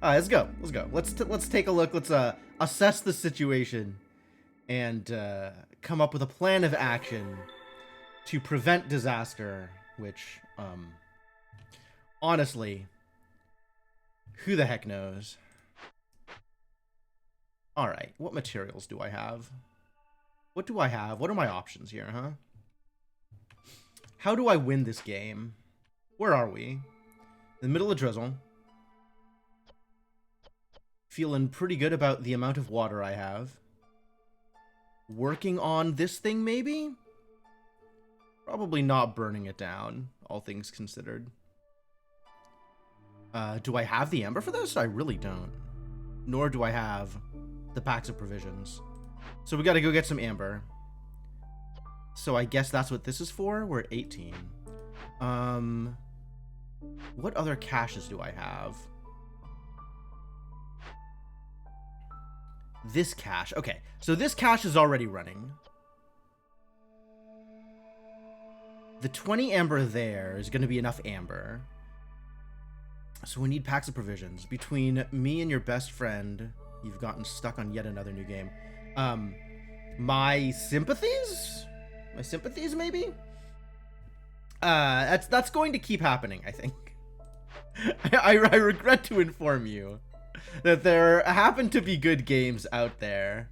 Let's go. Let's go. Let's take a look. Let's assess the situation and come up with a plan of action to prevent disaster. Which, honestly, who the heck knows? All right. What materials do I have? What do I have? What are my options here, huh? How do I win this game? Where are we? In the middle of drizzle. Feeling pretty good about the amount of water I have. Working on this thing, maybe? Probably not burning it down, all things considered. Do I have the amber for this? I really don't. Nor do I have the packs of provisions. So we gotta go get some amber. So I guess that's what this is for? We're at 18. What other caches do I have? This cache. Okay, so this cache is already running. The 20 amber there is going to be enough amber. So we need packs of provisions. Between me and your best friend, you've gotten stuck on yet another new game. My sympathies? My sympathies, maybe? That's going to keep happening, I think. I regret to inform you that there happen to be good games out there,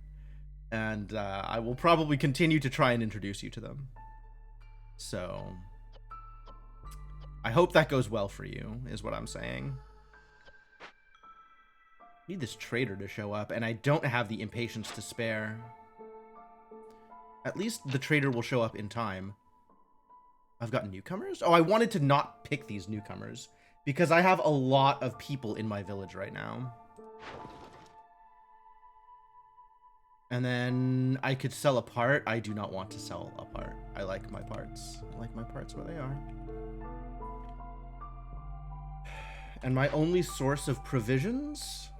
and I will probably continue to try and introduce you to them. So, I hope that goes well for you, is what I'm saying. Need this trader to show up, and I don't have the impatience to spare. At least the trader will show up in time. I've got newcomers? Oh, I wanted to not pick these newcomers, because I have a lot of people in my village right now. And then I could sell a part. I do not want to sell a part. I like my parts. I like my parts where they are. And my only source of provisions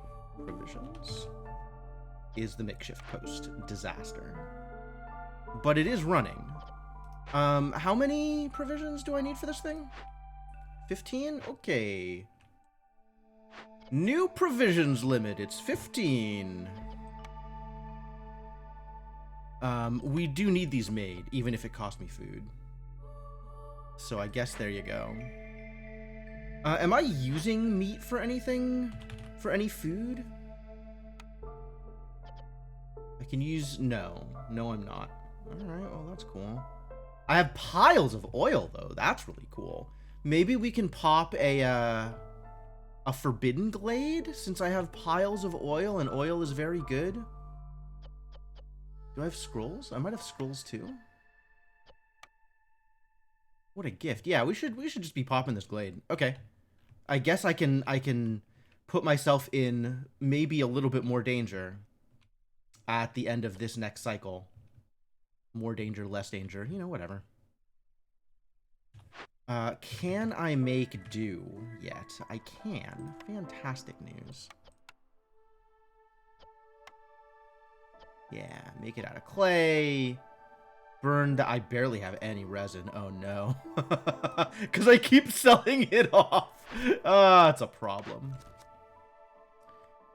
is the makeshift post. Disaster. But it is running. How many provisions do I need for this thing? 15? Okay. New provisions limit. It's 15. We do need these made, even if it cost me food. So I guess there you go. Am I using meat for anything? For any food? I can use... No. No, I'm not. Alright, well, that's cool. I have piles of oil, though. That's really cool. Maybe we can pop a forbidden glade, since I have piles of oil, and oil is very good. Do I have scrolls? I might have scrolls too. What a gift. Yeah, we should just be popping this glade. Okay. I guess I can put myself in maybe a little bit more danger at the end of this next cycle. More danger, less danger, you know, whatever. Can I make do yet? I can. Fantastic news. Yeah, make it out of clay. Burn the... I barely have any resin. Oh, no. Because I keep selling it off. It's a problem.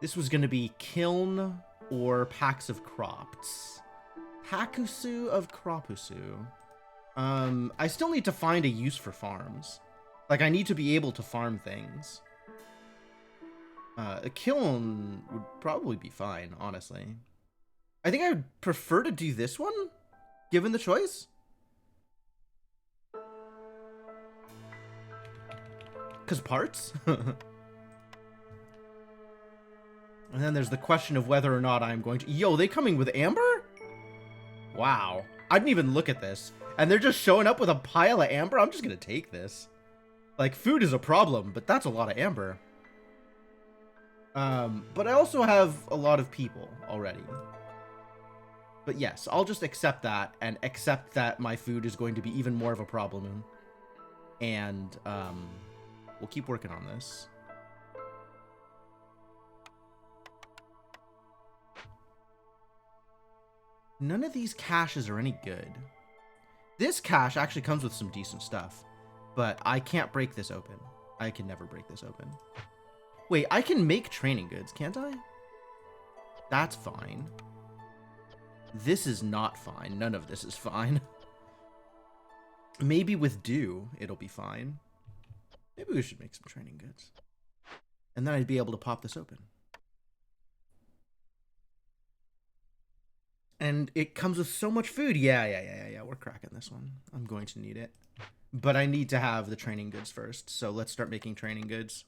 This was going to be kiln or packs of crops. Hakusu of Kropusu. I still need to find a use for farms. Like, I need to be able to farm things. A kiln would probably be fine, honestly. I think I would prefer to do this one, given the choice. Because parts? And then there's the question of whether or not I'm going to... Yo, they coming with amber? Wow. I didn't even look at this. And they're just showing up with a pile of amber? I'm just going to take this. Like, food is a problem, but that's a lot of amber. But I also have a lot of people already. But yes, I'll just accept that, and accept that my food is going to be even more of a problem. And, we'll keep working on this. None of these caches are any good. This cache actually comes with some decent stuff, but I can't break this open. I can never break this open. Wait, I can make training goods, can't I? That's fine. This is not fine. None of this is fine. Maybe with dew, it'll be fine. Maybe we should make some training goods. And then I'd be able to pop this open. And it comes with so much food. Yeah. We're cracking this one. I'm going to need it. But I need to have the training goods first. So let's start making training goods.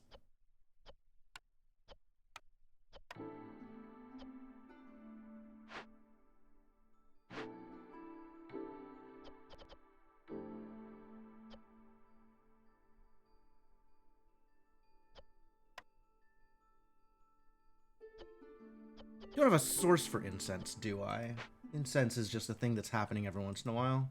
I don't have a source for incense, do I? Incense is just a thing that's happening every once in a while.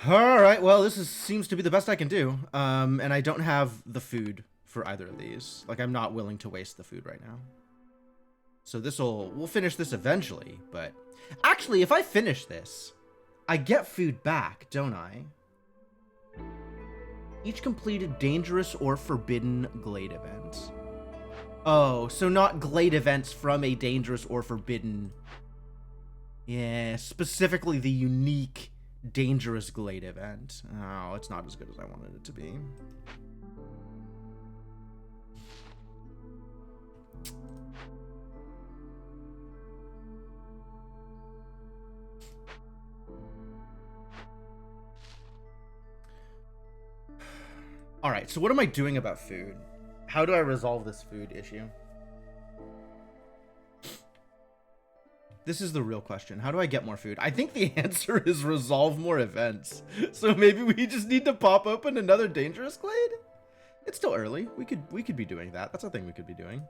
Alright, well, this seems to be the best I can do. And I don't have the food for either of these. Like, I'm not willing to waste the food right now. So we'll finish this eventually, but... Actually, if I finish this, I get food back, don't I? Each completed dangerous or forbidden glade event. Oh, so not glade events from a dangerous or forbidden... Yeah, specifically the unique dangerous glade event. Oh, it's not as good as I wanted it to be. Alright, so what am I doing about food? How do I resolve this food issue? This is the real question. How do I get more food? I think the answer is resolve more events. So maybe we just need to pop open another dangerous glade? It's still early. We could be doing that. That's a thing we could be doing.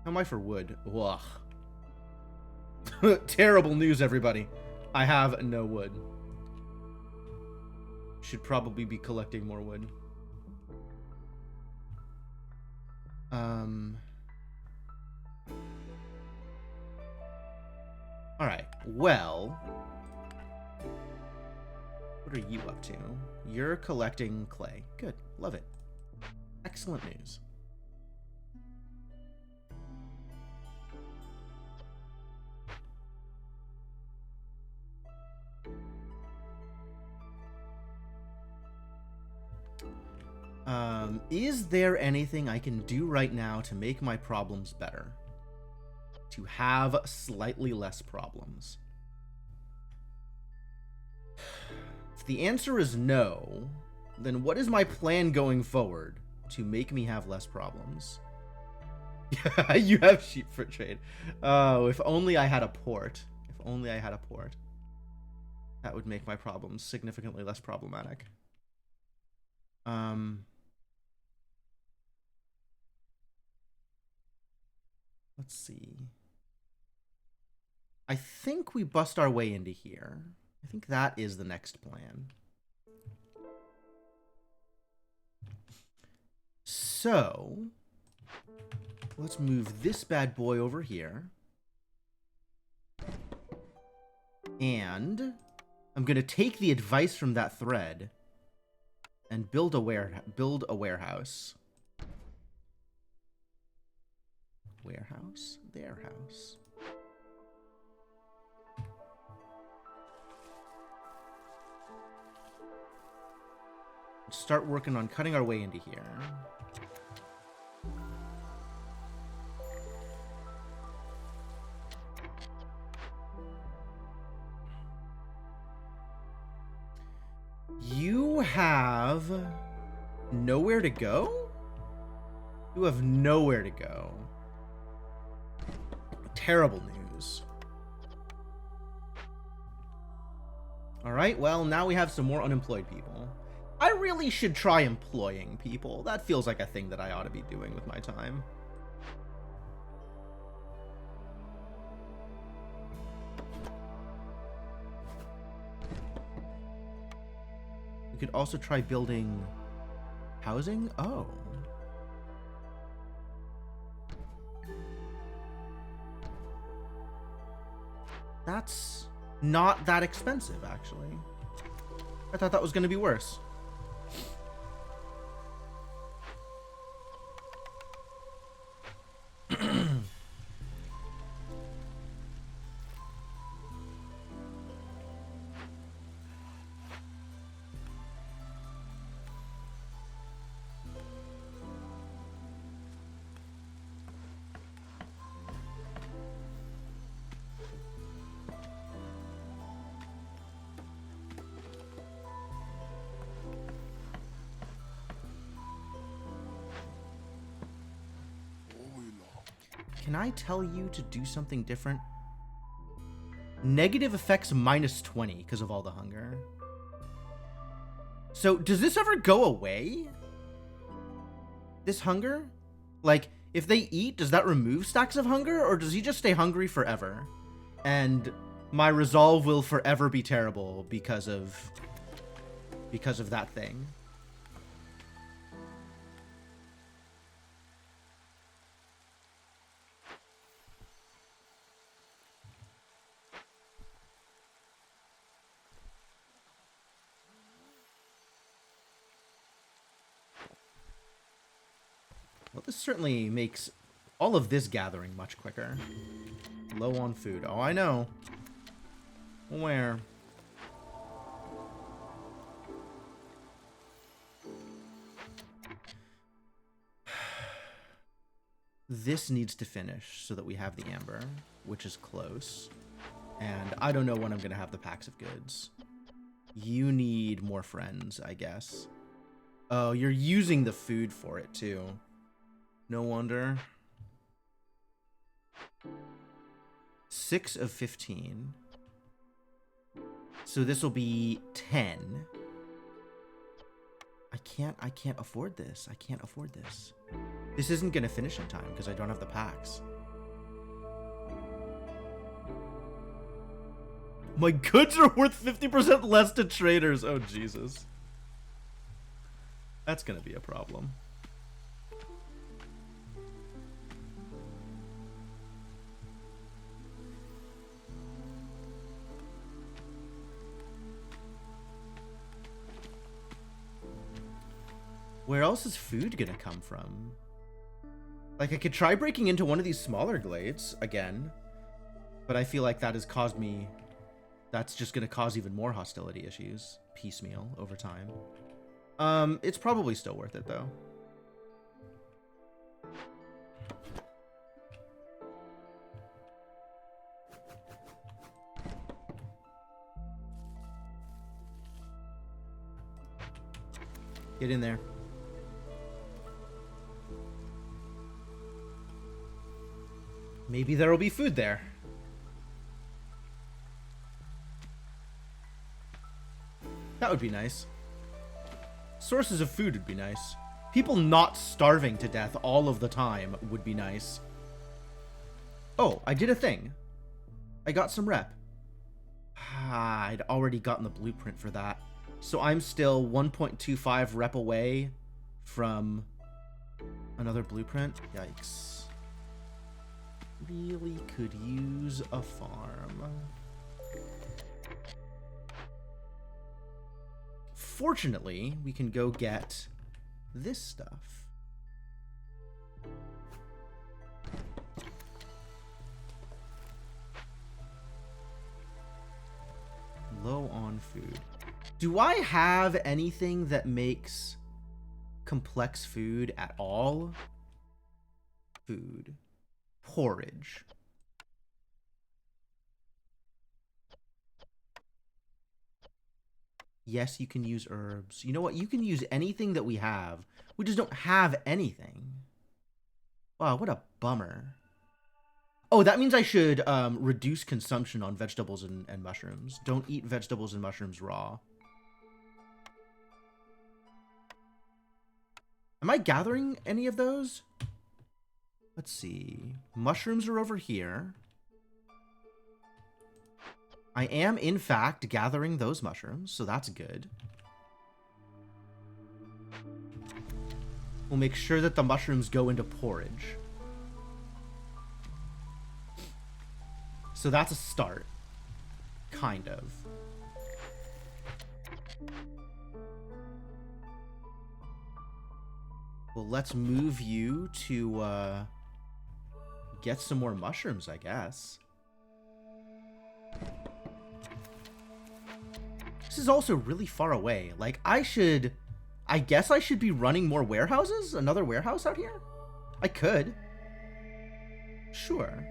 How am I for wood? Ugh. Terrible news, everybody. I have no wood. Should probably be collecting more wood. Alright, well... What are you up to? You're collecting clay. Good, love it. Excellent news. Is there anything I can do right now to make my problems better? To have slightly less problems? If the answer is no, then what is my plan going forward to make me have less problems? Yeah, you have sheep for trade. Oh, if only I had a port. If only I had a port. That would make my problems significantly less problematic. Let's see. I think we bust our way into here. I think that is the next plan. So, let's move this bad boy over here. And I'm going to take the advice from that thread and build a warehouse. Warehouse? Their house. Start working on cutting our way into here. You have nowhere to go? You have nowhere to go. Terrible news. Alright, well, now we have some more unemployed people. I really should try employing people. That feels like a thing that I ought to be doing with my time. We could also try building housing. Oh. That's not that expensive, actually. I thought that was going to be worse. can I tell you to do something different? Negative effects -20 because of all the hunger. So, does this ever go away? This hunger? Like, if they eat, does that remove stacks of hunger? Or does he just stay hungry forever? And my resolve will forever be terrible because of that thing. Well, this certainly makes all of this gathering much quicker. Low on food. Oh, I know. Where? This needs to finish so that we have the amber, which is close. And I don't know when I'm going to have the packs of goods. You need more friends, I guess. Oh, you're using the food for it, too. No wonder. 6 of 15. So this will be 10. I can't afford this. I can't afford this. This isn't going to finish in time because I don't have the packs. My goods are worth 50% less to traders. Oh, Jesus. That's going to be a problem. Where else is food gonna come from? Like, I could try breaking into one of these smaller glades again, but I feel like that has caused me... That's just gonna cause even more hostility issues, piecemeal, over time. It's probably still worth it, though. Get in there. Maybe there will be food there. That would be nice. Sources of food would be nice. People not starving to death all of the time would be nice. Oh, I did a thing. I got some rep. I'd already gotten the blueprint for that. So I'm still 1.25 rep away from another blueprint. Yikes. Really could use a farm. Fortunately, we can go get this stuff. Low on food. Do I have anything that makes complex food at all? Food. Porridge. Yes, you can use herbs. You know what? You can use anything that we have. We just don't have anything. Wow, what a bummer. Oh, that means I should reduce consumption on vegetables and mushrooms. Don't eat vegetables and mushrooms raw. Am I gathering any of those? Let's see. Mushrooms are over here. I am, in fact, gathering those mushrooms, so that's good. We'll make sure that the mushrooms go into porridge. So that's a start. Kind of. Well, let's move you to, get some more mushrooms, I guess. This is also really far away. Like, I guess I should be running more warehouses? Another warehouse out here? I could. Sure.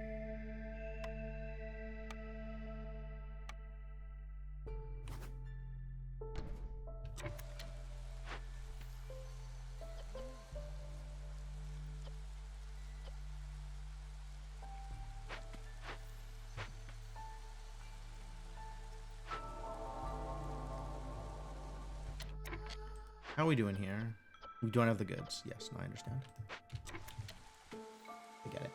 How are we doing here? We don't have the goods. Yes, no, I understand. I get it.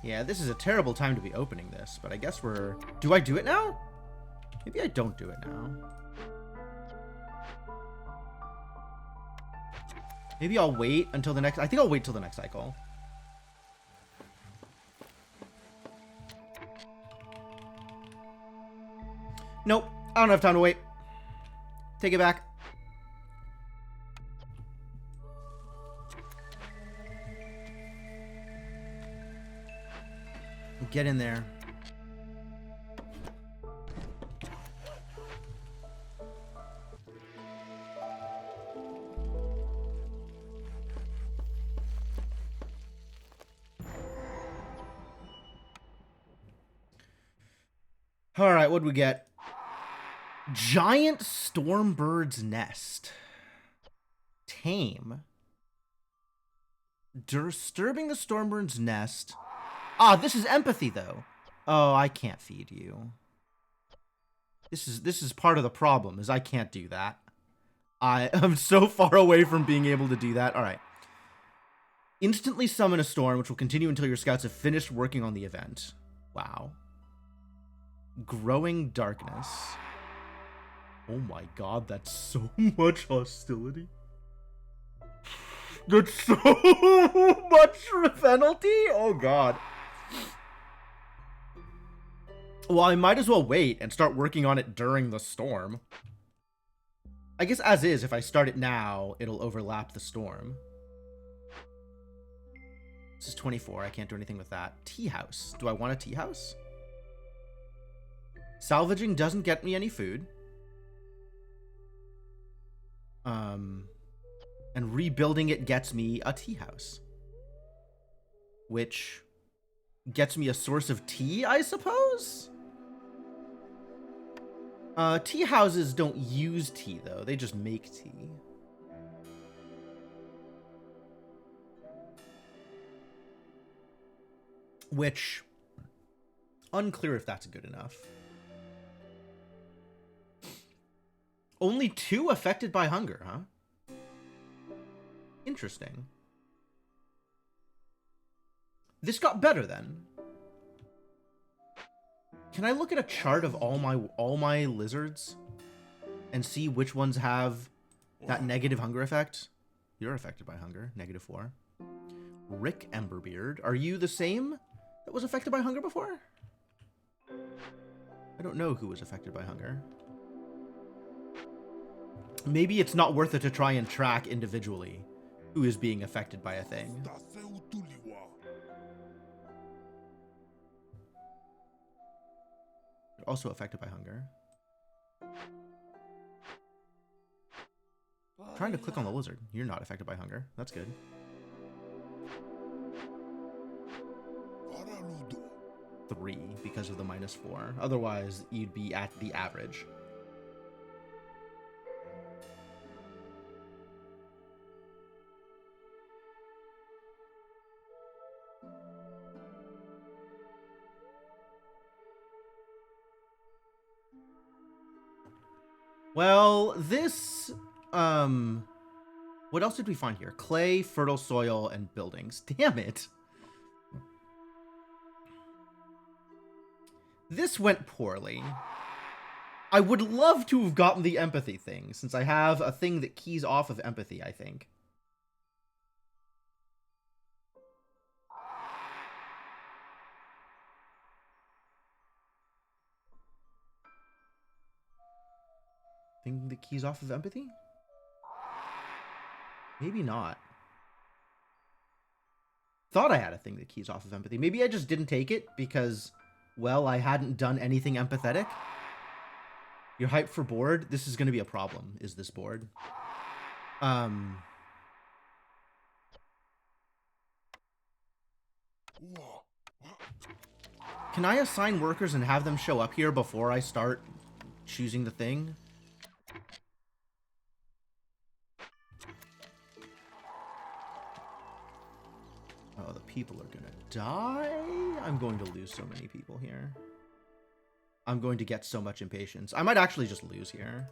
Yeah, this is a terrible time to be opening this, but I guess we're... Do I do it now? Maybe I don't do it now. Maybe I'll wait until the next... I think I'll wait till the next cycle. Nope. I don't have time to wait. Take it back. Get in there. All right, what'd we get? Giant Stormbird's Nest. Tame. Disturbing the Stormbird's Nest. Ah, this is empathy, though. Oh, I can't feed you. This is part of the problem, is I can't do that. I am so far away from being able to do that. All right. Instantly summon a storm, which will continue until your scouts have finished working on the event. Wow. Growing Darkness. Oh my god, that's so much hostility. That's so much penalty? Oh god. Well, I might as well wait and start working on it during the storm. I guess as is, if I start it now, it'll overlap the storm. This is 24. I can't do anything with that. Tea house. Do I want a tea house? Salvaging doesn't get me any food. And rebuilding it gets me a tea house. Which gets me a source of tea, I suppose? Tea houses don't use tea, though. They just make tea. Which, unclear if that's good enough. Only 2 affected by hunger, huh? Interesting. This got better then. Can I look at a chart of all my lizards and see which ones have that negative hunger effect? You're affected by hunger, -4. Rick Emberbeard, are you the same that was affected by hunger before? I don't know who was affected by hunger. Maybe it's not worth it to try and track individually who is being affected by a thing. You're also affected by hunger. I'm trying to click on the lizard. You're not affected by hunger. That's good. Three because of the -4. Otherwise, you'd be at the average. Well, this, what else did we find here? Clay, fertile soil, and buildings. Damn it. This went poorly. I would love to have gotten the empathy thing, since I have a thing that keys off of empathy, I think. Thing that keys off of empathy? Maybe not. Thought I had a thing that keys off of empathy. Maybe I just didn't take it because, well, I hadn't done anything empathetic. You're hyped for board? This is going to be a problem, is this board. Can I assign workers and have them show up here before I start choosing the thing? Oh, the people are gonna die? I'm going to lose so many people here. I'm going to get so much impatience. I might actually just lose here.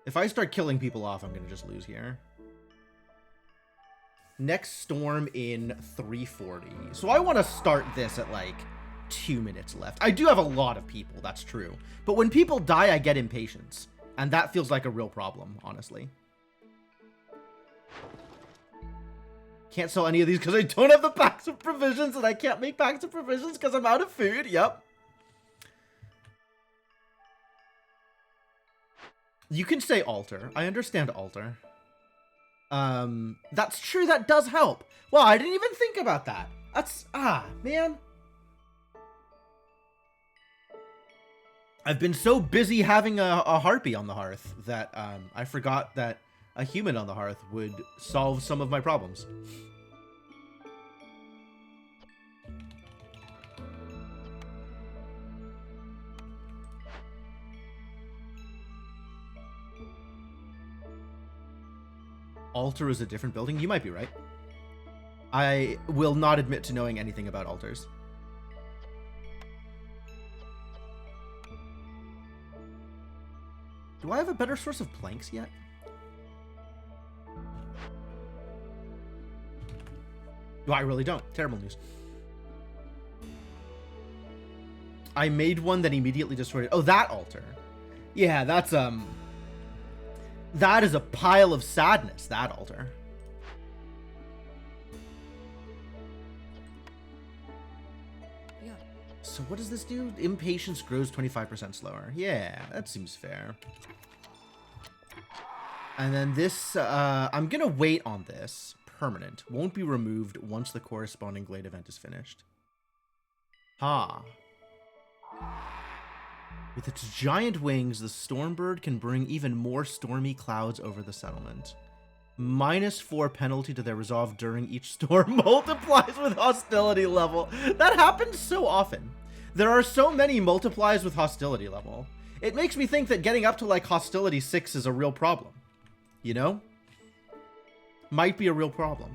If I start killing people off, I'm going to just lose here. Next storm in 340. So I want to start this at like 2 minutes left. I do have a lot of people, that's true. But when people die, I get impatience. And that feels like a real problem, honestly. Can't sell any of these because I don't have the packs of provisions, and I can't make packs of provisions because I'm out of food. Yep. You can say altar. I understand altar. That's true. That does help. Wow, I didn't even think about that. That's, man. I've been so busy having a harpy on the hearth that I forgot that a human on the hearth would solve some of my problems. Altar is a different building? You might be right. I will not admit to knowing anything about altars. Do I have a better source of planks yet? No, I really don't. Terrible news. I made one that immediately destroyed it. Oh, that altar. Yeah, that's, that is a pile of sadness, that altar. Yeah. So what does this do? Impatience grows 25% slower. Yeah, that seems fair. And then this, I'm gonna wait on this. Permanent. Won't be removed once the corresponding glade event is finished. Ha. With its giant wings, the Stormbird can bring even more stormy clouds over the settlement. -4 penalty to their resolve during each storm multiplies with hostility level. That happens so often. There are so many multiplies with hostility level. It makes me think that getting up to like hostility 6 is a real problem. You know? Might be a real problem.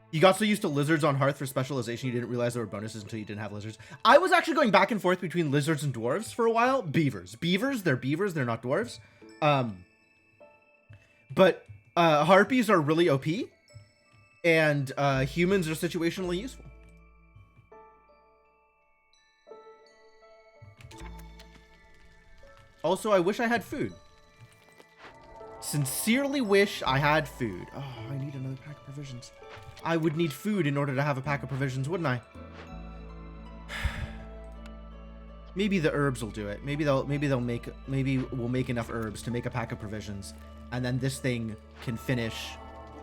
You got so used to lizards on Hearth for specialization, you didn't realize there were bonuses until you didn't have lizards. I was actually going back and forth between lizards and dwarves for a while. Beavers. Beavers, they're not dwarves. But harpies are really OP. And humans are situationally useful. Also, I wish I had food. Sincerely wish I had food. Oh, I need another pack of provisions. I would need food in order to have a pack of provisions, wouldn't I? Maybe the herbs will do it. Maybe we'll make enough herbs to make a pack of provisions, and then this thing can finish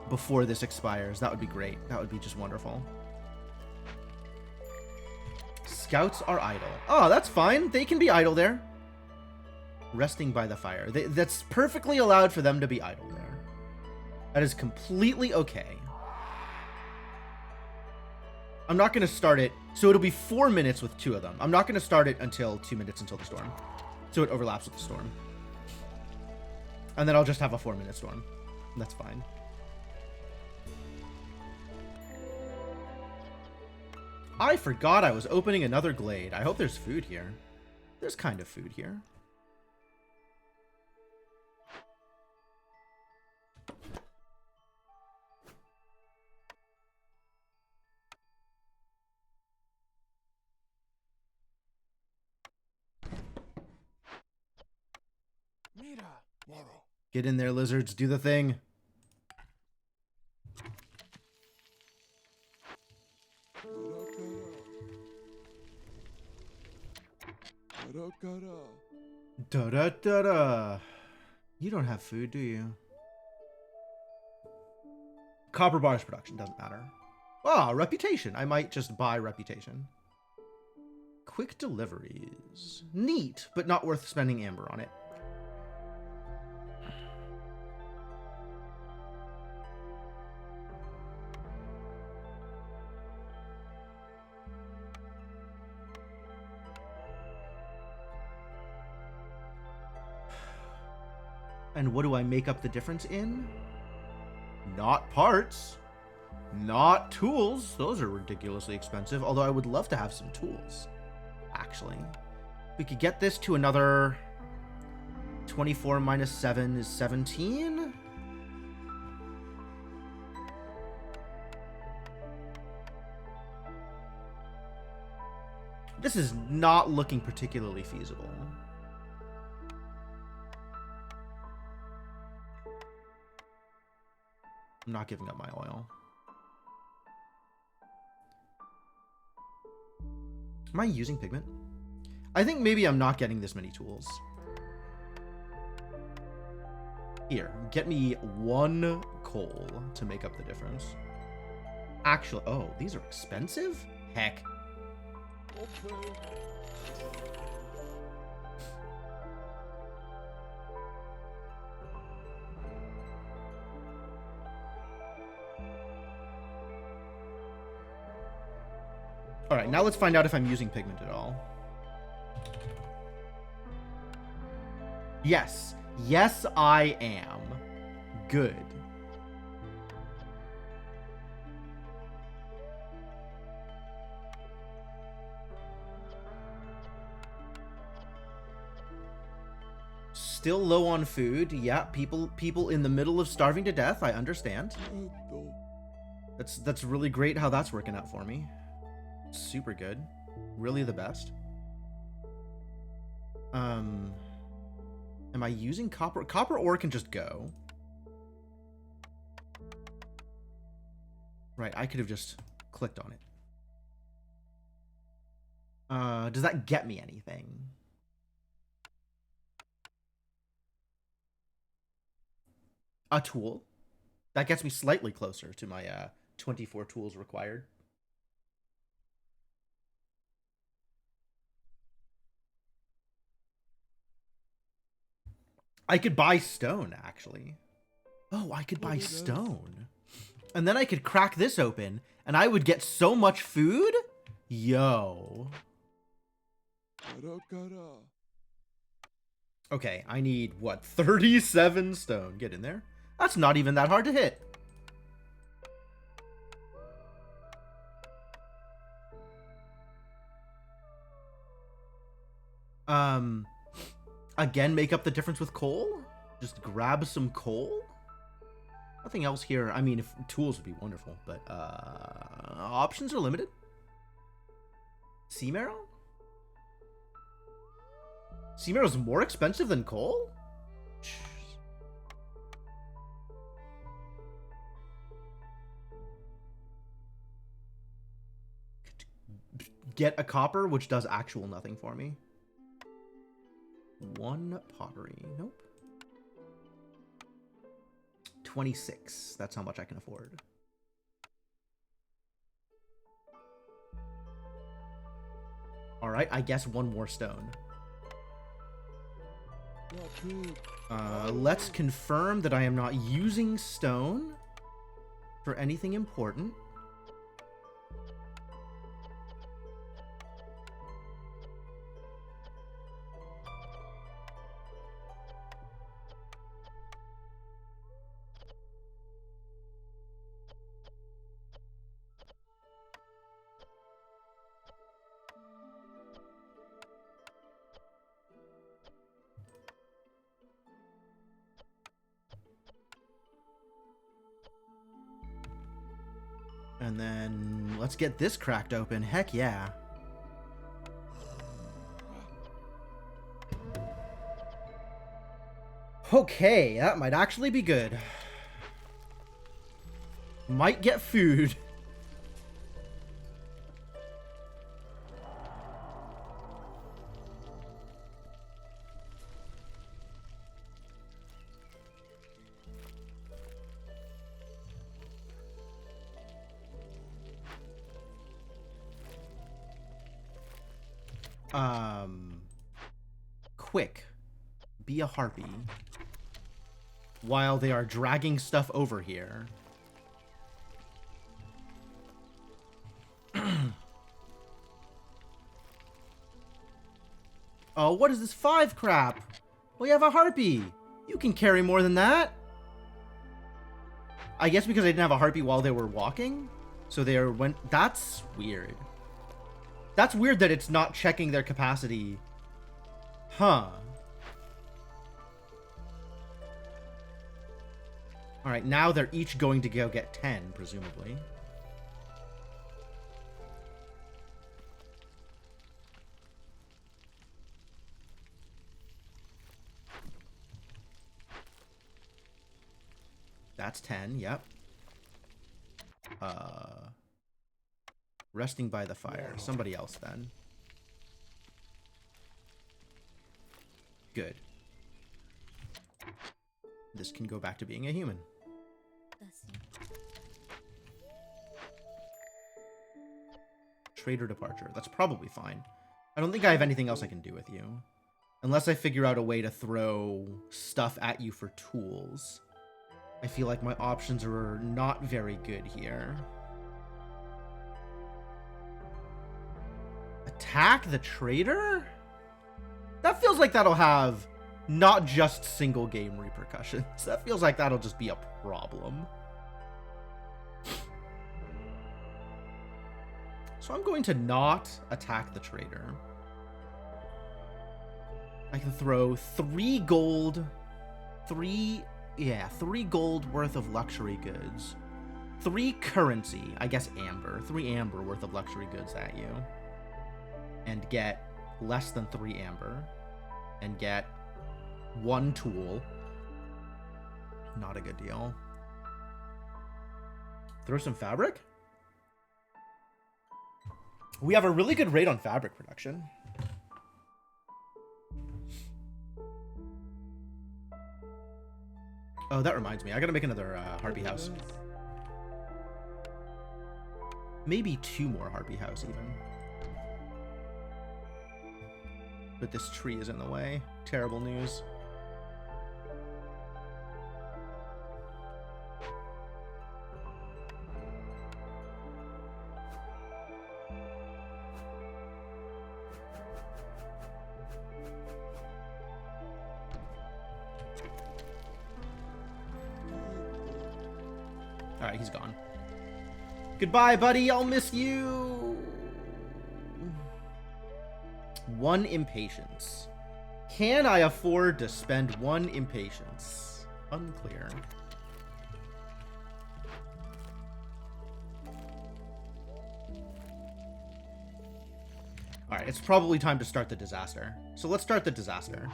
before this expires. That would be great. That would be just wonderful. Scouts are idle. Oh, that's fine. They can be idle there. Resting by the fire. That's perfectly allowed for them to be idle there. That is completely okay. I'm not going to start it. So it'll be 4 minutes with 2 of them. I'm not going to start it until 2 minutes until the storm. So it overlaps with the storm. And then I'll just have a 4-minute storm. That's fine. I forgot I was opening another glade. I hope there's food here. There's kind of food here. Get in there, lizards. Do the thing. Da-da-da-da. You don't have food, do you? Copper bars production. Doesn't matter. Ah, reputation. I might just buy reputation. Quick deliveries. Neat, but not worth spending amber on it. And what do I make up the difference in? Not parts. Not tools. Those are ridiculously expensive, although I would love to have some tools, actually. We could get this to another 24 minus 7 is 17. This is not looking particularly feasible. I'm not giving up my oil. Am I using pigment? I think maybe I'm not getting this many tools. Here, get me 1 coal to make up the difference. Actually, oh, these are expensive? Heck. Okay. Alright, now let's find out if I'm using pigment at all. Yes. Yes, I am. Good. Still low on food. Yeah, people in the middle of starving to death. I understand. That's really great how that's working out for me. Super good. Really the best. Am I using copper? Copper ore can just go. Right, I could have just clicked on it. Does that get me anything? A tool. That gets me slightly closer to my 24 tools required. I could buy stone, actually. Oh, I could buy stone. And then I could crack this open, and I would get so much food? Yo. Okay, I need, what, 37 stone. Get in there. That's not even that hard to hit. Again, make up the difference with coal? Just grab some coal? Nothing else here. I mean, if tools would be wonderful, but options are limited. Sea marrow? Sea marrow is more expensive than coal? Get a copper, which does actual nothing for me. 1 pottery. Nope. 26. That's how much I can afford. Alright, I guess 1 more stone. Let's confirm that I am not using stone for anything important. And then let's get this cracked open. Heck yeah. Okay, that might actually be good. Might get food. Quick. Be a harpy. While they are dragging stuff over here. Oh, what is this 5 crap? We have a harpy. You can carry more than that. I guess because I didn't have a heartbeat while they were walking. So they went... That's weird. That's weird that it's not checking their capacity. Huh. Alright, now they're each going to go get 10, presumably. That's 10, yep. Resting by the fire. Somebody else then. Good. This can go back to being a human. Trader departure. That's probably fine. I don't think I have anything else I can do with you. Unless I figure out a way to throw stuff at you for tools. I feel like my options are not very good here. Attack the trader? That feels like that'll have not just single game repercussions. That feels like that'll just be a problem. So I'm going to not attack the trader. I can throw 3 gold, 3 gold worth of luxury goods, 3 currency, I guess amber, 3 amber worth of luxury goods at you, and get less than 3 amber, and get 1 tool. Not a good deal. Throw some fabric? We have a really good rate on fabric production. Oh, that reminds me. I gotta make another Harpy House. Maybe 2 more Harpy House, even. But this tree is in the way. Terrible news. Alright, he's gone. Goodbye, buddy. I'll miss you. 1 impatience. Can I afford to spend 1 impatience? Unclear. Alright, it's probably time to start the disaster. So let's start the disaster.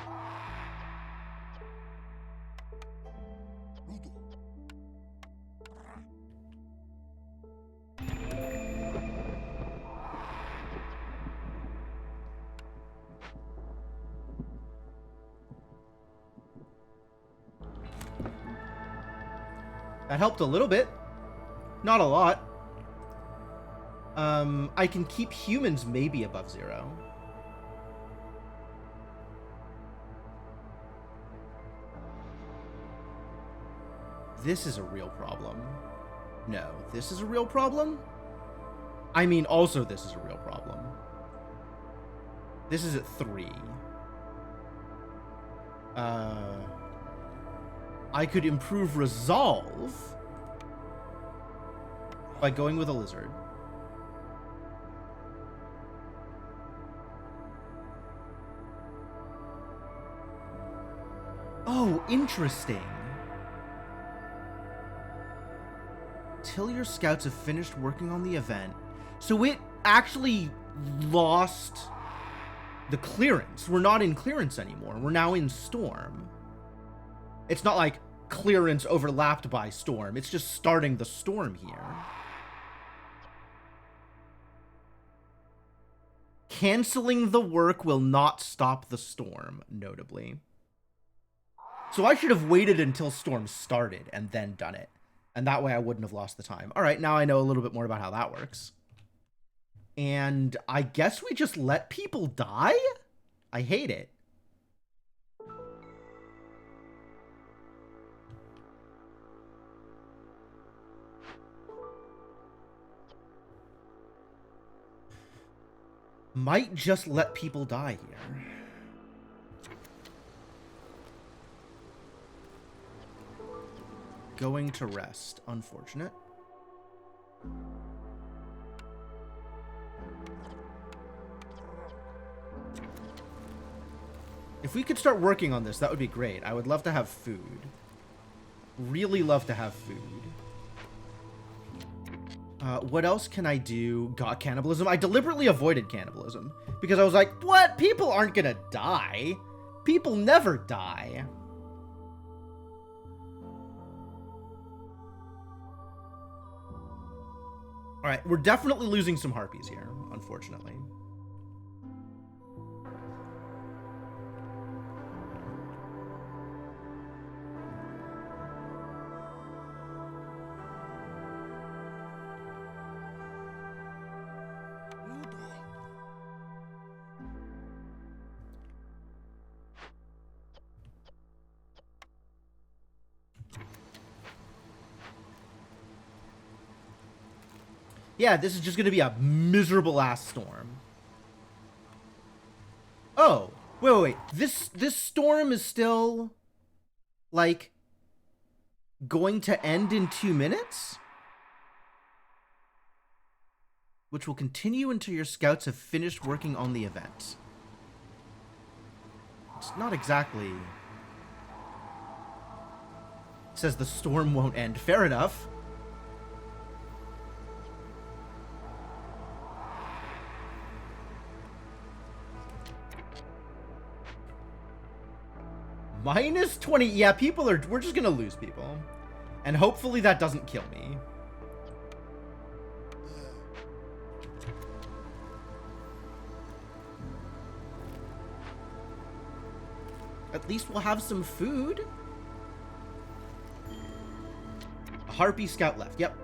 That helped a little bit. Not a lot. I can keep humans maybe above 0. This is a real problem. No, this is a real problem? I mean, also this is a real problem. This is at 3. I could improve resolve by going with a lizard. Oh, interesting. Till your scouts have finished working on the event. So it actually lost the clearance. We're not in clearance anymore. We're now in storm. It's not like clearance overlapped by storm. It's just starting the storm here. Canceling the work will not stop the storm, notably. So I should have waited until storm started and then done it. And that way I wouldn't have lost the time. All right, now I know a little bit more about how that works. And I guess we just let people die? I hate it. Might just let people die here. going to rest. Unfortunate. If we could start working on this, that would be great. I would love to have food. Really love to have food. What else can I do? Got cannibalism. I deliberately avoided cannibalism because I was like, what? People aren't gonna die. People never die. All right, we're definitely losing some harpies here, unfortunately. Yeah, this is just going to be a miserable-ass storm. Oh, wait. This storm is still, like, going to end in 2 minutes? Which will continue until your scouts have finished working on the event. It's not exactly... It says the storm won't end. Fair enough. Minus 20. Yeah, people are... We're just gonna lose people. And hopefully that doesn't kill me. At least we'll have some food. A harpy scout left. Yep.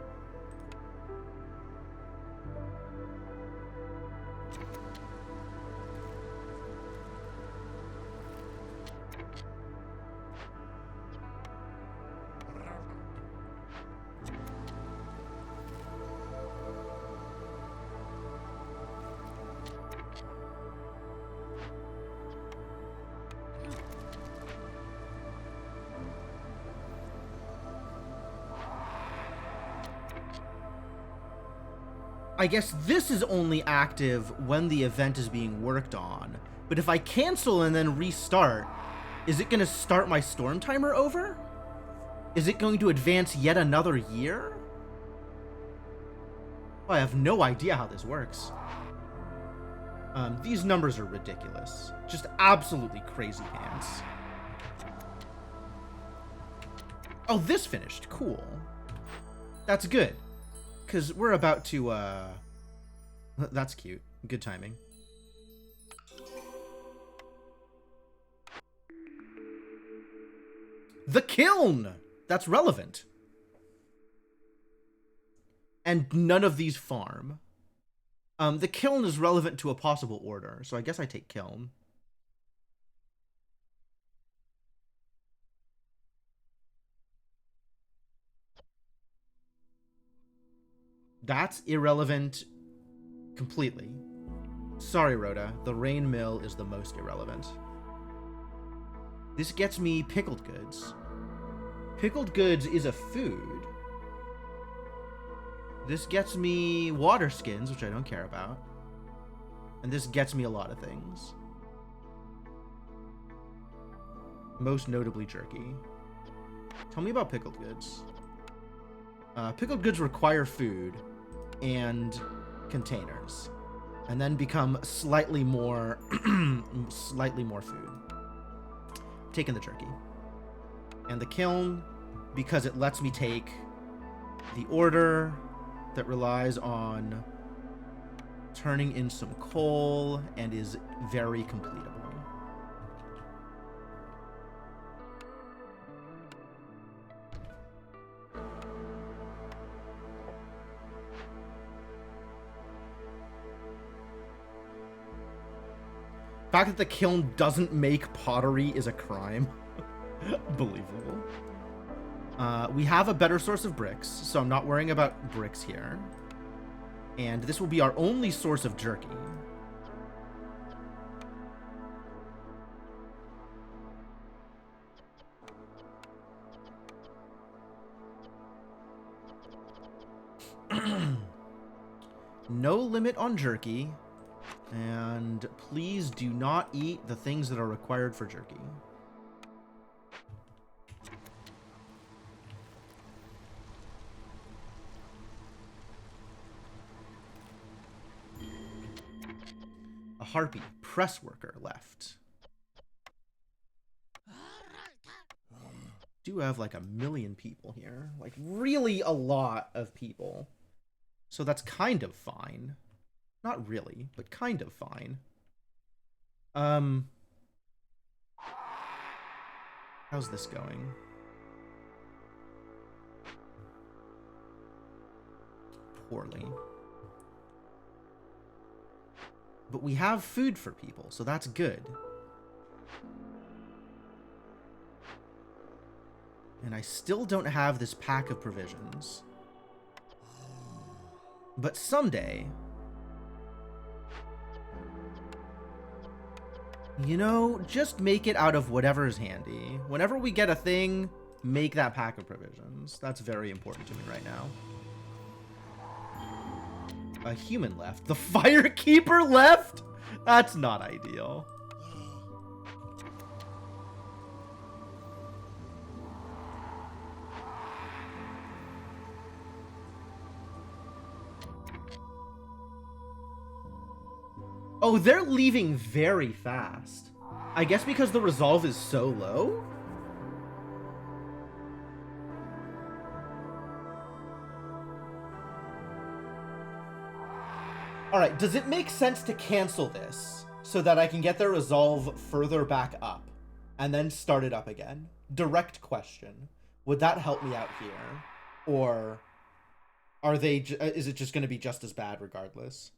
I guess this is only active when the event is being worked on. But if I cancel and then restart, is it going to start my storm timer over? Is it going to advance yet another year? Oh, I have no idea how this works. These numbers are ridiculous. Just absolutely crazy pants. Oh, this finished. Cool. That's good. Because we're about to, That's cute. Good timing. The kiln! That's relevant. And none of these farm. The kiln is relevant to a possible order, so I guess I take kiln. That's irrelevant completely. Sorry, Rhoda. The rain mill is the most irrelevant. This gets me pickled goods. Pickled goods is a food. This gets me water skins, which I don't care about. And this gets me a lot of things. Most notably jerky. Tell me about pickled goods. Pickled goods require food and containers, and then become slightly more food. Taking the turkey. And the kiln, because it lets me take the order that relies on turning in some coal and is very completable. The fact that the kiln doesn't make pottery is a crime. Believable. We have a better source of bricks, so I'm not worrying about bricks here. And this will be our only source of jerky. No limit on jerky. And please do not eat the things that are required for jerky. A harpy press worker left. Do have like 1 million people here. Like really a lot of people. So that's kind of fine. Not really, but kind of fine. How's this going? Poorly. But we have food for people, so that's good. And I still don't have this pack of provisions. But someday... You know, just make it out of whatever is handy. Whenever we get a thing, make that pack of provisions. That's very important to me right now. A human left. The firekeeper left? That's not ideal. Oh, they're leaving very fast. I guess because the resolve is so low? Alright, does it make sense to cancel this so that I can get their resolve further back up and then start it up again? Direct question. Would that help me out here? Or are they, is it just going to be just as bad regardless?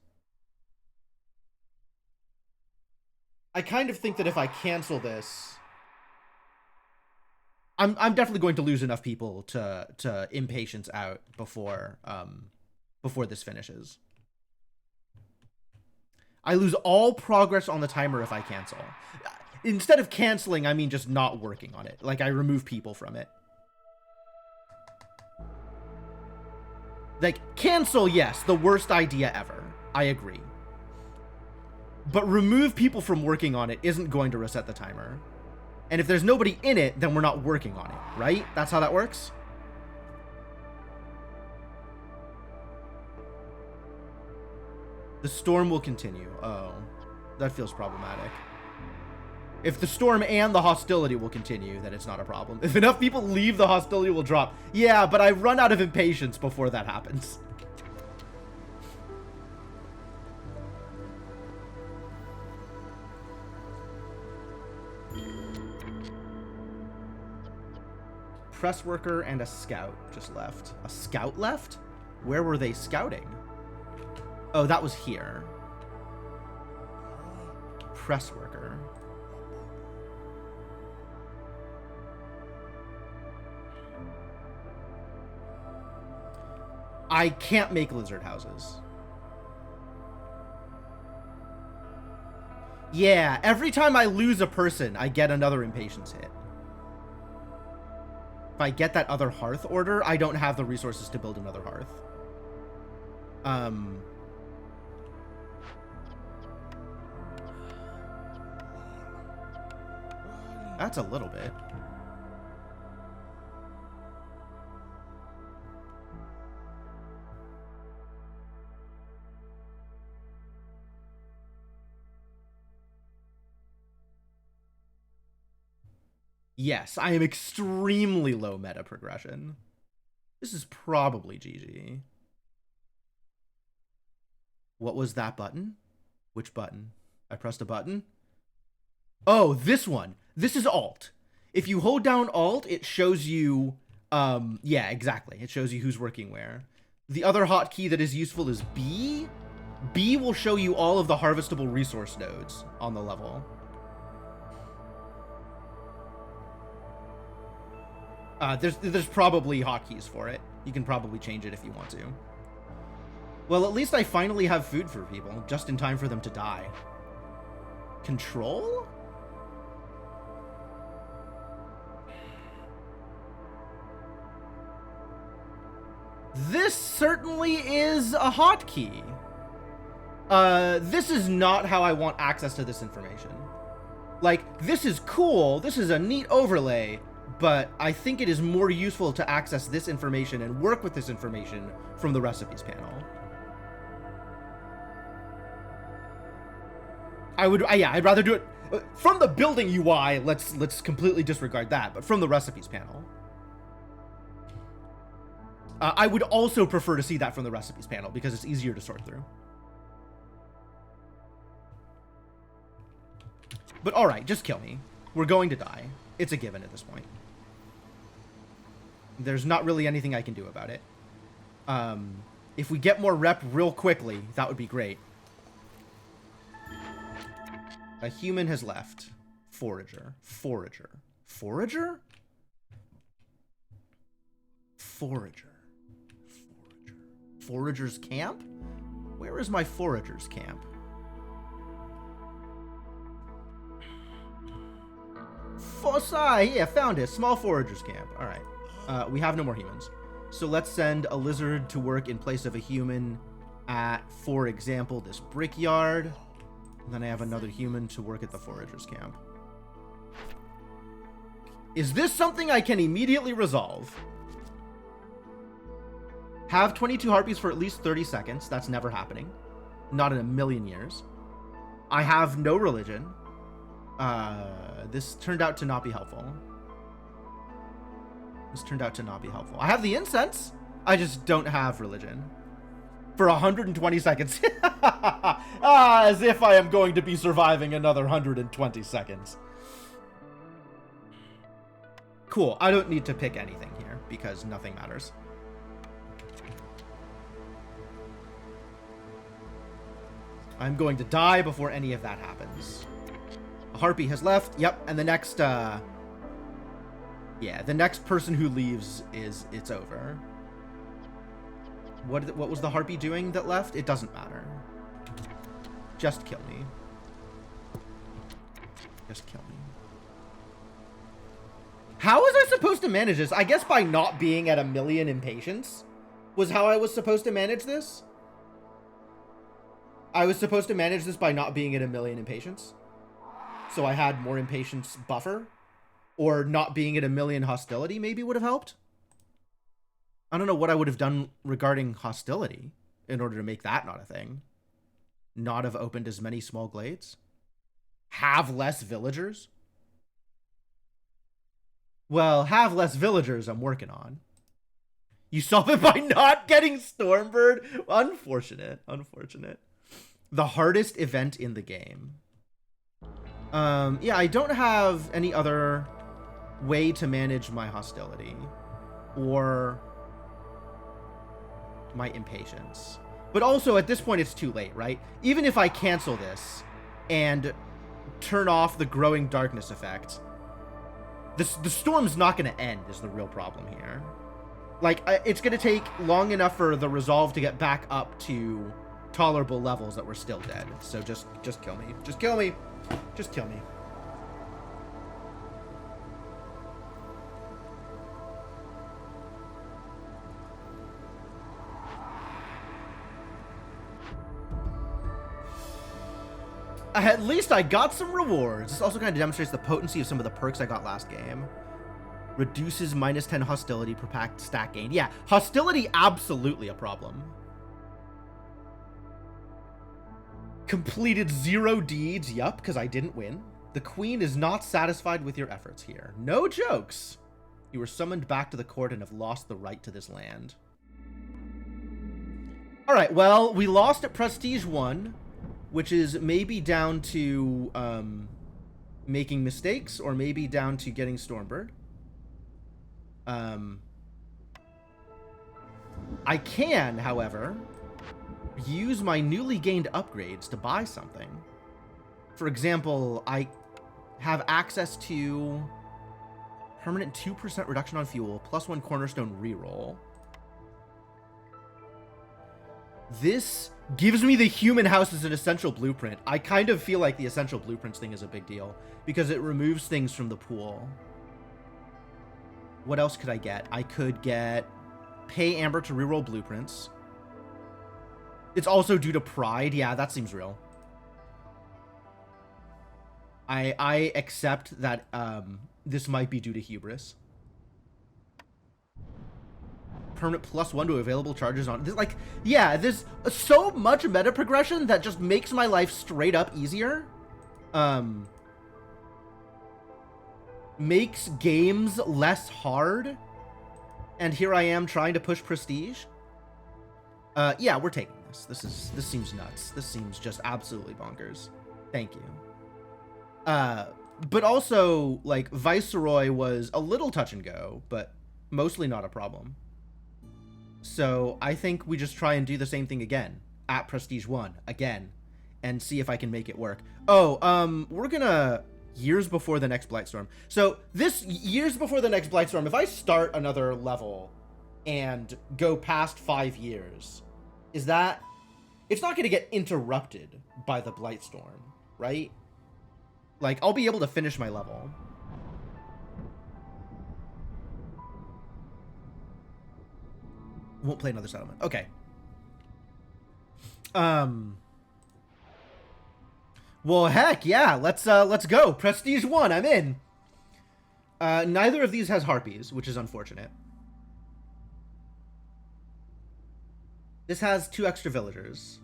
I kind of think that if I cancel this, I'm definitely going to lose enough people to impatience out before this finishes. I lose all progress on the timer if I cancel. Instead of canceling, I mean just not working on it. Like I remove people from it. Like cancel, yes, the worst idea ever. I agree. But remove people from working on it isn't going to reset the timer. And if there's nobody in it, then we're not working on it, right? That's how that works? The storm will continue. Oh, that feels problematic. If the storm and the hostility will continue, then it's not a problem. If enough people leave, the hostility will drop. Yeah, but I run out of impatience before that happens. Press worker and a scout just left. A scout left? Where were they scouting? Oh, that was here. Press worker. I can't make lizard houses. Yeah, every time I lose a person, I get another impatience hit. If I get that other hearth order, I don't have the resources to build another hearth. That's a little bit. Yes, I am extremely low meta progression. This is probably GG. What was that button? Which button? I pressed a button? Oh, this one. This is Alt. If you hold down Alt, it shows you... yeah, exactly. It shows you who's working where. The other hotkey that is useful is B. B will show you all of the harvestable resource nodes on the level. There's probably hotkeys for it. You can probably change it if you want to. Well, at least I finally have food for people, just in time for them to die. Control? This certainly is a hotkey. This is not how I want access to this information. Like, this is cool, this is a neat overlay, but I think it is more useful to access this information and work with this information from the recipes panel. I'd rather do it from the building UI. Let's completely disregard that, but from the recipes panel. I would also prefer to see that from the recipes panel because it's easier to sort through. But all right, just kill me. We're going to die. It's a given at this point. There's not really anything I can do about it. If we get more rep real quickly, that would be great. A human has left. Forager. Forager. Forager? Forager. Forager. Forager's camp? Where is my forager's camp? Fossai! Yeah, found it. Small forager's camp. Alright. We have no more humans. So let's send a lizard to work in place of a human at, for example, this brickyard. And then I have another human to work at the forager's camp. Is this something I can immediately resolve? Have 22 harpies for at least 30 seconds. That's never happening. Not in a million years. I have no religion. This turned out to not be helpful. I have the incense. I just don't have religion. For 120 seconds. As if I am going to be surviving another 120 seconds. Cool. I don't need to pick anything here because nothing matters. I'm going to die before any of that happens. A harpy has left. Yep. And the next, the next person who leaves it's over. What was the harpy doing that left? It doesn't matter. Just kill me. Just kill me. How was I supposed to manage this? I guess by not being at 1 million impatience was how I was supposed to manage this. I was supposed to manage this by not being at 1 million impatience. So I had more impatience buffer. Or not being at 1 million hostility maybe would have helped. I don't know what I would have done regarding hostility in order to make that not a thing. Not have opened as many small glades. Have less villagers. Well, have less villagers I'm working on. You solve it by not getting Stormbird? Unfortunate. Unfortunate. The hardest event in the game. Yeah, I don't have any other way to manage my hostility. Or my impatience. But also, at this point, it's too late, right? Even if I cancel this and turn off the growing darkness effect, the storm's not going to end is the real problem here. Like, it's going to take long enough for the resolve to get back up to tolerable levels that we're still dead. So just kill me. Just kill me. Just kill me. At least I got some rewards. This also kind of demonstrates the potency of some of the perks I got last game. Reduces -10 hostility per pack stack gain. Yeah, hostility, absolutely a problem. Completed 0 deeds. Yup, because I didn't win. The queen is not satisfied with your efforts here. No jokes. You were summoned back to the court and have lost the right to this land. Alright, well, we lost at Prestige 1. Which is maybe down to making mistakes, or maybe down to getting Stormbird. I can, however, use my newly gained upgrades to buy something. For example, I have access to permanent 2% reduction on fuel, +1 cornerstone reroll. This gives me the human house as an essential blueprint. I kind of feel like the essential blueprints thing is a big deal because it removes things from the pool. What else could I get? I could get pay Amber to reroll blueprints. It's also due to pride. Yeah, that seems real. I accept that this might be due to hubris. Permanent +1 to available charges on this. Like, yeah, there's so much meta progression that just makes my life straight up easier. Makes games less hard. And here I am trying to push prestige. Yeah, we're taking this. This seems nuts. This seems just absolutely bonkers. Thank you. But also, like, Viceroy was a little touch and go, but mostly not a problem. So I think we just try and do the same thing again at Prestige 1 again and see if I can make it work. Oh, we're gonna years before the next Blightstorm. So this years before the next Blightstorm, if I start another level and go past 5 years, is that it's not going to get interrupted by the Blightstorm, right? Like, I'll be able to finish my level. Won't play another settlement. Okay. Well, heck, yeah. Let's go. Prestige 1, I'm in. Neither of these has harpies, which is unfortunate. This has 2 extra villagers,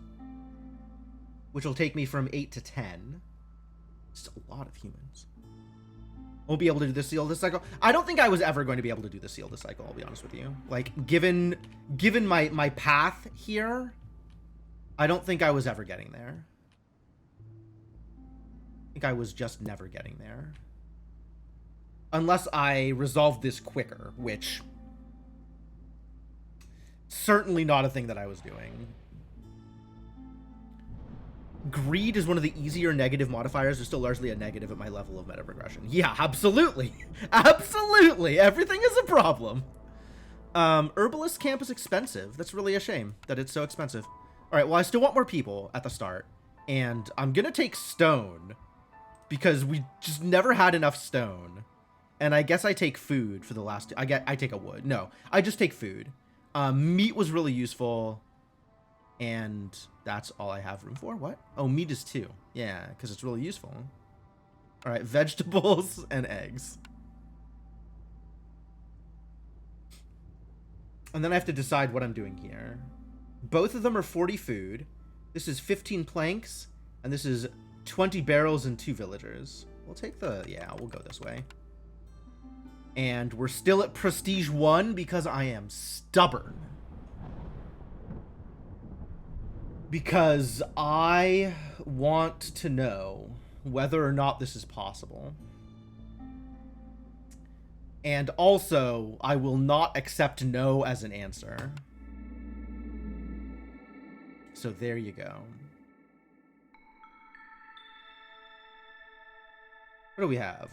which will take me from 8 to 10. It's a lot of humans. Won't be able to do the seal this cycle. I don't think I was ever going to be able to do the seal this cycle, I'll be honest with you. Like, given my path here, I don't think I was ever getting there. I think I was just never getting there. Unless I resolved this quicker, which... certainly not a thing that I was doing. Greed is one of the easier negative modifiers. There's still largely a negative at my level of meta progression. Yeah, absolutely. Absolutely. Everything is a problem. Herbalist camp is expensive. That's really a shame that it's so expensive. All right, well, I still want more people at the start. And I'm going to take stone because we just never had enough stone. And I guess I take food for the last... I take a wood. No, I just take food. Meat was really useful. And that's all I have room for. What? Oh, meat is 2. Yeah, because it's really useful. All right, vegetables and eggs. And then I have to decide what I'm doing here. Both of them are 40 food. This is 15 planks. And this is 20 barrels and 2 villagers. We'll take the... yeah, we'll go this way. And we're still at Prestige 1 because I am stubborn. Because I want to know whether or not this is possible. And also, I will not accept no as an answer. So there you go. What do we have?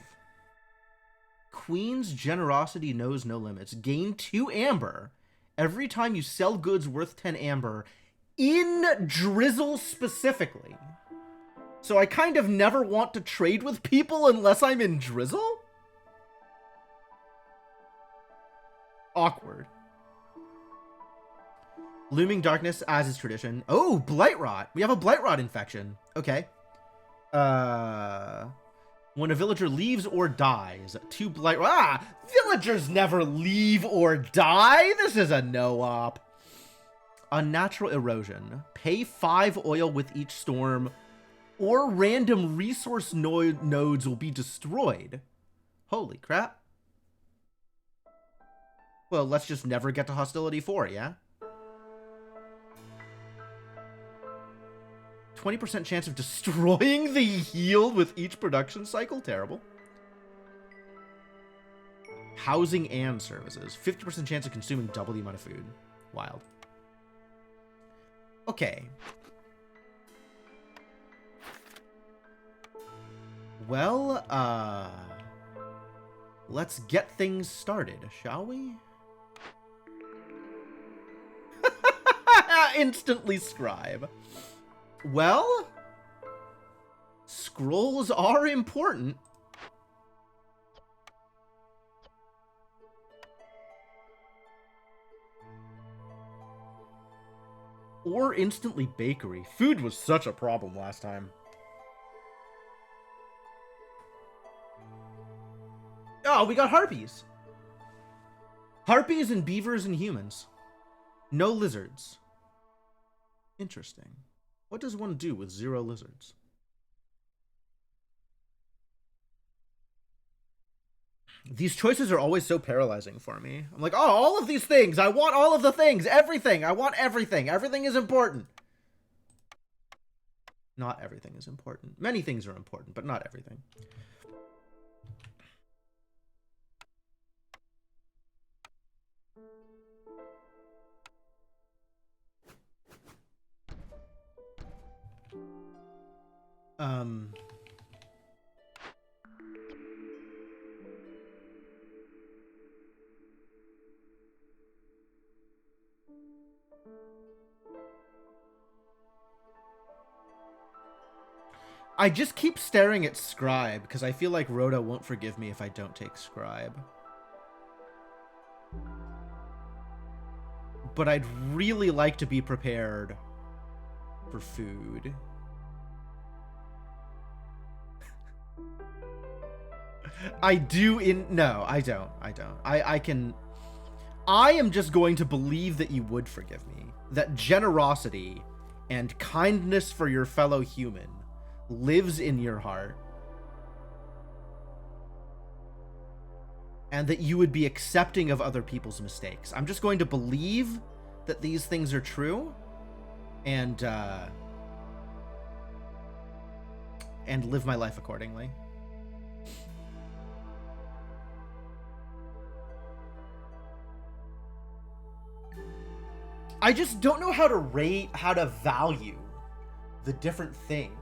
Queen's generosity knows no limits. Gain 2 amber every time you sell goods worth 10 amber in Drizzle specifically. So I kind of never want to trade with people unless I'm in Drizzle? Awkward. Looming darkness as is tradition. Oh, blight rot. We have a blight rot infection. Okay. When a villager leaves or dies, 2 blight... ah! Villagers never leave or die! This is a no-op. Unnatural erosion. Pay 5 oil with each storm, or random resource nodes will be destroyed. Holy crap. Well, let's just never get to hostility 4, yeah? 20% chance of destroying the yield with each production cycle? Terrible. Housing and services. 50% chance of consuming double the amount of food. Wild. Okay. Well, let's get things started, shall we? Instantly scribe. Well, scrolls are important. Or instantly bakery. Food was such a problem last time. Oh, we got harpies. Harpies and beavers and humans. No lizards. Interesting. What does one do with 0 lizards? These choices are always so paralyzing for me. I'm like, oh, all of these things. I want all of the things. Everything. I want everything. Everything is important. Not everything is important. Many things are important, but not everything. I just keep staring at Scribe because I feel like Rhoda won't forgive me if I don't take Scribe. But I'd really like to be prepared for food. No, I don't. I am just going to believe that you would forgive me. That generosity and kindness for your fellow human lives in your heart. And that you would be accepting of other people's mistakes. I'm just going to believe that these things are true. And live my life accordingly. I just don't know how to rate, how to value the different things.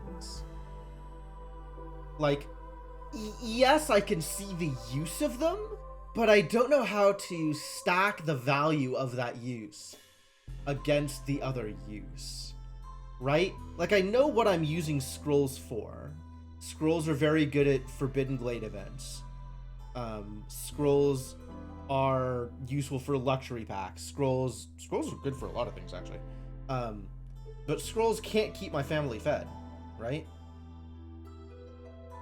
Like, yes, I can see the use of them, but I don't know how to stack the value of that use against the other use, right? Like, I know what I'm using scrolls for. Scrolls are very good at Forbidden Glade events. Scrolls are useful for luxury packs. Scrolls are good for a lot of things, actually. But scrolls can't keep my family fed, right?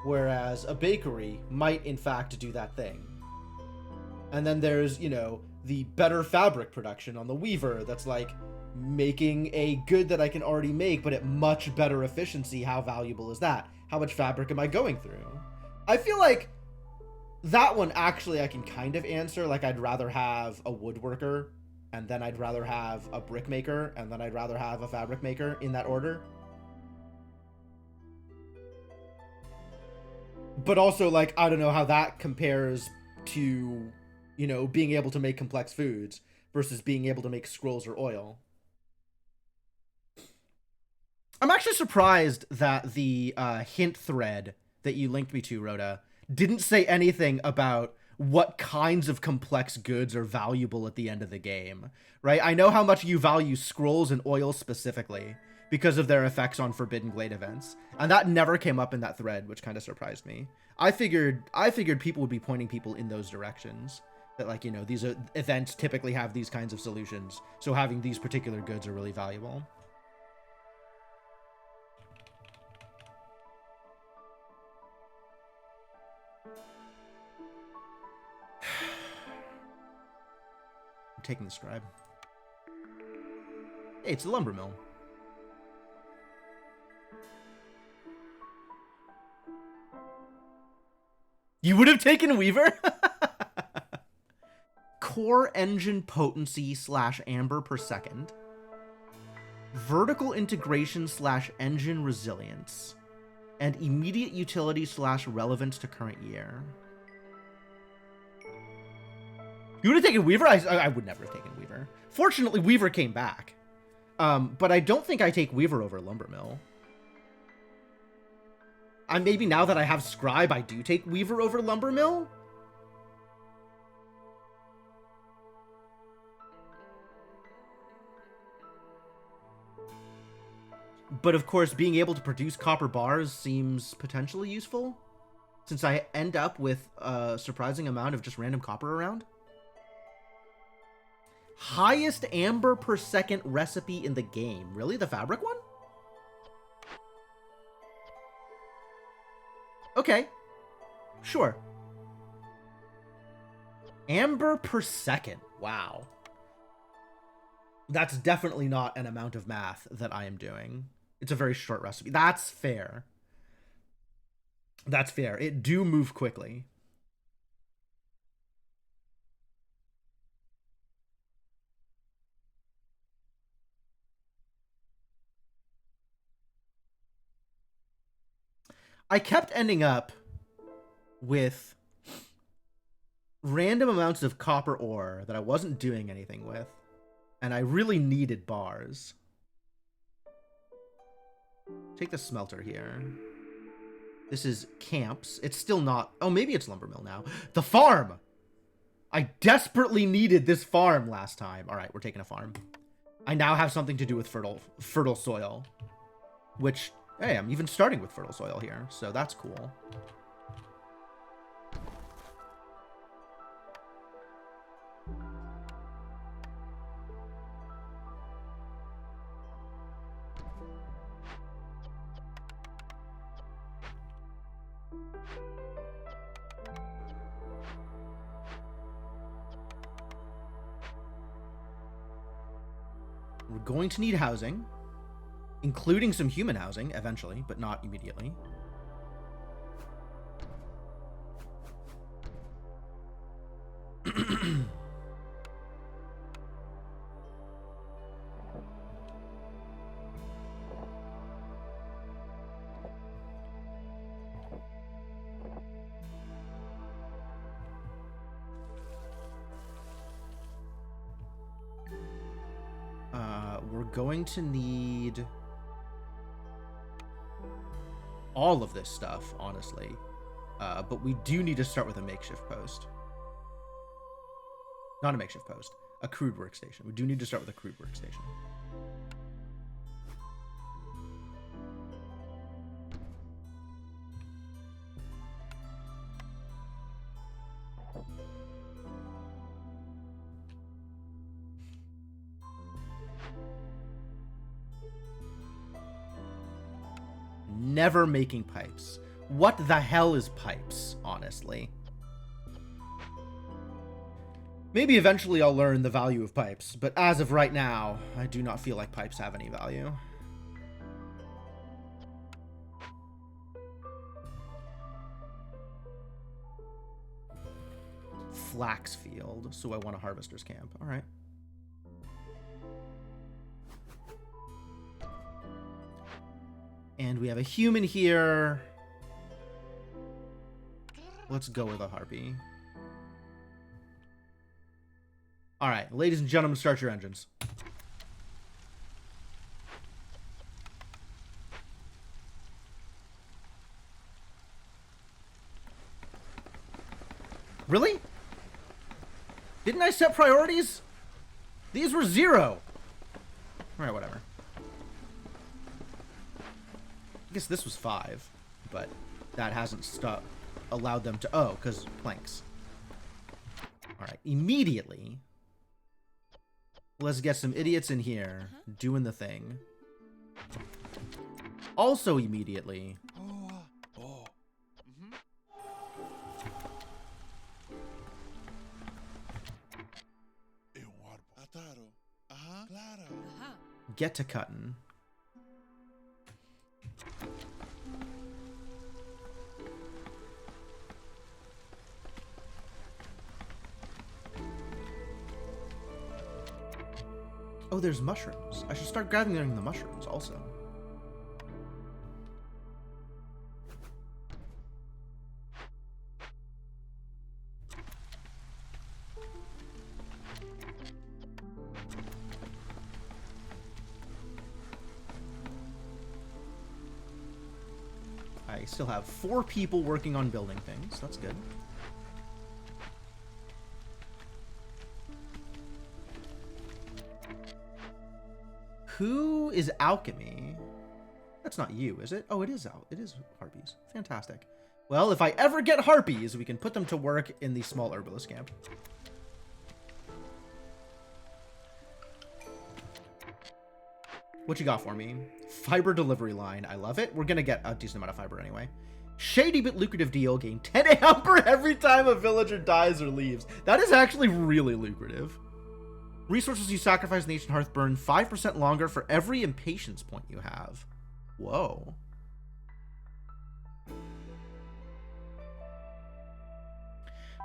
Whereas a bakery might, in fact, do that thing. And then there's, you know, the better fabric production on the Weaver that's like making a good that I can already make, but at much better efficiency. How valuable is that? How much fabric am I going through? I feel like that one, actually, I can kind of answer. Like, I'd rather have a woodworker, and then I'd rather have a brick maker, and then I'd rather have a fabric maker, in that order. But also, like, I don't know how that compares to, you know, being able to make complex foods versus being able to make scrolls or oil. I'm actually surprised that the hint thread that you linked me to, Rhoda, didn't say anything about what kinds of complex goods are valuable at the end of the game, right? I know how much you value scrolls and oil specifically because of their effects on Forbidden Glade events, and that never came up in that thread, which kind of surprised me. I figured people would be pointing people in those directions, that, like, you know, these events typically have these kinds of solutions, so having these particular goods are really valuable. I'm taking the scribe. Hey, it's a lumber mill. You would have taken Weaver? Core engine potency / amber per second. Vertical integration / engine resilience. And immediate utility / relevance to current year. You would have taken Weaver? I would never have taken Weaver. Fortunately, Weaver came back. But I don't think I take Weaver over Lumbermill. Maybe now that I have Scribe, I do take Weaver over Lumbermill? But of course, being able to produce copper bars seems potentially useful, since I end up with a surprising amount of just random copper around. Highest amber per second recipe in the game. Really? The fabric one? Okay. Sure. Amber per second. Wow. That's definitely not an amount of math that I am doing. It's a very short recipe. That's fair. That's fair. It do move quickly. I kept ending up with random amounts of copper ore that I wasn't doing anything with. And I really needed bars. Take the smelter here. This is camps. It's still not... Oh, maybe it's lumber mill now. The farm! I desperately needed this farm last time. All right, we're taking a farm. I now have something to do with fertile soil. Which, hey, I'm even starting with fertile soil here. So that's cool. We're going to need housing, including some human housing eventually, but not immediately. We're going to need all of this stuff, honestly. But we do need to start with a makeshift post. Not a makeshift post, a crude workstation. We do need to start with a crude workstation. Never making pipes. What the hell is pipes, honestly? Maybe eventually I'll learn the value of pipes, but as of right now, I do not feel like pipes have any value. Flax field, so I want a harvester's camp. All right. And we have a human here. Let's go with a harpy. All right, ladies and gentlemen, start your engines. Really? Didn't I set priorities? These were 0. All right, whatever. I guess this was 5, but that hasn't allowed them to... Oh, because planks. All right, immediately... Let's get some idiots in here doing the thing. Also immediately... Get to cutting. Oh, there's mushrooms. I should start gathering the mushrooms also. I still have 4 people working on building things. That's good. Who is alchemy? That's not you, is it? Oh, it is harpies. Fantastic. Well, if I ever get harpies, we can put them to work in the small herbalist camp. What you got for me? Fiber delivery line. I love it. We're going to get a decent amount of fiber anyway. Shady but lucrative deal. Gain 10 amber every time a villager dies or leaves. That is actually really lucrative. Resources you sacrifice in the Ancient Hearth burn 5% longer for every impatience point you have. Whoa.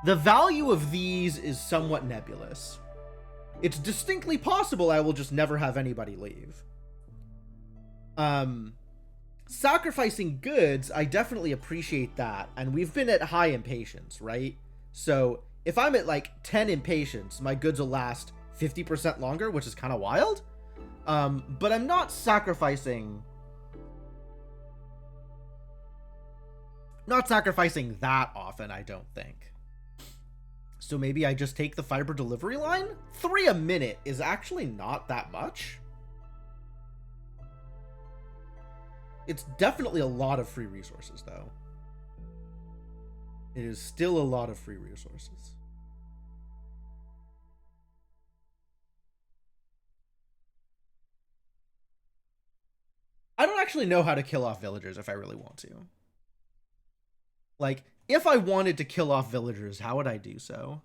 The value of these is somewhat nebulous. It's distinctly possible I will just never have anybody leave. Sacrificing goods, I definitely appreciate that. And we've been at high impatience, right? So if I'm at like 10 impatience, my goods will last 50% longer, which is kind of wild. But I'm not sacrificing... Not sacrificing that often, I don't think. So maybe I just take the fiber delivery line? 3 a minute is actually not that much. It's definitely a lot of free resources, though. It is still a lot of free resources. I don't actually know how to kill off villagers if I really want to. Like, if I wanted to kill off villagers, how would I do so?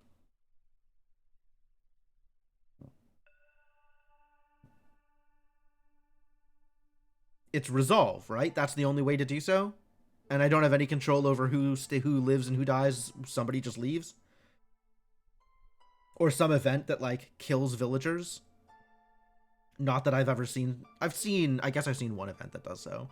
It's resolve, right? That's the only way to do so. And I don't have any control over who lives and who dies. Somebody just leaves. Or some event that, like, kills villagers. Not that I've ever seen. I guess I've seen one event that does so.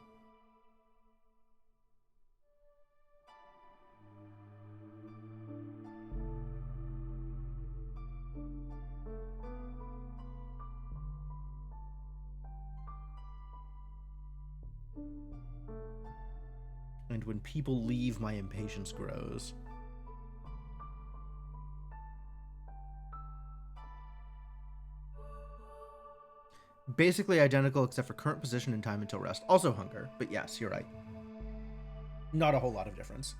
And when people leave, my impatience grows. Basically identical except for current position and time until rest. Also hunger, but yes, you're right. Not a whole lot of difference.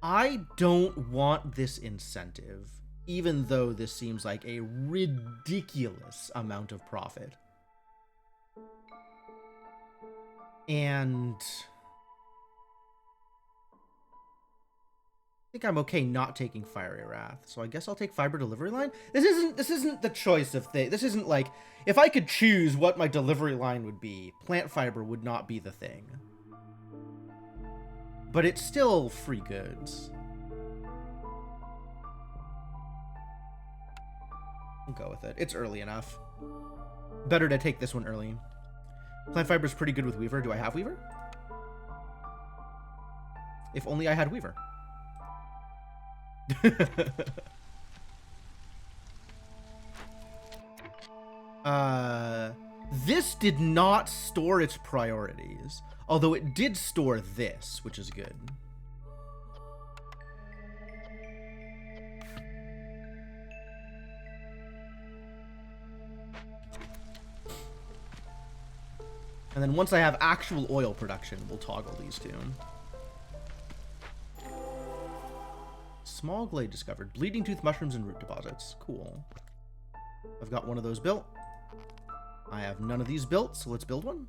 I don't want this incentive, even though this seems like a ridiculous amount of profit. And I think I'm okay not taking Fiery Wrath, so I guess I'll take Fiber Delivery Line. This isn't the choice of thing. This isn't like, if I could choose what my delivery line would be, Plant Fiber would not be the thing. But it's still free goods. We'll go with it. It's early enough. Better to take this one early. Plant Fiber is pretty good with Weaver. Do I have Weaver? If only I had Weaver. This did not store its priorities. Although it did store this, which is good. And then once I have actual oil production, we'll toggle these two. Small glade discovered. Bleeding tooth mushrooms and root deposits. Cool. I've got one of those built. I have none of these built, so let's build one.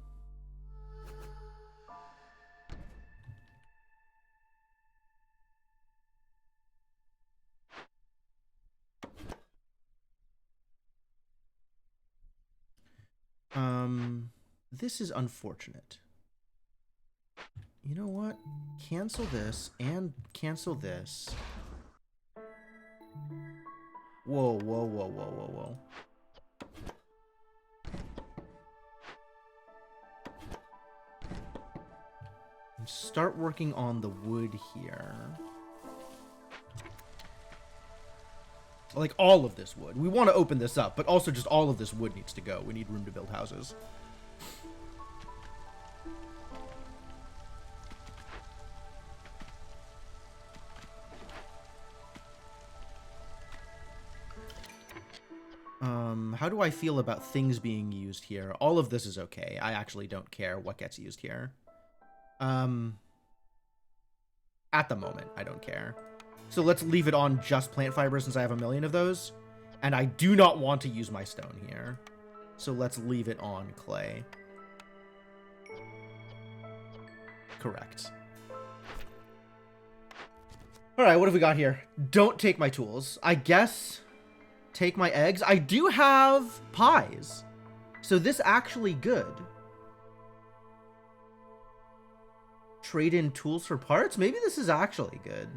This is unfortunate. You know what? Cancel this and cancel this. Whoa, whoa, whoa, whoa, whoa, whoa. Start working on the wood here. Like all of this wood. We want to open this up, but also just all of this wood needs to go. We need room to build houses. How do I feel about things being used here? All of this is okay. I actually don't care what gets used here. At the moment, I don't care. So let's leave it on just plant fibers since I have 1 million of those. And I do not want to use my stone here. So let's leave it on clay. Correct. Alright, what have we got here? Don't take my tools. I guess take my eggs. I do have pies. So this actually good. Trade in tools for parts? Maybe this is actually good.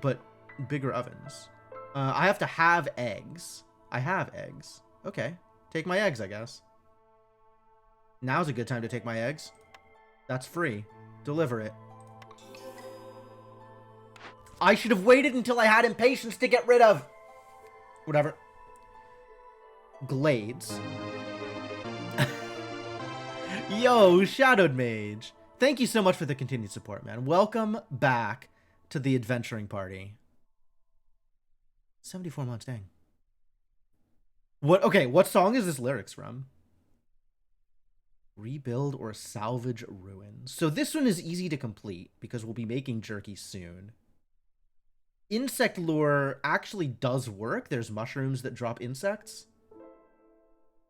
But bigger ovens. I have to have eggs. I have eggs. Okay. Take my eggs, I guess. Now's a good time to take my eggs. That's free. Deliver it. I should have waited until I had impatience to get rid of. Whatever. Glades. Yo, Shadowed Mage. Thank you so much for the continued support, man. Welcome back to the adventuring party. 74 months, dang. Okay, what song is this lyrics from? Rebuild or salvage ruins. So this one is easy to complete because we'll be making jerky soon. Insect lure actually does work. There's mushrooms that drop insects.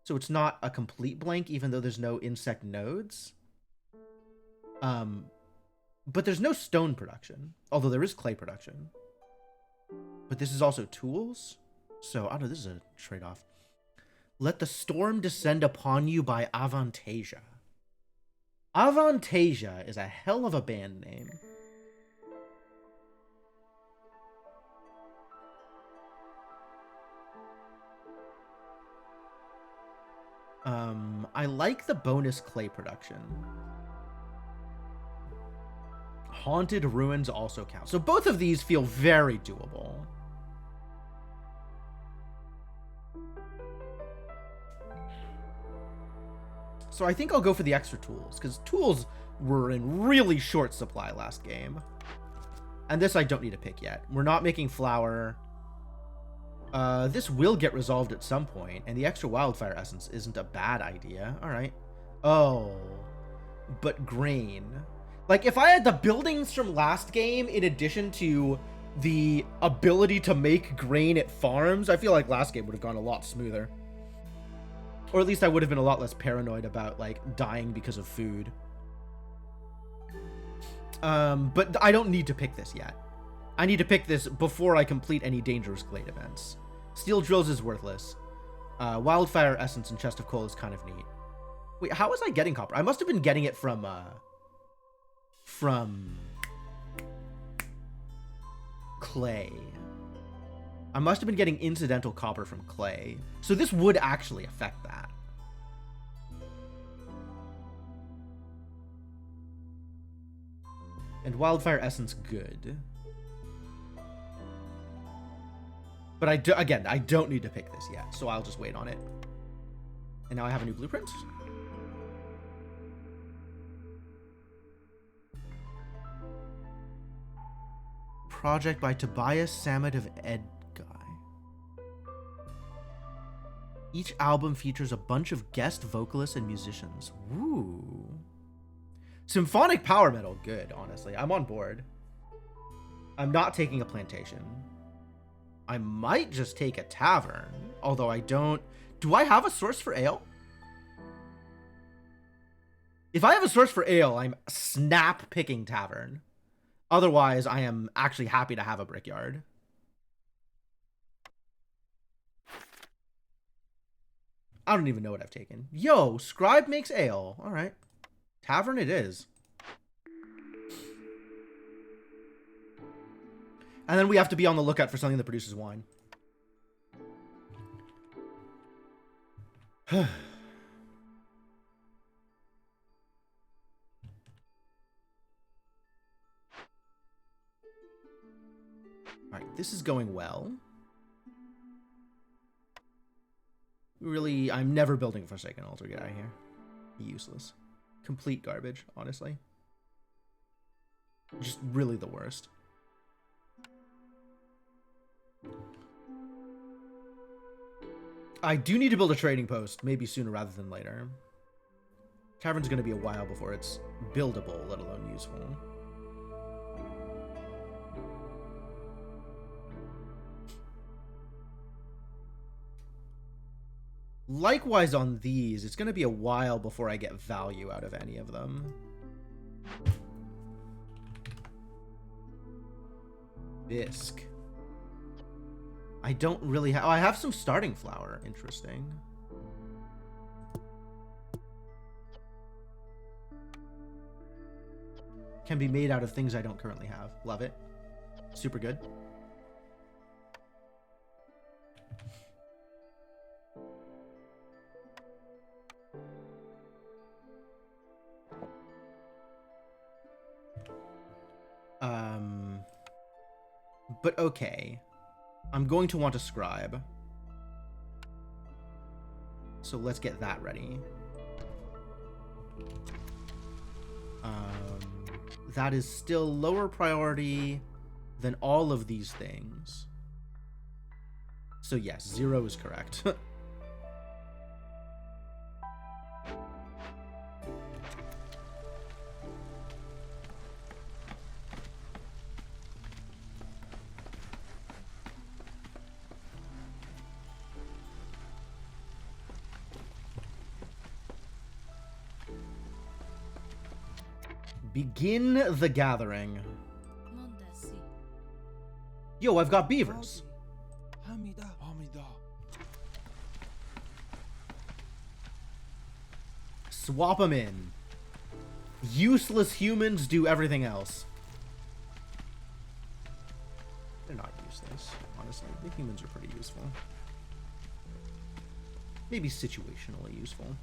So it's not a complete blank, even though there's no insect nodes. But there's no stone production, although there is clay production. But this is also tools. So, I don't know, this is a trade-off. Let the storm descend upon you by Avantasia. Avantasia is a hell of a band name. I like the bonus clay production. Haunted ruins also count. So both of these feel very doable. So I think I'll go for the extra tools, because tools were in really short supply last game. And this I don't need to pick yet. We're not making flour. This will get resolved at some point, and the extra wildfire essence isn't a bad idea. All right. Oh, but grain. Like, if I had the buildings from last game in addition to the ability to make grain at farms, I feel like last game would have gone a lot smoother. Or at least I would have been a lot less paranoid about, like, dying because of food. But I don't need to pick this yet. I need to pick this before I complete any dangerous glade events. Steel drills is worthless. Wildfire essence and chest of coal is kind of neat. Wait, how was I getting copper? I must have been getting it from clay. I must have been getting incidental copper from clay. So this would actually affect that. And wildfire essence, good. But I don't need to pick this yet, so I'll just wait on it. And now I have a new blueprint. Project by Tobias Sammet of Edguy. Each album features a bunch of guest vocalists and musicians. Woo. Symphonic power metal, good, honestly. I'm on board. I'm not taking a plantation. I might just take a tavern, although I don't... Do I have a source for ale? If I have a source for ale, I'm snap picking tavern. Otherwise, I am actually happy to have a brickyard. I don't even know what I've taken. Yo, scribe makes ale. All right. Tavern it is. And then we have to be on the lookout for something that produces wine. All right, this is going well. Really, I'm never building a Forsaken Altar. Get out of here. Useless. Complete garbage, honestly. Just really the worst. I do need to build a trading post, maybe sooner rather than later. Tavern's going to be a while before it's buildable, let alone useful. Likewise on these, it's going to be a while before I get value out of any of them. Bisque. I don't really have... Oh, I have some starting flour. Interesting. Can be made out of things I don't currently have. Love it. Super good. But okay. I'm going to want a scribe. So let's get that ready. That is still lower priority than all of these things. So yes, 0 is correct. Begin the gathering. Yo, I've got beavers. Swap them in. Useless humans do everything else. They're not useless, honestly. The humans are pretty useful. Maybe situationally useful.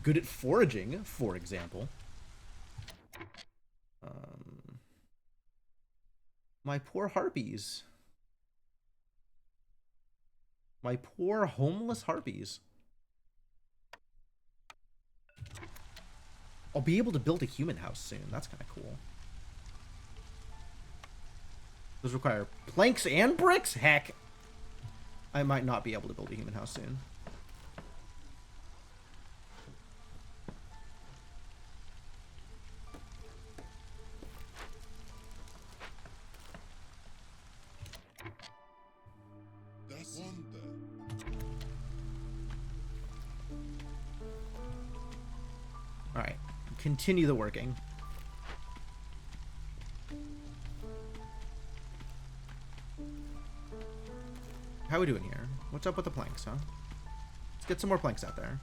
Good at foraging, for example. My poor harpies. My poor homeless harpies. I'll be able to build a human house soon. That's kind of cool. Those require planks and bricks? Heck. I might not be able to build a human house soon. Alright. Continue the working. How are we doing here? What's up with the planks, huh? Let's get some more planks out there.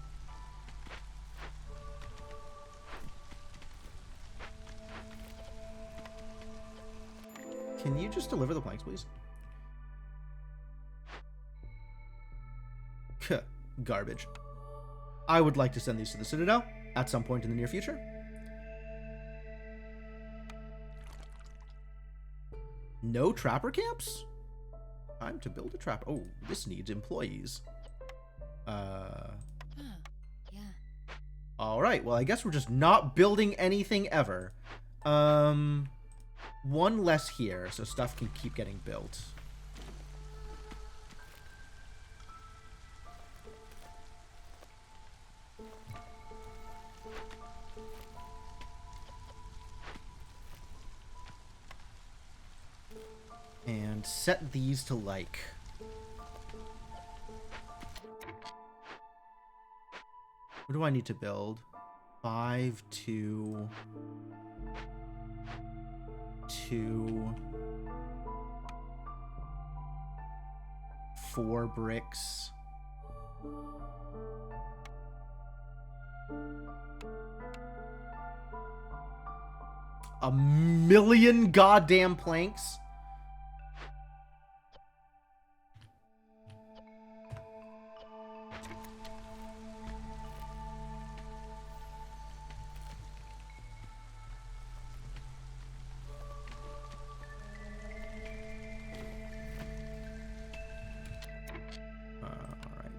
Can you just deliver the planks, please? Garbage. I would like to send these to the Citadel at some point in the near future. No trapper camps? Time to build a trap. Oh, this needs employees. All right. Well, I guess we're just not building anything ever. One less here, so stuff can keep getting built. And set these to like... What do I need to build? 5, 2... 2... 4 bricks. A million goddamn planks.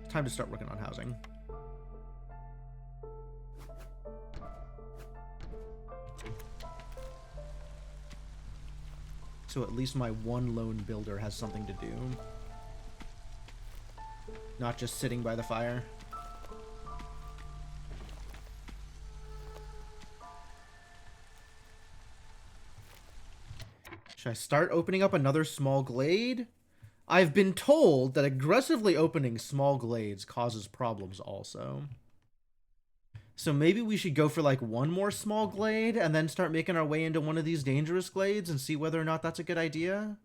Time to start working on housing. So at least my one lone builder has something to do. Not just sitting by the fire. Should I start opening up another small glade? I've been told that aggressively opening small glades causes problems also. So maybe we should go for like one more small glade and then start making our way into one of these dangerous glades and see whether or not that's a good idea.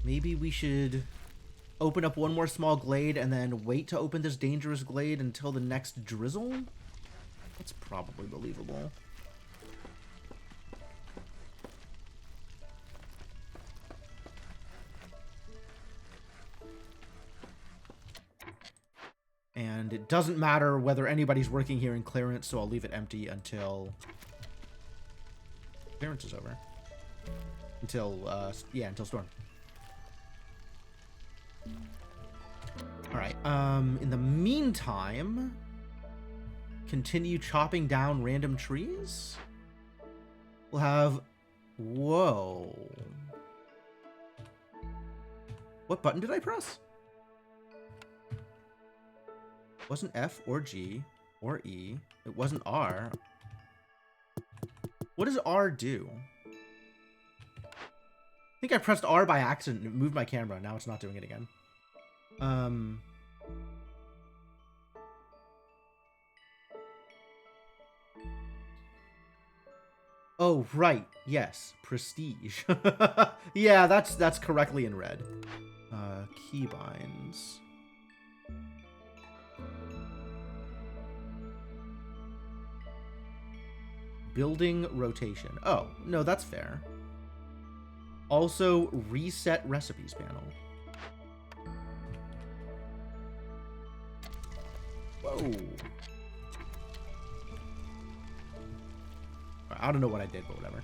Maybe we should open up one more small glade and then wait to open this dangerous glade until the next drizzle? That's probably believable. And it doesn't matter whether anybody's working here in clearance, so I'll leave it empty until clearance is over. Until storm. Alright, in the meantime, continue chopping down random trees? We'll have... Whoa. What button did I press? It wasn't F or G or E. It wasn't R. What does R do? I think I pressed R by accident and it moved my camera. Now it's not doing it again. Oh, right. Yes. Prestige. Yeah, that's correctly in red. Keybinds. Building rotation. Oh, no, that's fair. Also, reset recipes panel. Whoa. I don't know what I did, but whatever.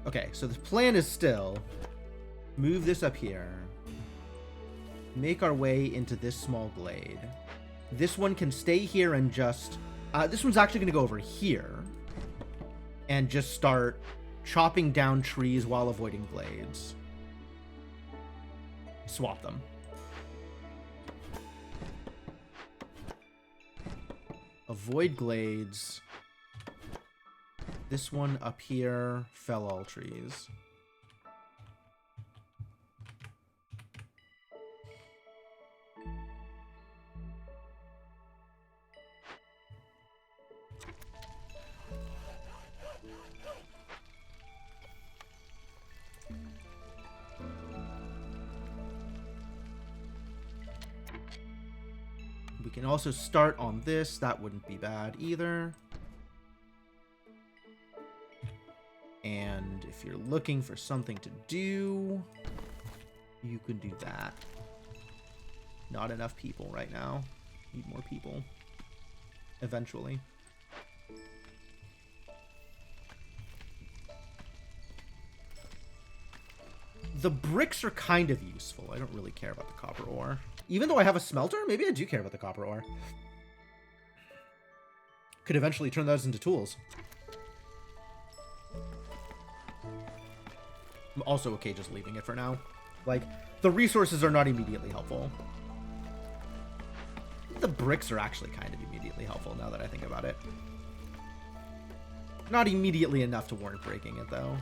Okay, so the plan is still move this up here, make our way into this small glade. This one can stay here and just... this one's actually going to go over here and just start chopping down trees while avoiding glades. Swap them. Avoid glades. This one up here, fell all trees. We can also start on this. That wouldn't be bad either. And if you're looking for something to do, you can do that. Not enough people right now. Need more people. Eventually. The bricks are kind of useful. I don't really care about the copper ore. Even though I have a smelter, maybe I do care about the copper ore. Could eventually turn those into tools. I'm also okay just leaving it for now. Like, the resources are not immediately helpful. The bricks are actually kind of immediately helpful now that I think about it. Not immediately enough to warrant breaking it, though.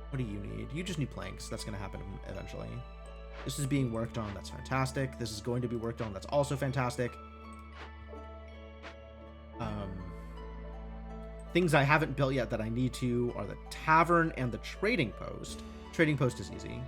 What do you need? You just need planks. That's going to happen eventually. This is being worked on. That's fantastic. This is going to be worked on. That's also fantastic. Things I haven't built yet that I need to are the tavern and the trading post. Trading post is easy.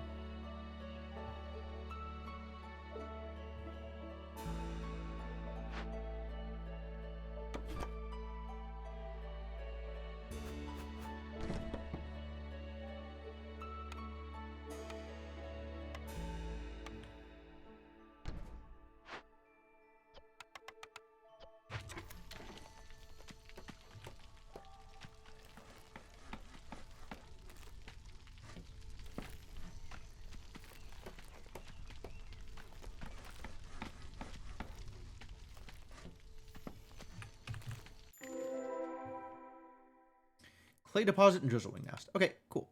Clay deposit and drizzlewing nest. Okay, cool.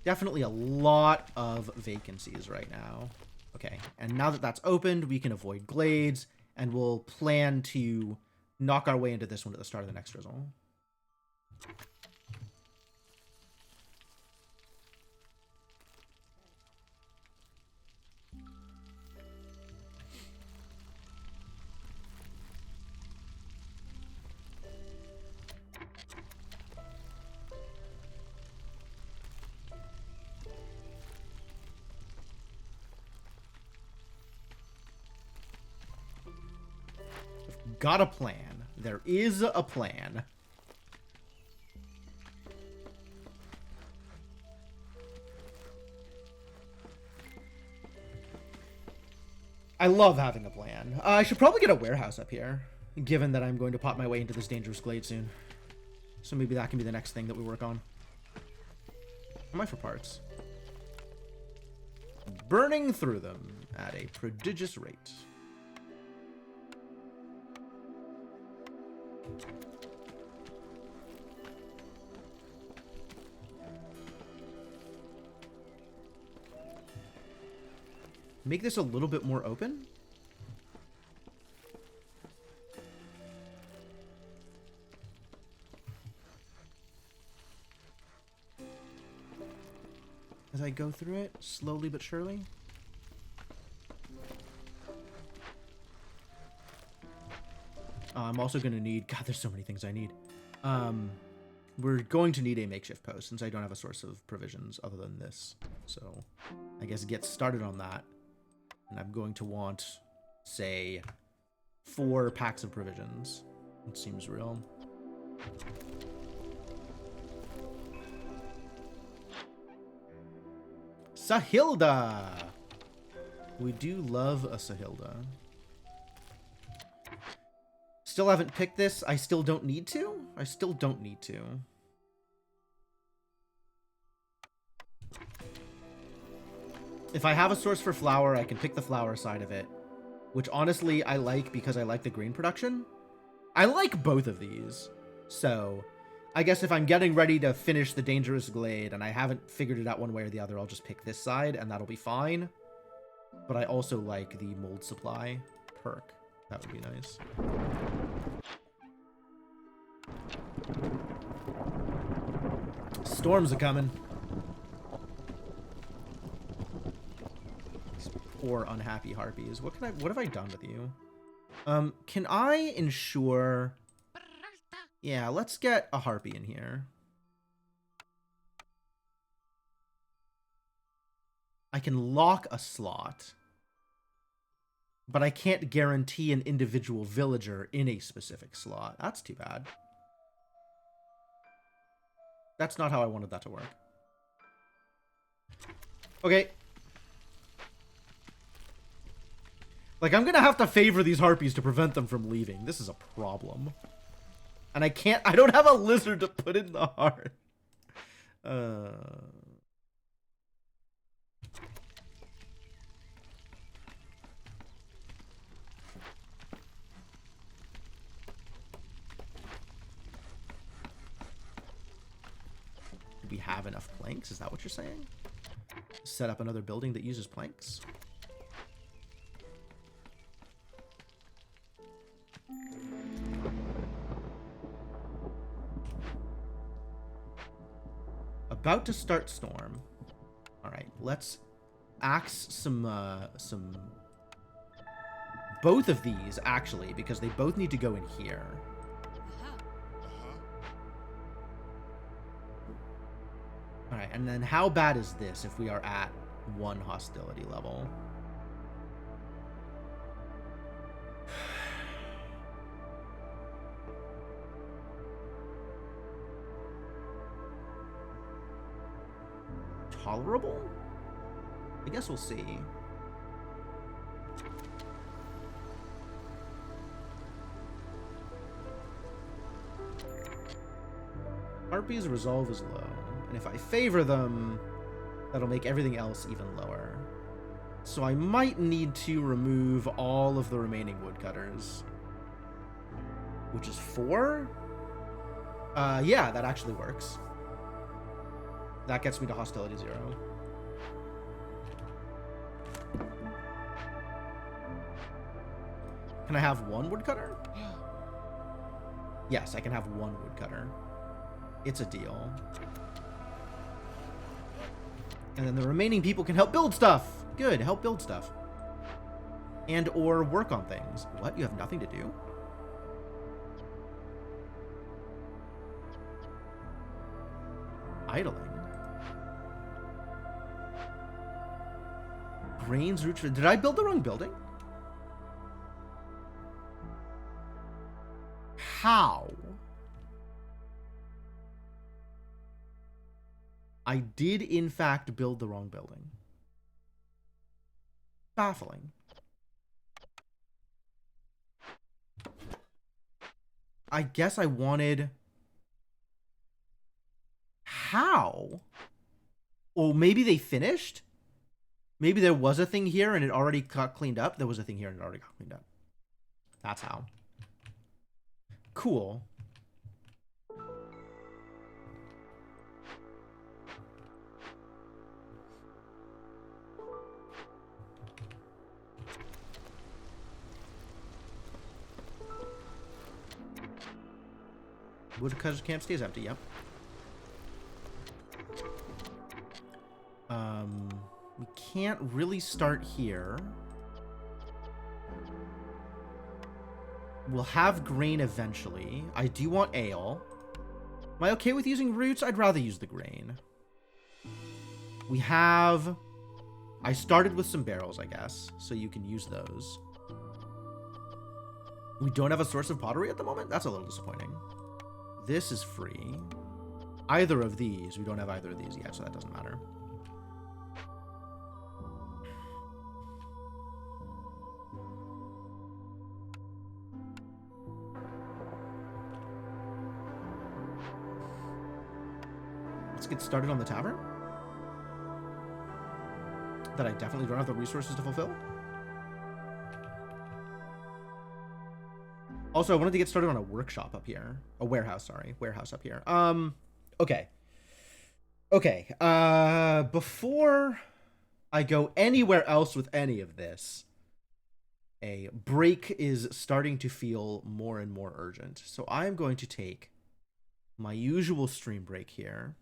Definitely a lot of vacancies right now. Okay, and now that that's opened, we can avoid glades, and we'll plan to knock our way into this one at the start of the next drizzle. Got a plan. There is a plan. I love having a plan. I should probably get a warehouse up here, given that I'm going to pop my way into this dangerous glade soon. So maybe that can be the next thing that we work on. Am I for parts? Burning through them at a prodigious rate. Make this a little bit more open. As I go through it, slowly but surely. I'm also going to need... God, there's so many things I need. We're going to need a makeshift post, since I don't have a source of provisions other than this. So, I guess get started on that. And I'm going to want, say, 4 packs of provisions. It seems real. Sahilda! We do love a Sahilda. Still haven't picked this. I still don't need to? I still don't need to. If I have a source for flour, I can pick the flour side of it. Which honestly I like because I like the grain production. I like both of these. So, I guess if I'm getting ready to finish the dangerous glade and I haven't figured it out one way or the other, I'll just pick this side and that'll be fine. But I also like the mold supply perk. That would be nice. Storms are coming. These poor unhappy harpies. What have I done with you? Can I ensure... Yeah, let's get a harpy in here. I can lock a slot. But I can't guarantee an individual villager in a specific slot. That's too bad. That's not how I wanted that to work. Okay. Like, I'm gonna have to favor these harpies to prevent them from leaving. This is a problem. And I don't have a lizard to put in the heart. Do we have enough planks? Is that what you're saying? Set up another building that uses planks? About to start storm. All right, let's axe some both of these actually, because they both need to go in here. All right, and then how bad is this if we are at 1 hostility level? Tolerable? I guess we'll see. Harpy's resolve is low, and if I favor them, that'll make everything else even lower. So I might need to remove all of the remaining woodcutters. Which is 4? Yeah, that actually works. That gets me to hostility 0. Can I have 1 woodcutter? Yes, I can have 1 woodcutter. It's a deal. And then the remaining people can help build stuff. Good, help build stuff. And or work on things. What? You have nothing to do? Idling. Grains, roots. Did I build the wrong building? How? I did, in fact, build the wrong building. Baffling. I guess I wanted... How? Well, maybe they finished? Maybe there was a thing here and it already got cleaned up? There was a thing here and it already got cleaned up. That's how. Cool. Woodcutter's camp stays empty, yep. We can't really start here. We'll have grain eventually. I do want ale. Am I okay with using roots? I'd rather use the grain. We have... I started with some barrels, I guess, so you can use those. We don't have a source of pottery at the moment? That's a little disappointing. This is free. Either of these. We don't have either of these yet, so that doesn't matter. Let's get started on the tavern. That I definitely don't have the resources to fulfill. Also, I wanted to get started on a workshop up here. A warehouse, sorry. Warehouse up here. Okay. Okay. Before I go anywhere else with any of this, a break is starting to feel more and more urgent. So I'm going to take my usual stream break here.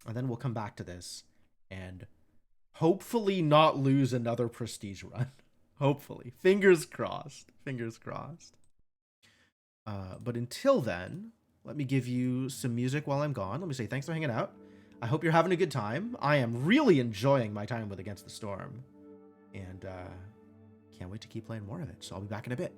And then we'll come back to this and hopefully not lose another prestige run. Hopefully. Fingers crossed. Fingers crossed. But until then, let me give you some music while I'm gone. Let me say thanks for hanging out. I hope you're having a good time. I am really enjoying my time with Against the Storm. And can't wait to keep playing more of it. So I'll be back in a bit.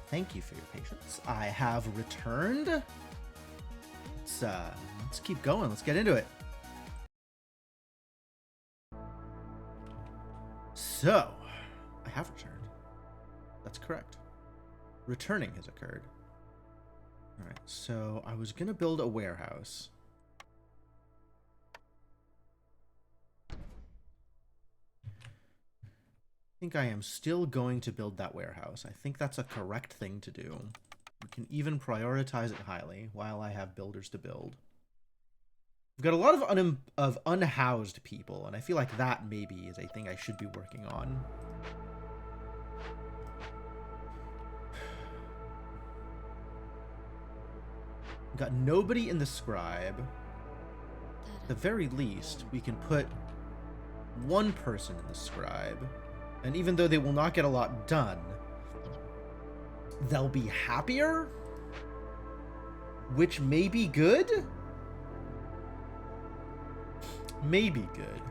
Thank you for your patience. I have returned. Let's keep going. Let's get into it. So, I have returned. That's correct. Returning has occurred. Alright, so I was going to build a warehouse. I think I am still going to build that warehouse. I think that's a correct thing to do. We can even prioritize it highly while I have builders to build. We've got a lot of unhoused people, and I feel like that maybe is a thing I should be working on. We've got nobody in the scribe. At the very least, we can put one person in the scribe, and even though they will not get a lot done, they'll be happier, which may be good. Maybe good.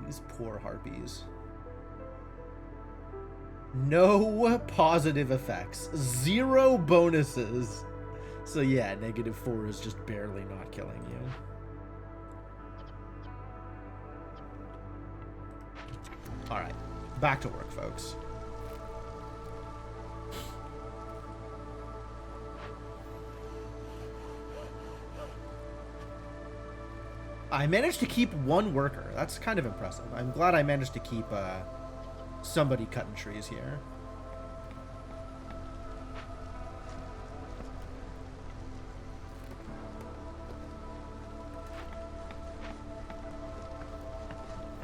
These poor harpies. No positive effects. 0 bonuses. So yeah, -4 is just barely not killing you. Alright, back to work, folks. I managed to keep 1 worker. That's kind of impressive. I'm glad I managed to keep somebody cutting trees here.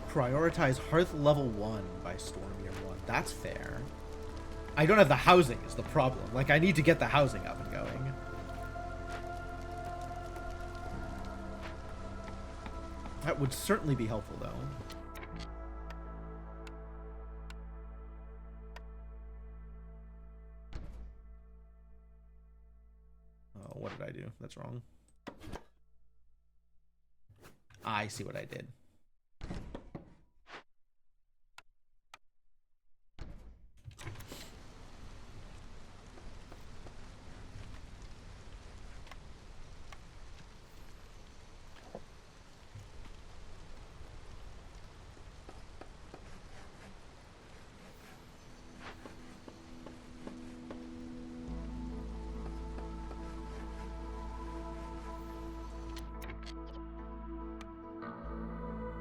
Prioritize Hearth level 1 by Storm Year 1. That's fair. I don't have the housing is the problem. Like, I need to get the housing up and going. That would certainly be helpful, though. Oh, what did I do? That's wrong. I see what I did.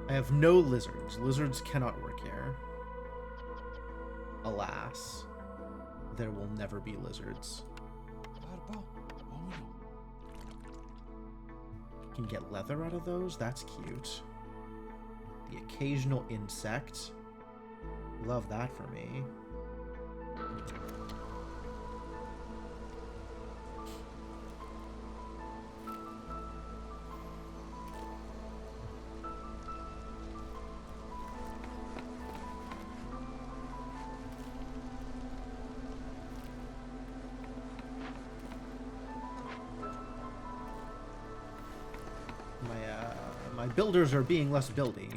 I have no lizards. Lizards cannot work here. Alas, there will never be lizards. You can get leather out of those? That's cute. The occasional insect. Love that for me. My builders are being less buildy.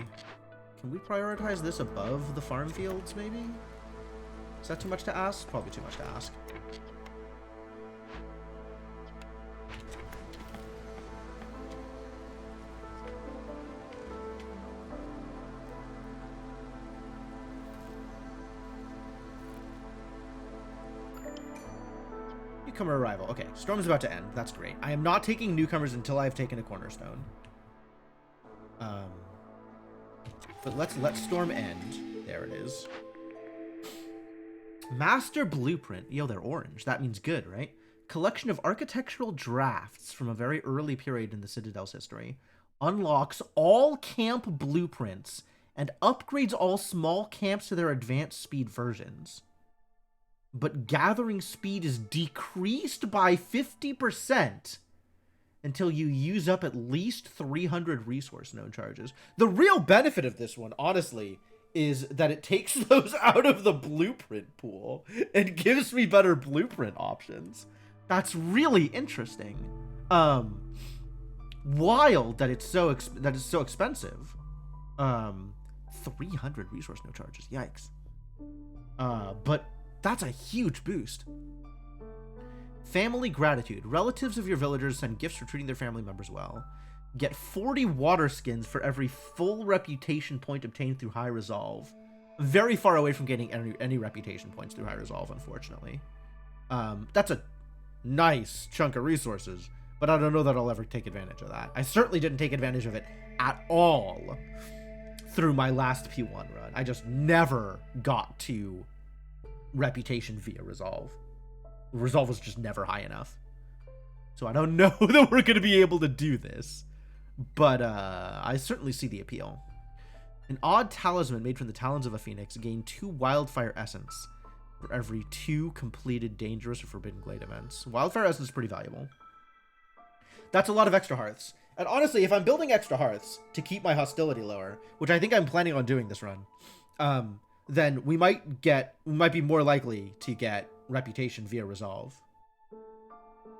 Can we prioritize this above the farm fields, maybe? Is that too much to ask? Probably too much to ask. Newcomer arrival. Okay, storm is about to end. That's great. I am not taking newcomers until I've taken a cornerstone. But let's let storm end. There it is. Master blueprint. Yo, they're orange. That means good, right? Collection of architectural drafts from a very early period in the Citadel's history. Unlocks all camp blueprints and upgrades all small camps to their advanced speed versions. But gathering speed is decreased by 50% until you use up at least 300 resource node charges. The real benefit of this one, honestly, is that it takes those out of the blueprint pool and gives me better blueprint options. That's really interesting. Wild that it's so expensive. 300 resource node charges. Yikes. But that's a huge boost. Family gratitude. Relatives of your villagers send gifts for treating their family members well. Get 40 water skins for every full reputation point obtained through High Resolve. Very far away from getting any reputation points through High Resolve, unfortunately. That's a nice chunk of resources, but I don't know that I'll ever take advantage of that. I certainly didn't take advantage of it at all through my last P1 run. I just never got to reputation via Resolve. Resolve was just never high enough. So I don't know that we're going to be able to do this. But I certainly see the appeal. An odd talisman made from the talons of a phoenix. Gain 2 wildfire essence for every 2 completed dangerous or forbidden glade events. Wildfire essence is pretty valuable. That's a lot of extra hearths. And honestly, if I'm building extra hearths to keep my hostility lower, which I think I'm planning on doing this run, then we might be more likely to get reputation via Resolve.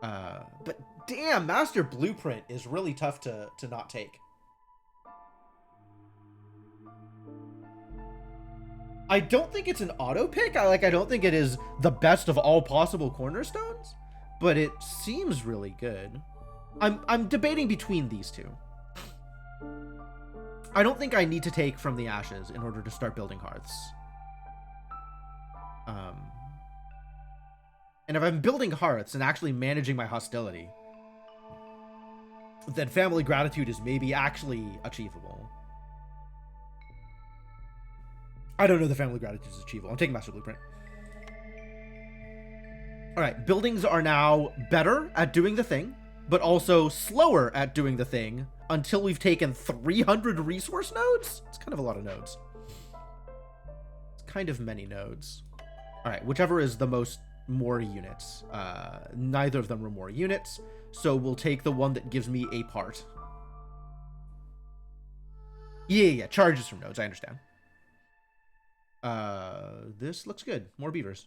But damn, Master Blueprint is really tough to not take. I don't think it's an auto pick. I don't think it is the best of all possible cornerstones, but it seems really good. I'm debating between these two. I don't think I need to take from the ashes in order to start building hearths. And if I'm building hearths and actually managing my hostility, then family gratitude is maybe actually achievable. I don't know the family gratitude is achievable. I'm taking Master Blueprint. Alright, buildings are now better at doing the thing, but also slower at doing the thing until we've taken 300 resource nodes? It's kind of a lot of nodes. It's kind of many nodes. Alright, whichever is the more units. Neither of them are more units, so we'll take the one that gives me a part. Yeah, charges from nodes, I understand. This looks good. More beavers.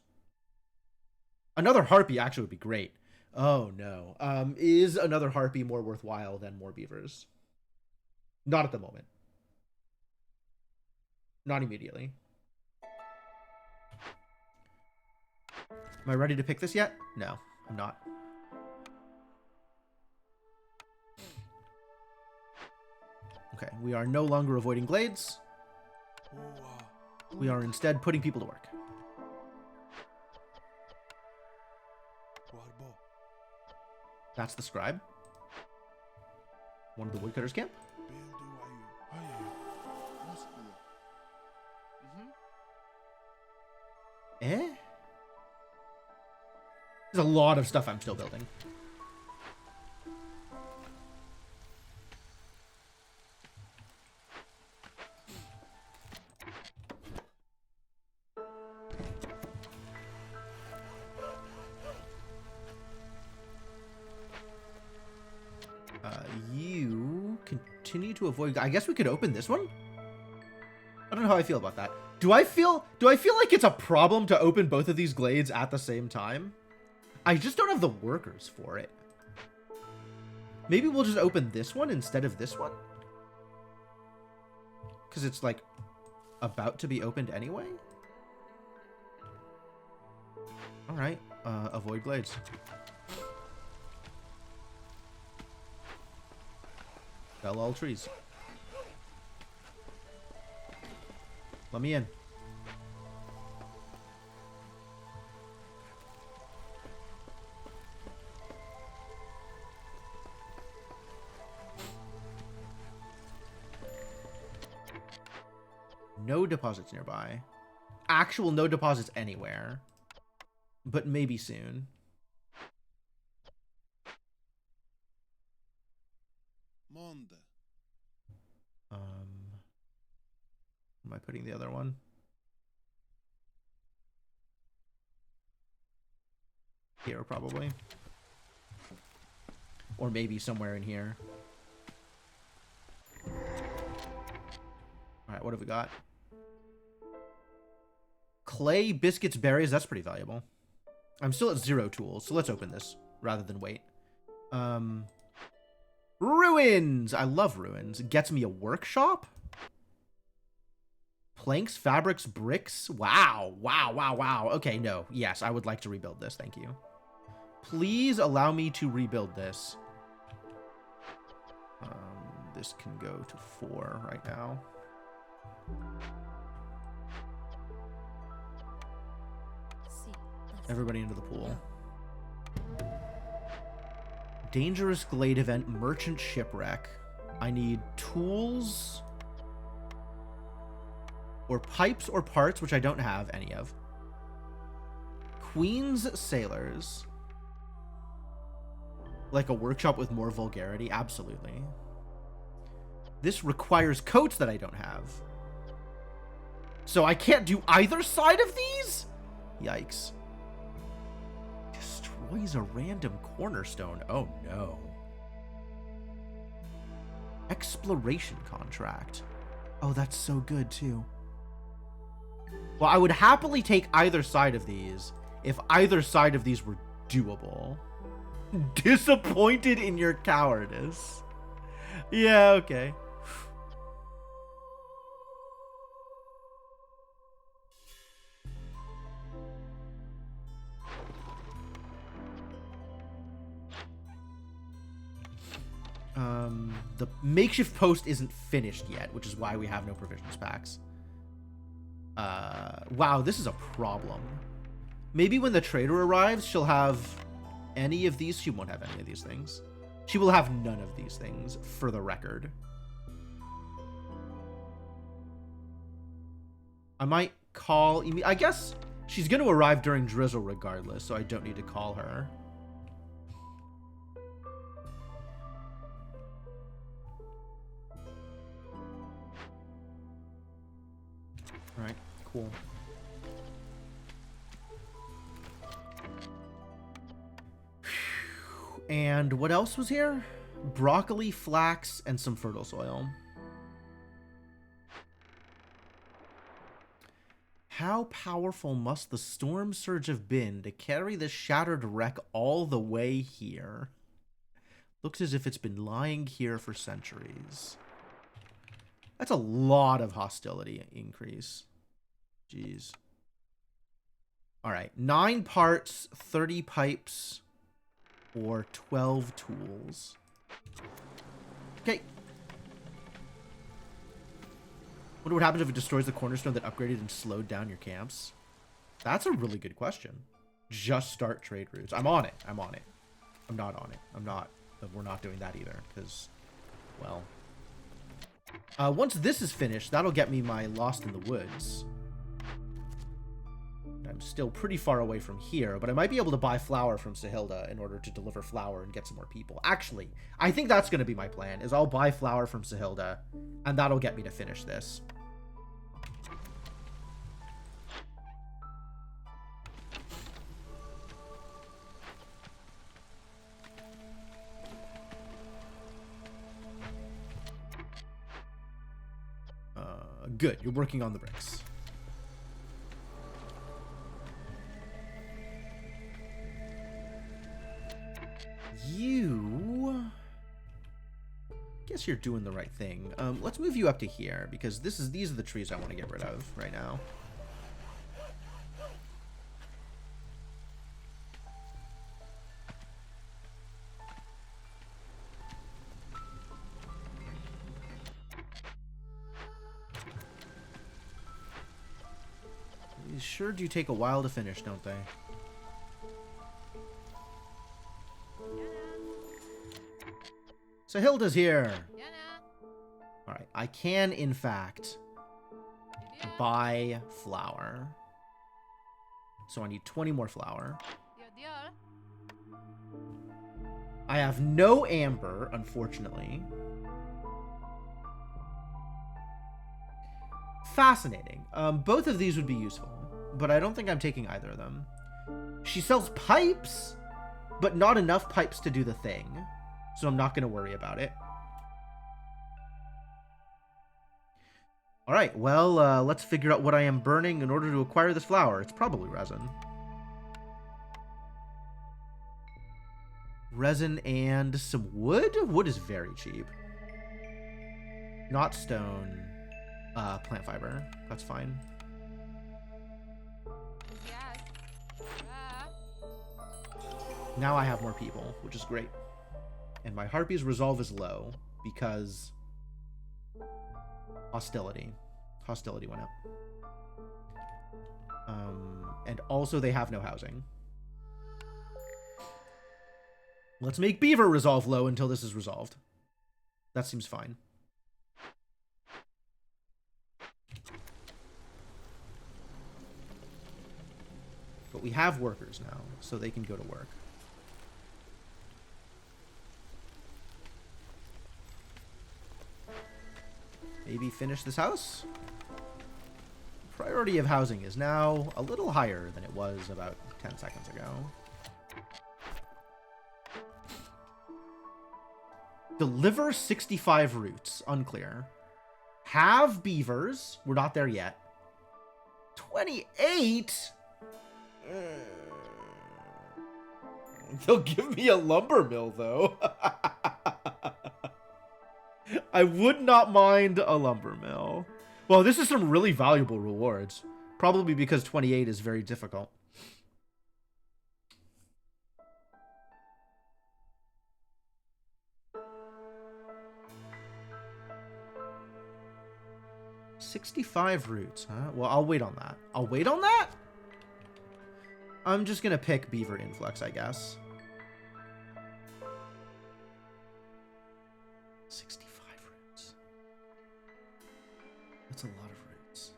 Another harpy actually would be great. Oh no. Is another harpy more worthwhile than more beavers? Not at the moment. Not immediately. Am I ready to pick this yet? No, I'm not. Okay, we are no longer avoiding glades. We are instead putting people to work. That's the scribe. One of the woodcutters' camp. Eh? There's a lot of stuff I'm still building. You continue to avoid. I guess we could open this one. I don't know how I feel about that. Do I feel like it's a problem to open both of these glades at the same time? I just don't have the workers for it. Maybe we'll just open this one instead of this one? Because it's like about to be opened anyway? Alright, avoid glades. Fell all trees. Let me in. No deposits nearby. Actual no deposits anywhere. But maybe soon. Am I putting the other one? Here, probably. Or maybe somewhere in here. Alright, what have we got? Clay, biscuits, berries. That's pretty valuable. I'm still at 0 tools, so let's open this rather than wait. Ruins! I love ruins. It gets me a workshop? planks, fabrics, bricks. Wow. Wow, wow, wow. Okay, no. Yes, I would like to rebuild this. Thank you. Please allow me to rebuild this. This can go to 4 right now. Everybody into the pool. Dangerous glade event, merchant shipwreck. I need tools or pipes or parts, which I don't have any of. Queen's sailors. Like a workshop with more vulgarity? Absolutely. This requires coats that I don't have. So I can't do either side of these? Yikes. Destroys a random cornerstone. Oh no. Exploration contract. Oh, that's so good too. Well, I would happily take either side of these if either side of these were doable. Disappointed in your cowardice. Yeah, okay. The makeshift post isn't finished yet, which is why we have no provisions packs. Wow, this is a problem. Maybe when the trader arrives, she'll have any of these. She won't have any of these things. She will have none of these things, for the record. I might call... I guess she's going to arrive during drizzle regardless, so I don't need to call her. Alright, cool. And what else was here? Broccoli, flax, and some fertile soil. How powerful must the storm surge have been to carry the shattered wreck all the way here? Looks as if it's been lying here for centuries. That's a lot of hostility increase. Jeez. Alright, 9 parts, 30 pipes, or 12 tools. Okay. Wonder what happens if it destroys the cornerstone that upgraded and slowed down your camps? That's a really good question. Just start trade routes. I'm on it. I'm on it. I'm not on it. I'm not. We're not doing that either, because, well... once this is finished, that'll get me my Lost in the Woods. I'm still pretty far away from here, but I might be able to buy flour from Sahilda in order to deliver flour and get some more people. Actually, I think that's going to be my plan, is I'll buy flour from Sahilda, and that'll get me to finish this. Good, you're working on the bricks. You... guess you're doing the right thing. Let's move you up to here, because these are the trees I want to get rid of right now. These sure do take a while to finish, don't they? Sahilda's here! Alright, I can, in fact, buy flour. So I need 20 more flour. I have no amber, unfortunately. Fascinating. Both of these would be useful, but I don't think I'm taking either of them. She sells pipes, but not enough pipes to do the thing, so I'm not going to worry about it. Alright, well, let's figure out what I am burning in order to acquire this flour. It's probably resin. Resin and some wood? Wood is very cheap. Not stone. plant fiber. That's fine. Now I have more people, which is great. And my Harpy's resolve is low because hostility. Hostility went up. And also they have no housing. Let's make Beaver resolve low until this is resolved. That seems fine. But we have workers now, so they can go to work. Maybe finish this house? Priority of housing is now a little higher than it was about 10 seconds ago. Deliver 65 roots. Unclear. Have beavers. We're not there yet. 28? They'll give me a lumber mill, though. I would not mind a lumber mill. Well, this is some really valuable rewards. Probably because 28 is very difficult. $65 roots, huh? Well, I'll wait on that. I'll wait on that? I'm just gonna pick beaver influx, I guess. 65 roots. That's a lot of roots.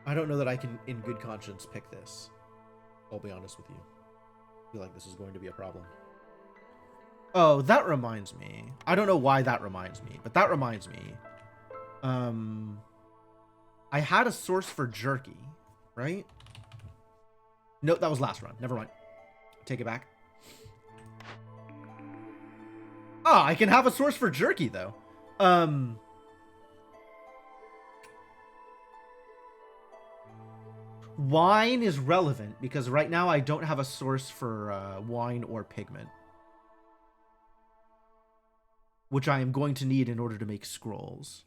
I don't know that I can, in good conscience, pick this. I'll be honest with you. I feel like this is going to be a problem. Oh, that reminds me. I don't know why that reminds me, but that reminds me. I had a source for jerky, right? Nope, that was last run. Never mind. Take it back. Oh, I can have a source for jerky, though. Wine is relevant because right now I don't have a source for wine or pigment, which I am going to need in order to make scrolls.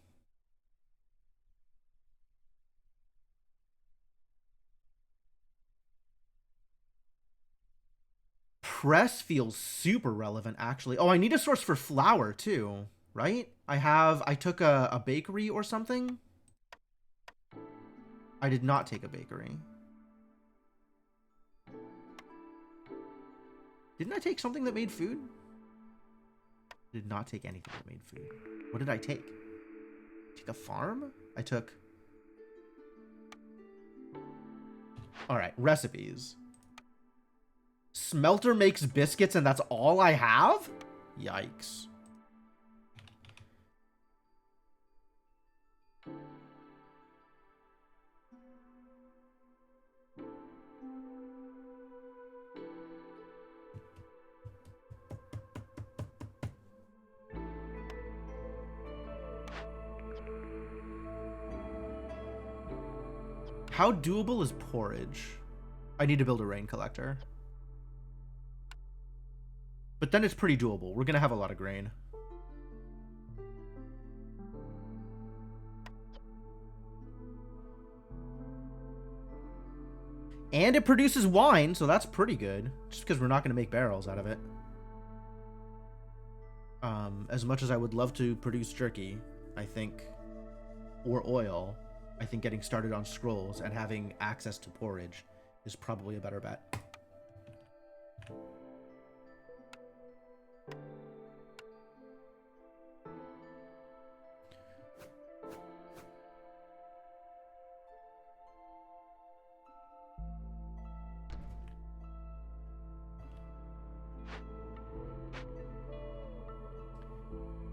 Press feels super relevant, actually. Oh, I need a source for flour, too, right? I took a bakery or something. I did not take a bakery. Didn't I take something that made food? Did not take anything that made food. What did I take? Take a farm? I took... Alright, recipes. Smelter makes biscuits and that's all I have? Yikes. How doable is porridge? I need to build a rain collector. But then it's pretty doable. We're going to have a lot of grain. And it produces wine, so that's pretty good. Just because we're not going to make barrels out of it. As much as I would love to produce jerky, I think, or oil, I think getting started on scrolls and having access to porridge is probably a better bet.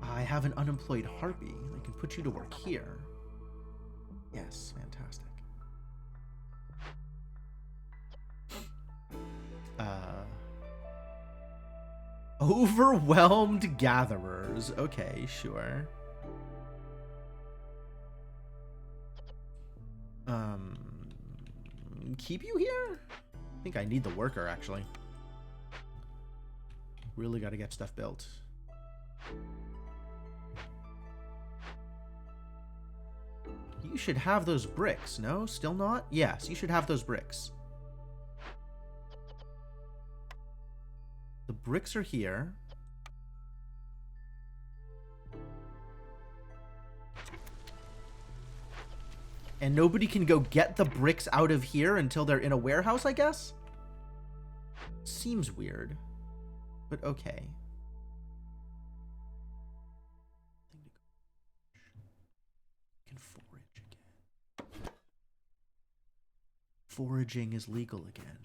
I have an unemployed harpy. I can put you to work here. Yes, fantastic. Overwhelmed gatherers. Okay, sure. Keep you here? I think I need the worker, actually. Really got to get stuff built. You should have those bricks. No, still not? Yes, you should have those bricks. The bricks are here. And nobody can go get the bricks out of here until they're in a warehouse, I guess? Seems weird. But okay. Can forage again. Foraging is legal again.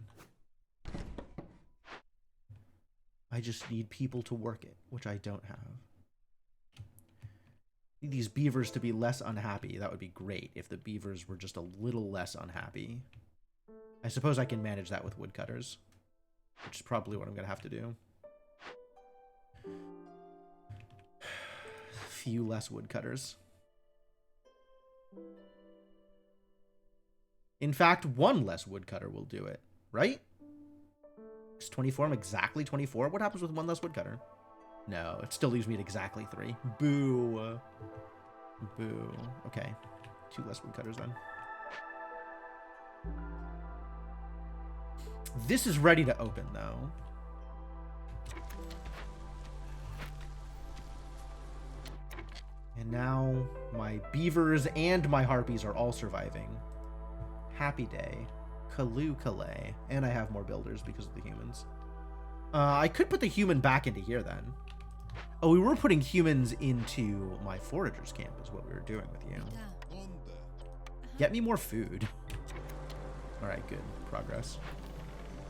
I just need people to work it, which I don't have. Need these beavers to be less unhappy. That would be great if the beavers were just a little less unhappy. I suppose I can manage that with woodcutters, which is probably what I'm going to have to do. Few less woodcutters. In fact, one less woodcutter will do it, right? Is 24 exactly 24? What happens with one less woodcutter? No, it still leaves me at exactly 3. Boo. Boo. Okay. 2 less woodcutters then. This is ready to open, though. And now my beavers and my harpies are all surviving. Happy day. Kaloo-Kalay. And I have more builders because of the humans. I could put the human back into here then. Oh, we were putting humans into my foragers camp is what we were doing with you. Get me more food. Alright, good. Progress.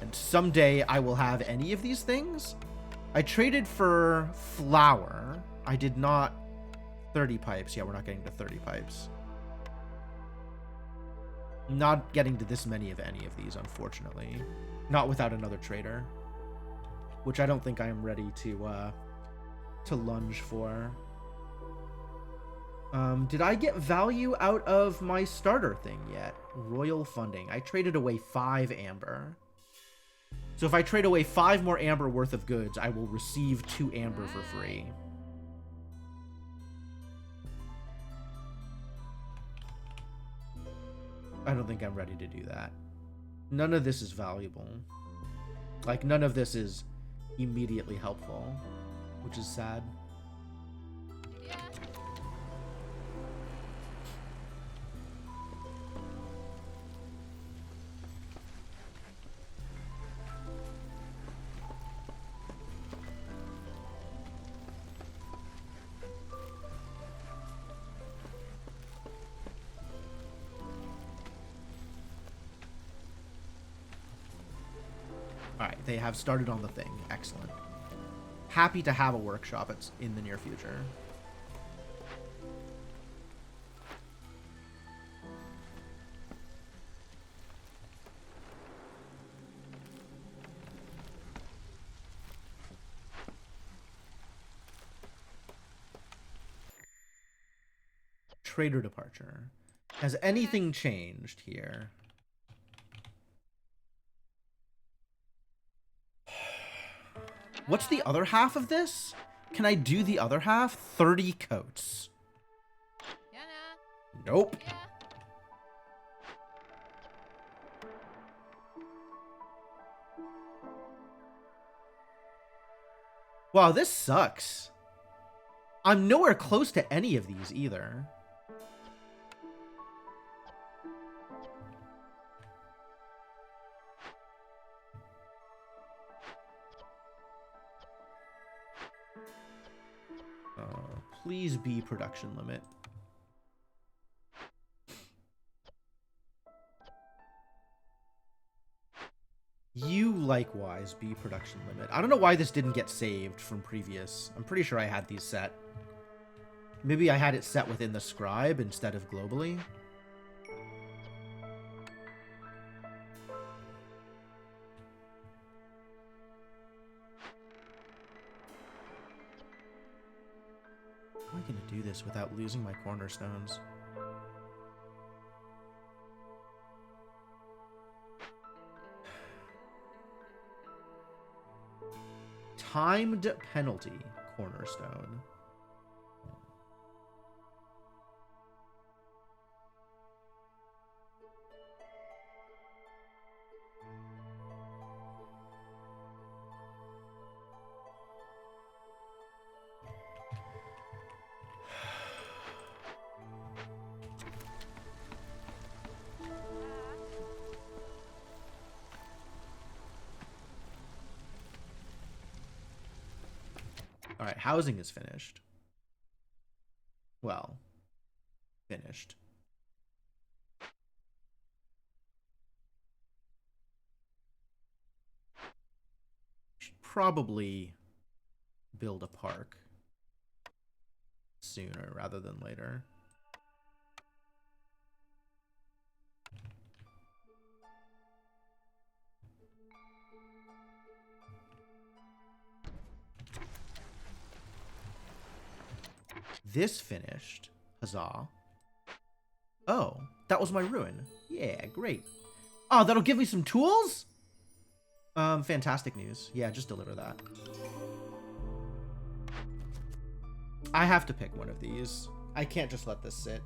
And someday I will have any of these things. I traded for flour. I did not... 30 pipes. Yeah, we're not getting to 30 pipes. Not getting to this many of any of these, unfortunately. Not without another trader. Which I don't think I am ready to lunge for. Did I get value out of my starter thing yet? Royal funding. I traded away 5 amber. So if I trade away 5 more amber worth of goods, I will receive 2 amber for free. I don't think I'm ready to do that. None of this is valuable. Like, none of this is immediately helpful, which is sad. Yeah. Alright, they have started on the thing. Excellent. Happy to have a workshop in the near future. Trader departure. Has anything changed here? What's the other half of this? Can I do the other half? 30 coats. Yeah, Nope. yeah. Wow, this sucks. I'm nowhere close to any of these either. Please be production limit. You likewise be production limit. I don't know why this didn't get saved from previous. I'm pretty sure I had these set. Maybe I had it set within the scribe instead of globally. How am I going to do this without losing my cornerstones? Timed penalty cornerstone. All right, housing is finished. Well, finished. Should probably build a park sooner rather than later. This finished. Huzzah. Oh, that was my ruin. Yeah, great. Oh, that'll give me some tools? Fantastic news. Yeah, just deliver that. I have to pick one of these. I can't just let this sit.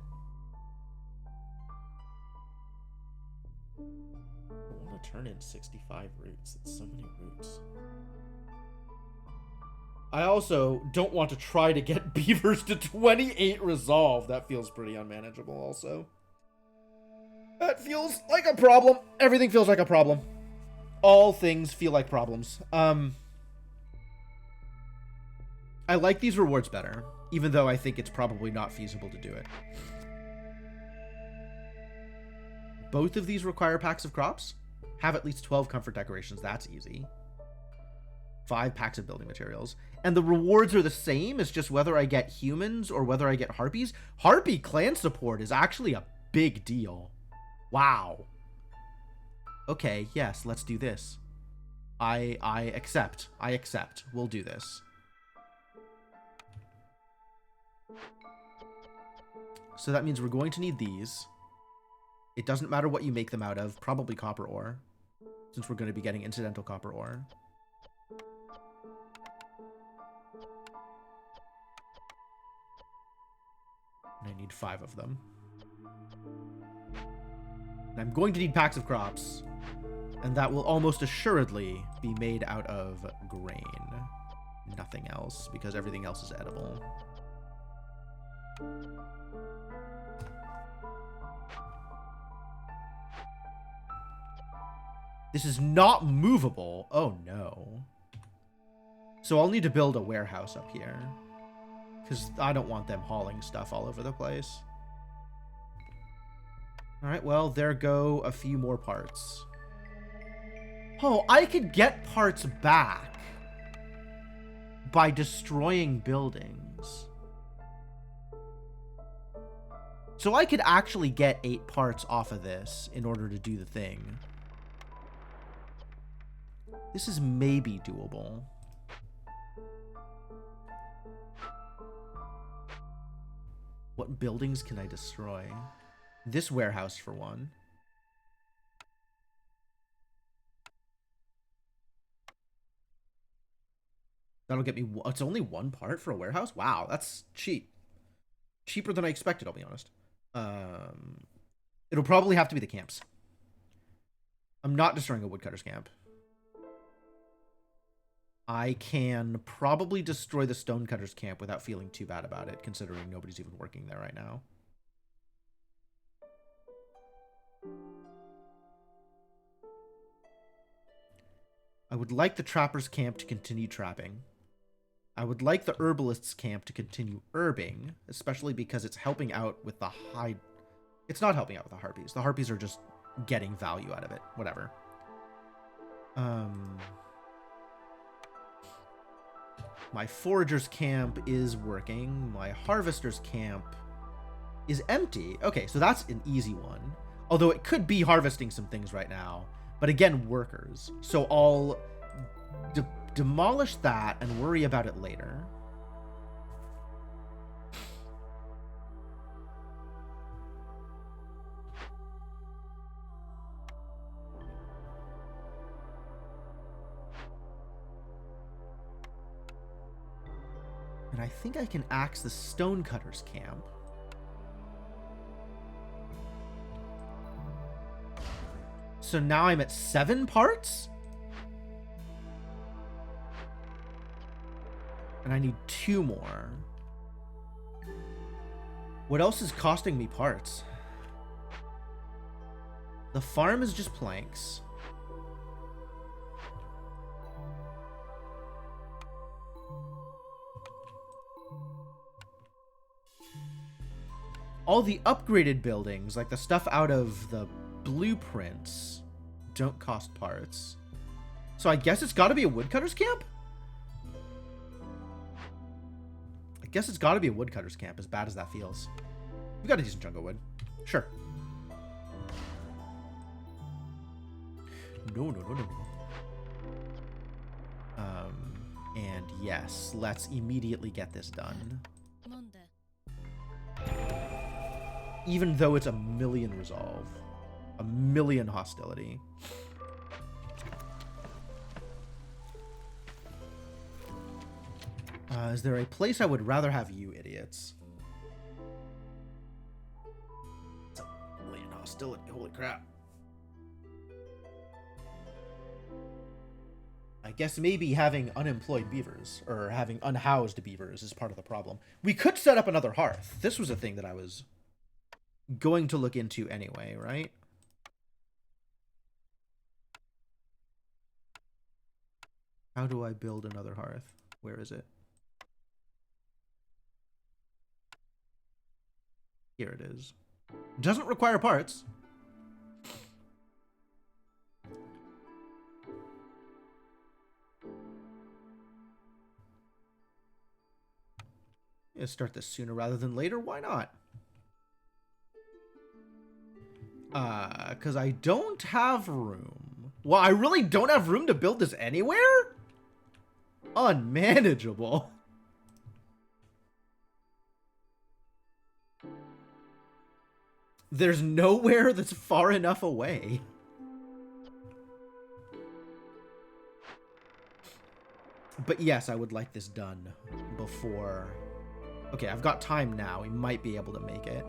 I want to turn in 65 roots. It's so many roots. I also don't want to try to get beavers to 28 resolve. That feels pretty unmanageable also. That feels like a problem. Everything feels like a problem. All things feel like problems. I like these rewards better, even though I think it's probably not feasible to do it. Both of these require packs of crops. Have at least 12 comfort decorations. That's easy. 5 packs of building materials. And the rewards are the same. It's just whether I get humans or whether I get harpies. Harpy clan support is actually a big deal. Wow. Okay, yes, let's do this. I accept. I accept. We'll do this. So that means we're going to need these. It doesn't matter what you make them out of. Probably copper ore, since we're going to be getting incidental copper ore. And I need 5 of them. And I'm going to need packs of crops. And that will almost assuredly be made out of grain. Nothing else, because everything else is edible. This is not movable. Oh, no. So I'll need to build a warehouse up here, because I don't want them hauling stuff all over the place. All right, well, there go a few more parts. Oh, I could get parts back by destroying buildings. So I could actually get 8 parts off of this in order to do the thing. This is maybe doable. What buildings can I destroy? This warehouse, for one. That'll get me... It's only 1 part for a warehouse? Wow, that's cheap. Cheaper than I expected, I'll be honest. It'll probably have to be the camps. I'm not destroying a woodcutter's camp. I can probably destroy the stonecutter's camp without feeling too bad about it, considering nobody's even working there right now. I would like the trapper's camp to continue trapping. I would like the herbalist's camp to continue herbing, especially because it's helping out with the high... It's not helping out with the harpies. The harpies are just getting value out of it. Whatever. My forager's camp is working. My harvester's camp is empty. Okay, so that's an easy one. Although it could be harvesting some things right now. But again, workers. So I'll demolish that and worry about it later. And I think I can axe the stonecutter's camp. So now I'm at 7 parts? And I need 2 more. What else is costing me parts? The farm is just planks. All the upgraded buildings, like the stuff out of the blueprints, don't cost parts. So I guess it's got to be a woodcutter's camp? I guess it's got to be a woodcutter's camp, as bad as that feels. We've got a decent chunk of wood. Sure. No. And yes, let's immediately get this done. Even though it's a million resolve. A million hostility. Is there a place I would rather have you idiots? It's a million hostility. Holy crap. I guess maybe having unemployed beavers, or having unhoused beavers, is part of the problem. We could set up another hearth. This was a thing that I was going to look into anyway, right? How do I build another hearth? Where is it? Here it is. Doesn't require parts. Yeah, start this sooner rather than later. Why not? Because I don't have room. Well, I really don't have room to build this anywhere? Unmanageable. There's nowhere that's far enough away. But yes, I would like this done before... Okay, I've got time now. We might be able to make it.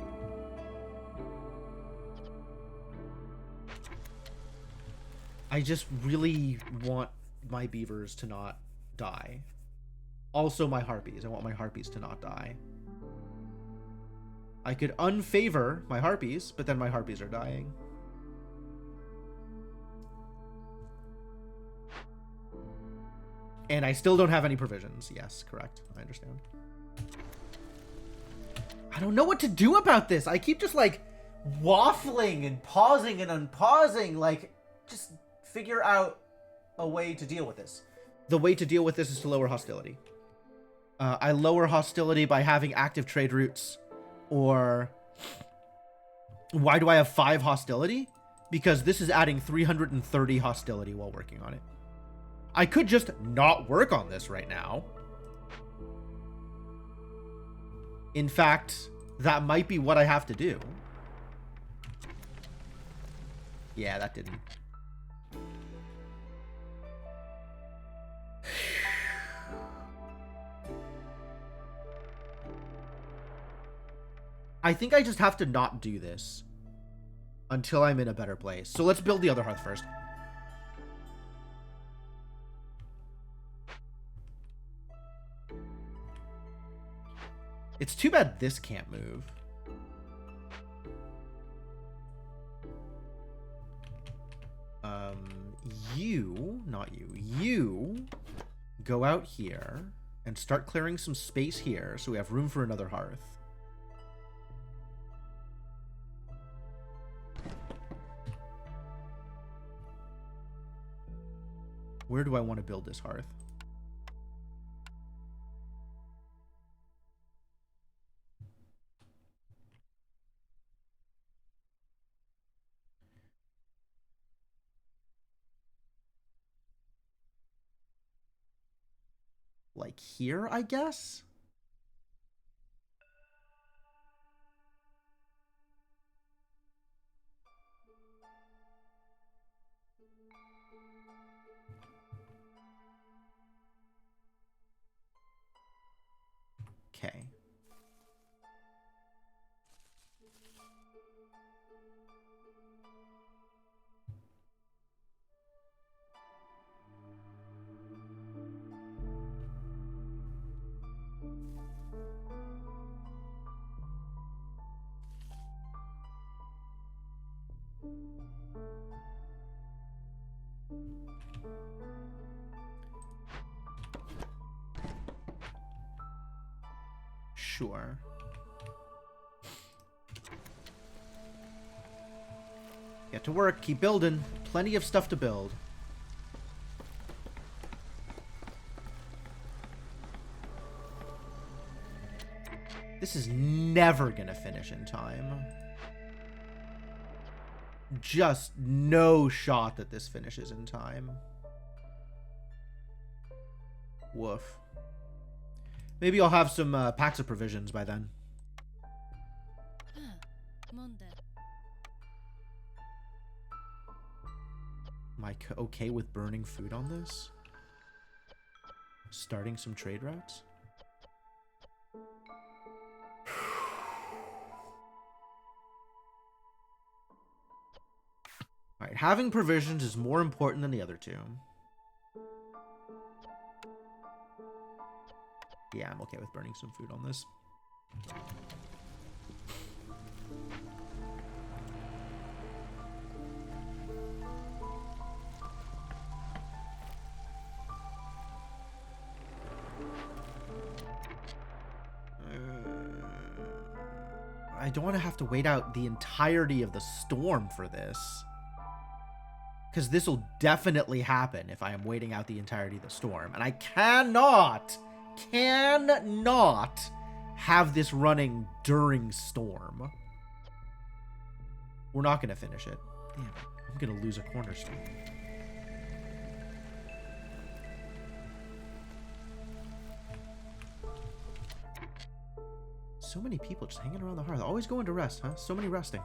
I just really want my beavers to not die. Also my harpies. I want my harpies to not die. I could unfavor my harpies, but then my harpies are dying. And I still don't have any provisions. Yes, correct. I understand. I don't know what to do about this. I keep just like waffling and pausing and unpausing. Like, just figure out a way to deal with this. The way to deal with this is to lower hostility. I lower hostility by having active trade routes. Or why do I have 5 hostility? Because this is adding 330 hostility while working on it. I could just not work on this right now. In fact, that might be what I have to do. Yeah, that didn't. I think I just have to not do this until I'm in a better place. So let's build the other hearth first. It's too bad this can't move. You go out here and start clearing some space here so we have room for another hearth. Where do I want to build this hearth? Like here, I guess? Okay. Sure. Get to work. Keep building. Plenty of stuff to build. This is never gonna finish in time. Just no shot that this finishes in time. Woof. Maybe I'll have some packs of provisions by then. Am I okay with burning food on this? Starting some trade routes? Alright, having provisions is more important than the other two. Yeah, I'm okay with burning some food on this. I don't want to have to wait out the entirety of the storm for this. Because this will definitely happen if I am waiting out the entirety of the storm. And I cannot have this running during storm. We're not going to finish it. Damn it. I'm going to lose a cornerstone. So many people just hanging around the hearth. Always going to rest, huh? So many resting.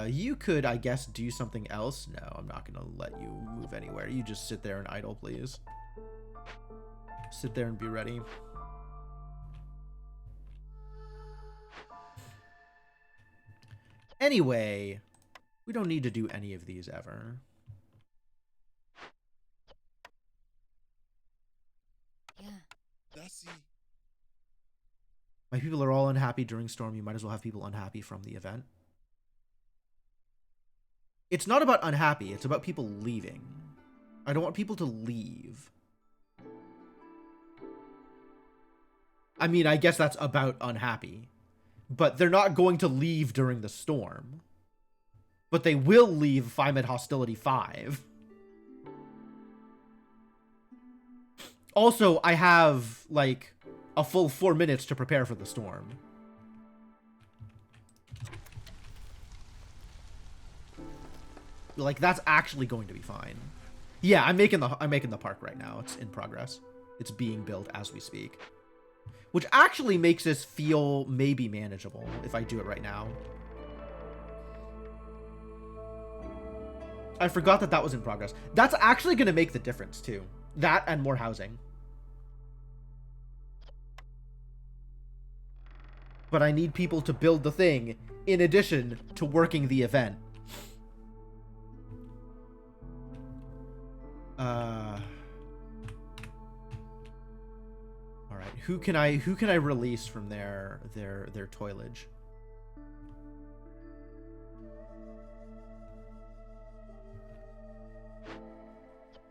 You could, I guess, do something else. No, I'm not going to let you move anywhere. You just sit there and idle, please. Sit there and be ready. Anyway, we don't need to do any of these ever. Yeah. My people are all unhappy during storm. You might as well have people unhappy from the event. It's not about unhappy. It's about people leaving. I don't want people to leave. I mean, I guess that's about unhappy. But they're not going to leave during the storm. But they will leave if I'm at Hostility 5. Also, I have, like, a full 4 minutes to prepare for the storm. Like, that's actually going to be fine. Yeah, I'm making the park right now. It's in progress. It's being built as we speak. Which actually makes this feel maybe manageable if I do it right now. I forgot that that was in progress. That's actually going to make the difference, too. That and more housing. But I need people to build the thing in addition to working the event. All right, who can I release from their toilage?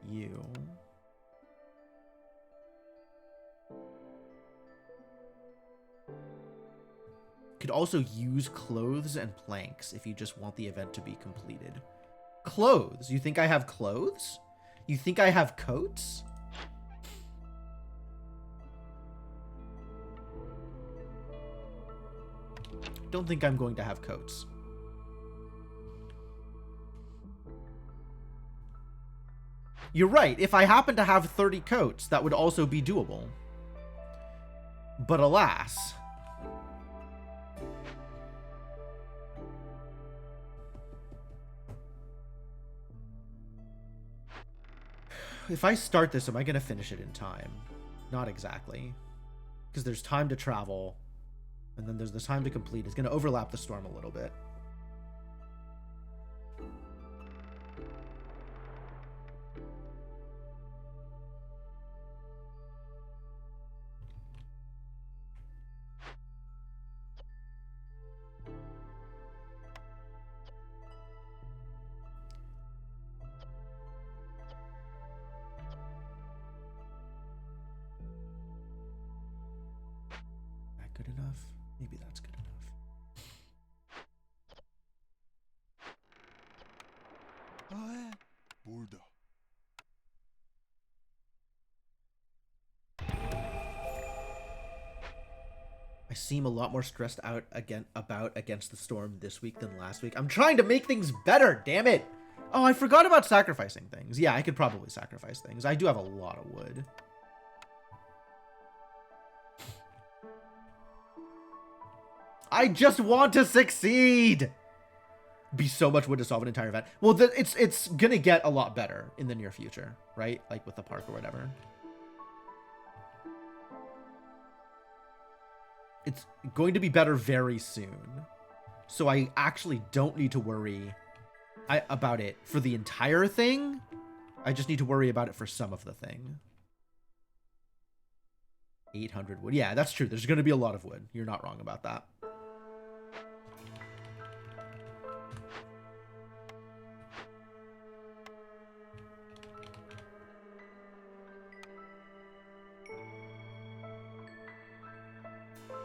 You. Could also use clothes and planks if you just want the event to be completed. Clothes? You think I have clothes? You think I have coats? Don't think I'm going to have coats. You're right. If I happen to have 30 coats, that would also be doable. But alas. If I start this, am I going to finish it in time? Not exactly. Because there's time to travel. And then there's the time to complete. It's going to overlap the storm a little bit. Good enough? Maybe that's good enough. seem a lot more stressed out against the storm this week than last week. I'm trying to make things better, damn it! Oh, I forgot about sacrificing things. Yeah, I could probably sacrifice things. I do have a lot of wood. I just want to succeed! Be so much wood to solve an entire event. Well, it's gonna get a lot better in the near future, right? Like with the park or whatever. It's going to be better very soon. So I actually don't need to worry about it for the entire thing. I just need to worry about it for some of the thing. 800 wood. Yeah, that's true. There's going to be a lot of wood. You're not wrong about that.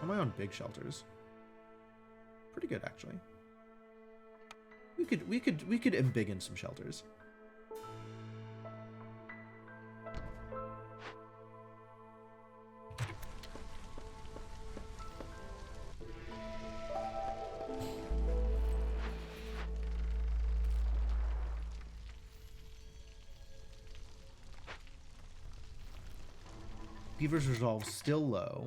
Am I on big shelters? Pretty good, actually. We could embiggen some shelters. Beaver's resolve still low.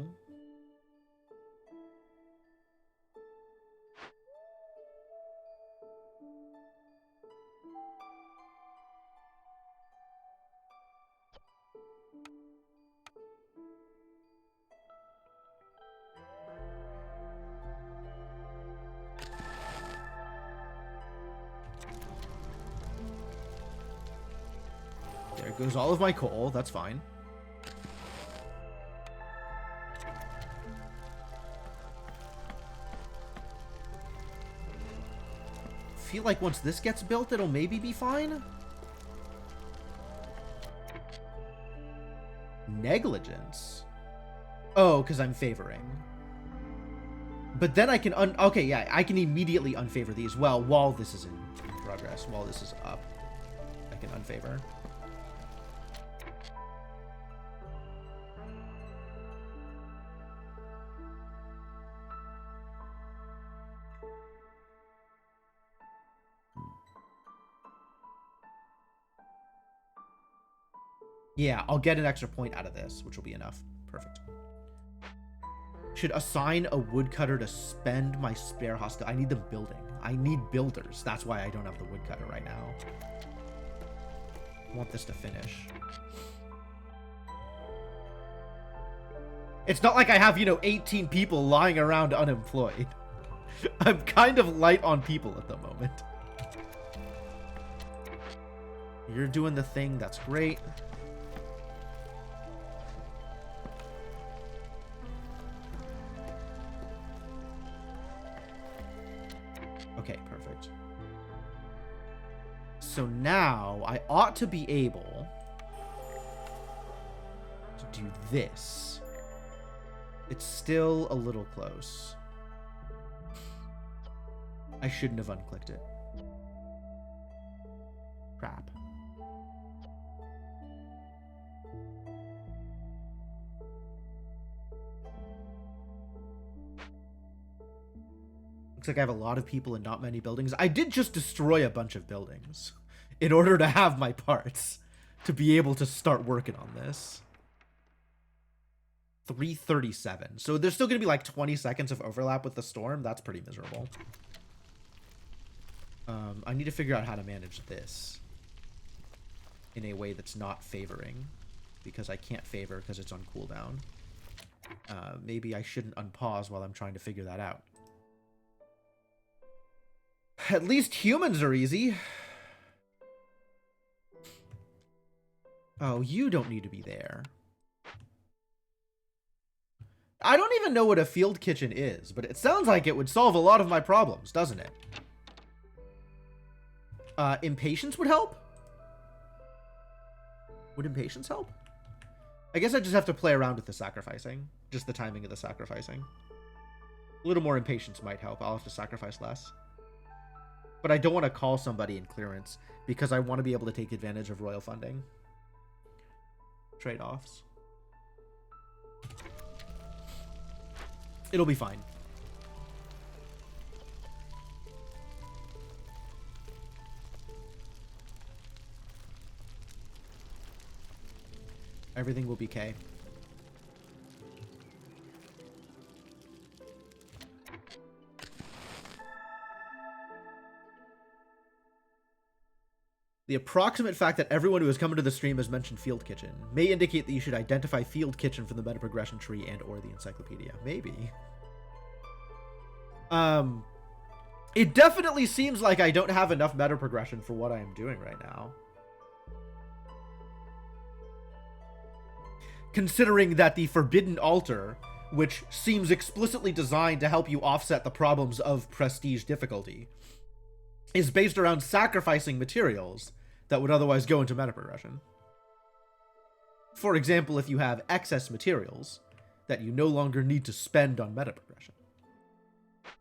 There goes all of my coal. That's fine. Feel like once this gets built, it'll maybe be fine. Negligence. Oh, because I'm favoring. But then I can okay, yeah, I can immediately unfavor these. Well, while this is in progress, while this is up, I can unfavor. Yeah, I'll get an extra point out of this, which will be enough. Perfect. Should assign a woodcutter to spend my spare hostel. I need them building. I need builders. That's why I don't have the woodcutter right now. I want this to finish. It's not like I have, 18 people lying around unemployed. I'm kind of light on people at the moment. You're doing the thing. That's great. Okay, perfect. So now I ought to be able to do this. It's still a little close. I shouldn't have unclicked it. Crap. Looks like I have a lot of people and not many buildings. I did just destroy a bunch of buildings in order to have my parts to be able to start working on this. 337. So there's still going to be like 20 seconds of overlap with the storm. That's pretty miserable. I need to figure out how to manage this in a way that's not favoring, because I can't favor because it's on cooldown. Maybe I shouldn't unpause while I'm trying to figure that out. At least humans are easy. Oh, you don't need to be there. I don't even know what a field kitchen is, but it sounds like it would solve a lot of my problems, doesn't it? Impatience would help? Would impatience help? I guess I just have to play around with the sacrificing. Just the timing of the sacrificing. A little more impatience might help. I'll have to sacrifice less. But I don't want to call somebody in clearance because I want to be able to take advantage of royal funding. Trade-offs. It'll be fine. Everything will be K. The approximate fact that everyone who has come into the stream has mentioned Field Kitchen may indicate that you should identify Field Kitchen from the meta progression tree and or the encyclopedia. Maybe. It definitely seems like I don't have enough meta progression for what I am doing right now. Considering that the Forbidden Altar, which seems explicitly designed to help you offset the problems of prestige difficulty, is based around sacrificing materials that would otherwise go into meta progression. For example, if you have excess materials that you no longer need to spend on meta progression.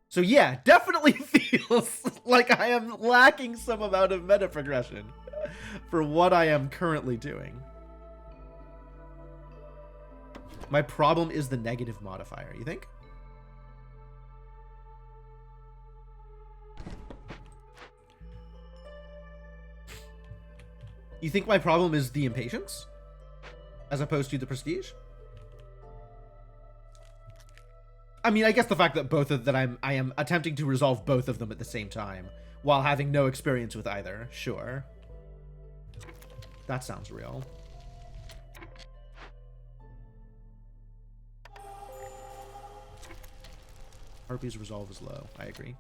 So yeah, definitely feels like I am lacking some amount of meta progression for what I am currently doing. My problem is the negative modifier, you think? You think my problem is the impatience? As opposed to the prestige? I mean, I guess the fact that I am attempting to resolve both of them at the same time, while having no experience with either, sure. That sounds real. Harpy's resolve is low. I agree.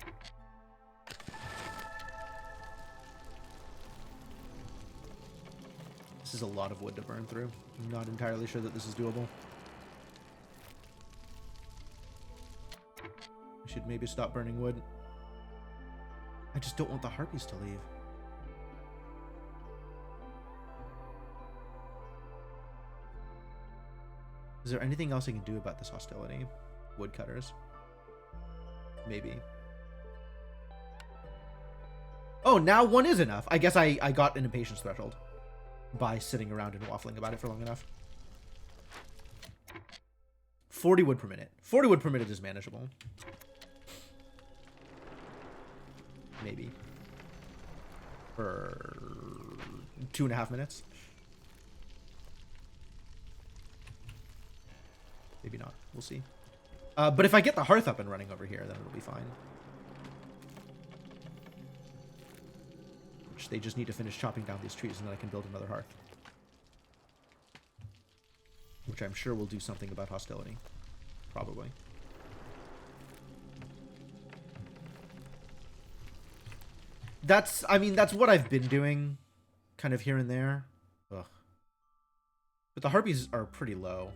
This is a lot of wood to burn through. I'm not entirely sure that this is doable. I should maybe stop burning wood. I just don't want the harpies to leave. Is there anything else I can do about this hostility? Woodcutters. Maybe. Oh, now one is enough. I guess I got an impatience threshold by sitting around and waffling about it for long enough. 40 wood per minute. 40 wood per minute is manageable. Maybe. For 2.5 minutes. Maybe not. We'll see. But if I get the hearth up and running over here, then it'll be fine. Which they just need to finish chopping down these trees, and then I can build another hearth. Which I'm sure will do something about hostility. Probably. I mean, that's what I've been doing. Kind of here and there. Ugh. But the harpies are pretty low.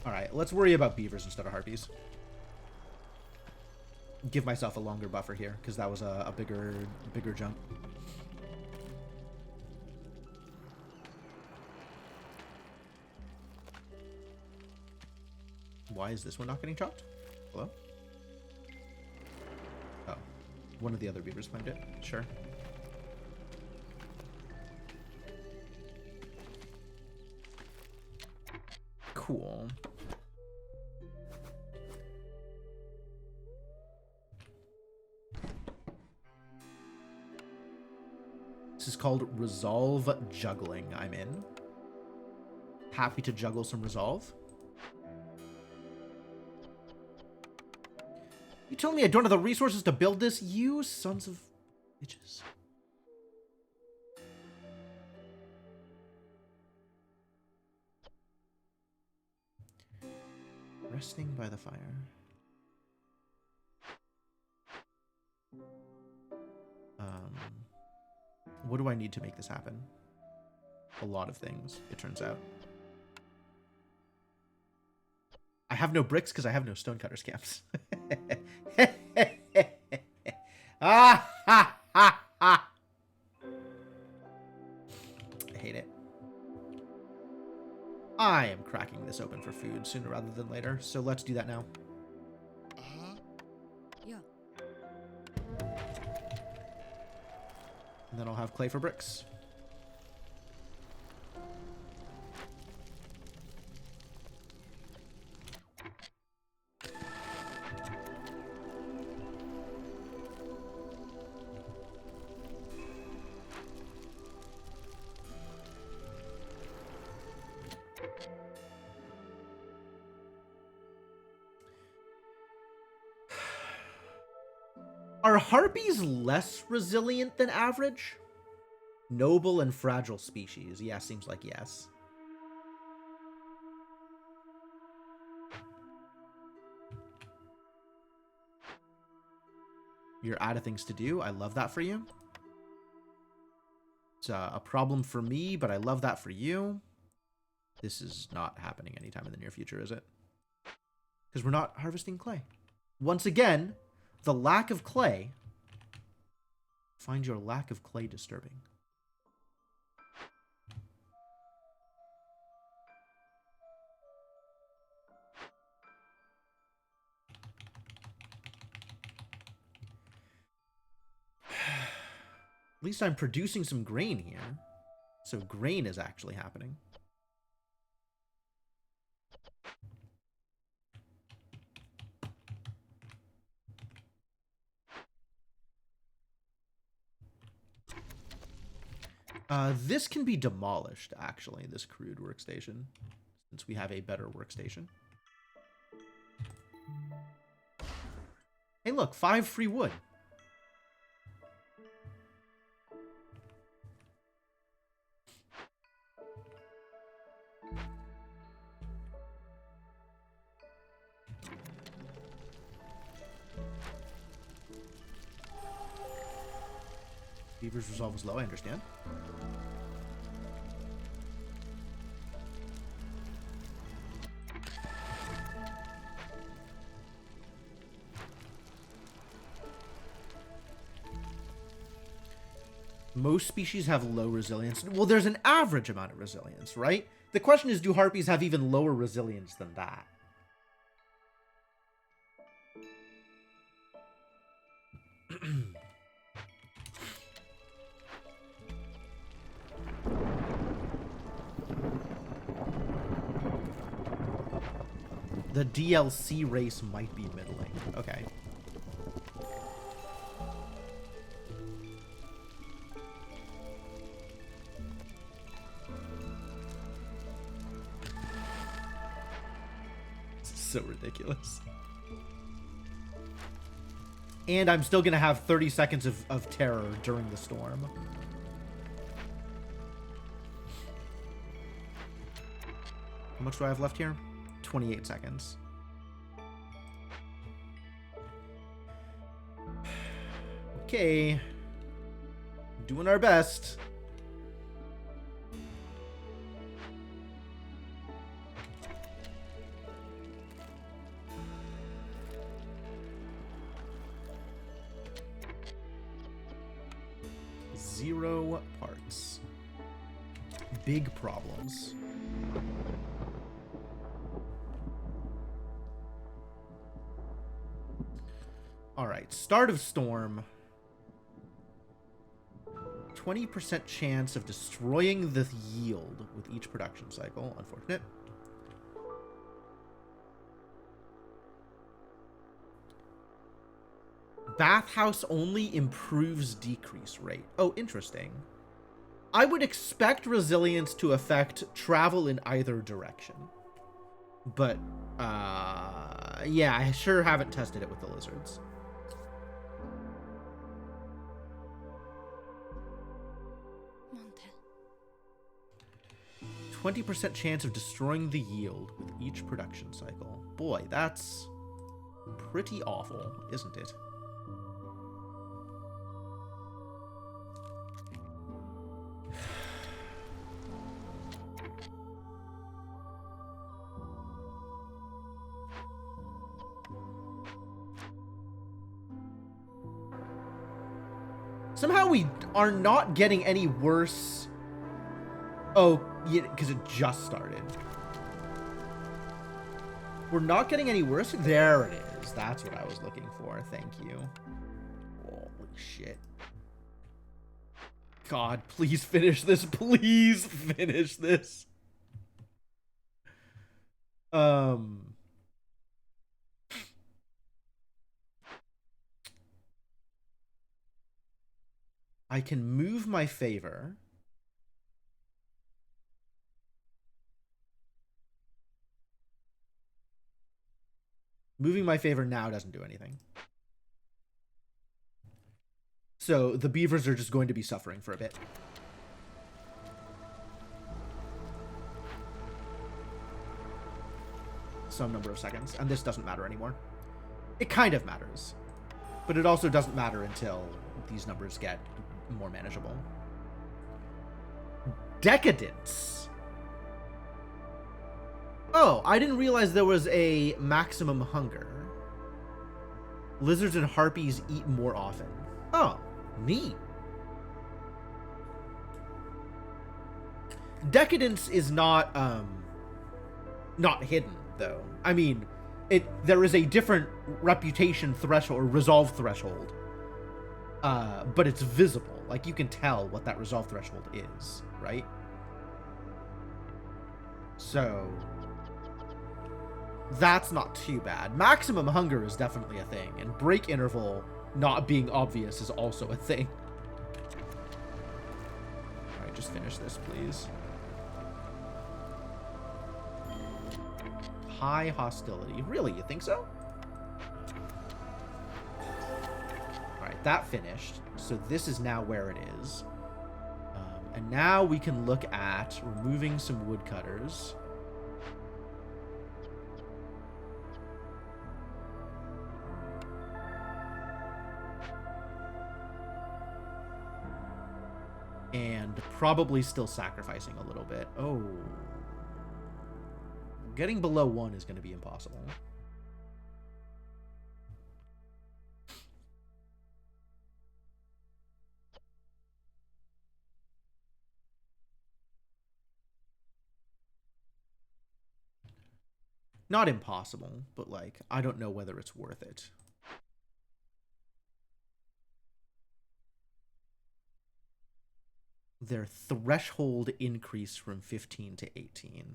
Alright, let's worry about beavers instead of harpies. Give myself a longer buffer here, because that was a bigger jump. Why is this one not getting chopped? Hello? Oh. One of the other beavers climbed it. Sure. Cool. This is called Resolve Juggling. I'm in. Happy to juggle some Resolve. You telling me I don't have the resources to build this? You sons of bitches. Resting by the fire. What do I need to make this happen? A lot of things, it turns out. I have no bricks because I have no stonecutters camps. Ah, ha, ha, ha. I hate it. I am cracking this open for food sooner rather than later, so let's do that now. Yeah. And then I'll have clay for bricks. Are harpies less resilient than average? Noble and fragile species. Yeah, seems like yes. You're out of things to do. I love that for you. It's a problem for me, but I love that for you. This is not happening anytime in the near future, is it? Because we're not harvesting clay. Once again, the lack of clay. Find your lack of clay disturbing. At least I'm producing some grain here. So grain is actually happening. This can be demolished, actually, this crude workstation, since we have a better workstation. Hey, look, 5 free wood. Beaver's resolve was low, I understand. Most species have low resilience. Well, there's an average amount of resilience, right? The question is, do harpies have even lower resilience than that? The DLC race might be middling. Okay. So ridiculous. And I'm still going to have 30 seconds of terror during the storm. How much do I have left here? 28 seconds. Okay. Doing our best. Zero parts. Big problems. Alright, start of storm. 20% chance of destroying the yield with each production cycle. Unfortunate. Bathhouse only improves decrease rate. Oh, interesting. I would expect resilience to affect travel in either direction. But, yeah, I sure haven't tested it with the lizards. Montel. 20% chance of destroying the yield with each production cycle. Boy, that's pretty awful, isn't it? Somehow we are not getting any worse. Oh, yeah, because it just started. We're not getting any worse. There it is. That's what I was looking for. Thank you. Holy shit. God, please finish this. Please finish this. I can move my favor. Moving my favor now doesn't do anything. So the beavers are just going to be suffering for a bit. Some number of seconds. And this doesn't matter anymore. It kind of matters. But it also doesn't matter until these numbers get more manageable. Decadence. Oh, I didn't realize there was a maximum hunger. Lizards and harpies eat more often. Oh, neat. Decadence is not hidden, though. I mean, there is a different reputation threshold or resolve threshold. But it's visible. Like, you can tell what that resolve threshold is, right? So that's not too bad. Maximum hunger is definitely a thing, and break interval not being obvious is also a thing. Alright, just finish this, please. High hostility. Really? You think so? Alright, that finished. So this is now where it is. And now we can look at removing some woodcutters. And probably still sacrificing a little bit. Oh. Getting below 1 is going to be impossible. Not impossible, but, like, I don't know whether it's worth it. Their threshold increase from 15 to 18.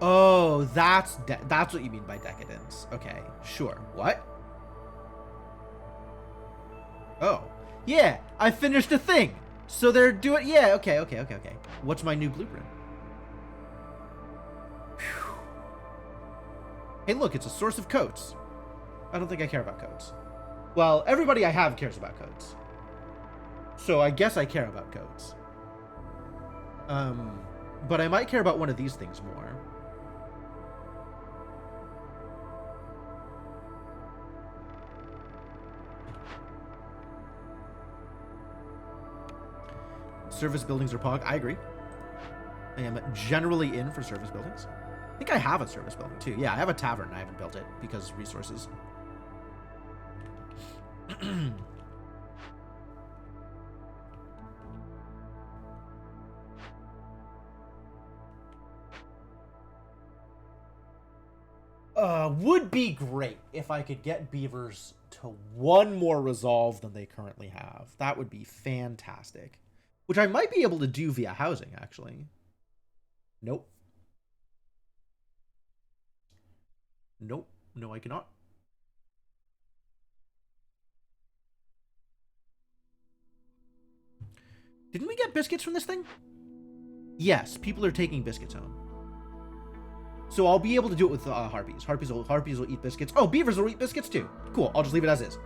Oh, that's what you mean by decadence. Okay, sure. What? Oh, yeah, I finished a thing. So they're doing, yeah, okay. What's my new blueprint? Whew. Hey, look, it's a source of coats. I don't think I care about coats. Well, everybody I have cares about coats. So I guess I care about coats. But I might care about one of these things more. Service buildings are pog. I agree. I am generally in for service buildings. I think I have a service building too. Yeah, I have a tavern. I haven't built it because resources. Would be great if I could get beavers to one more resolve than they currently have. That would be fantastic. Which I might be able to do via housing, actually. Nope. Nope. No, I cannot. Didn't we get biscuits from this thing? Yes, people are taking biscuits home. So I'll be able to do it with harpies. Harpies will eat biscuits. Oh, beavers will eat biscuits too. Cool. I'll just leave it as is.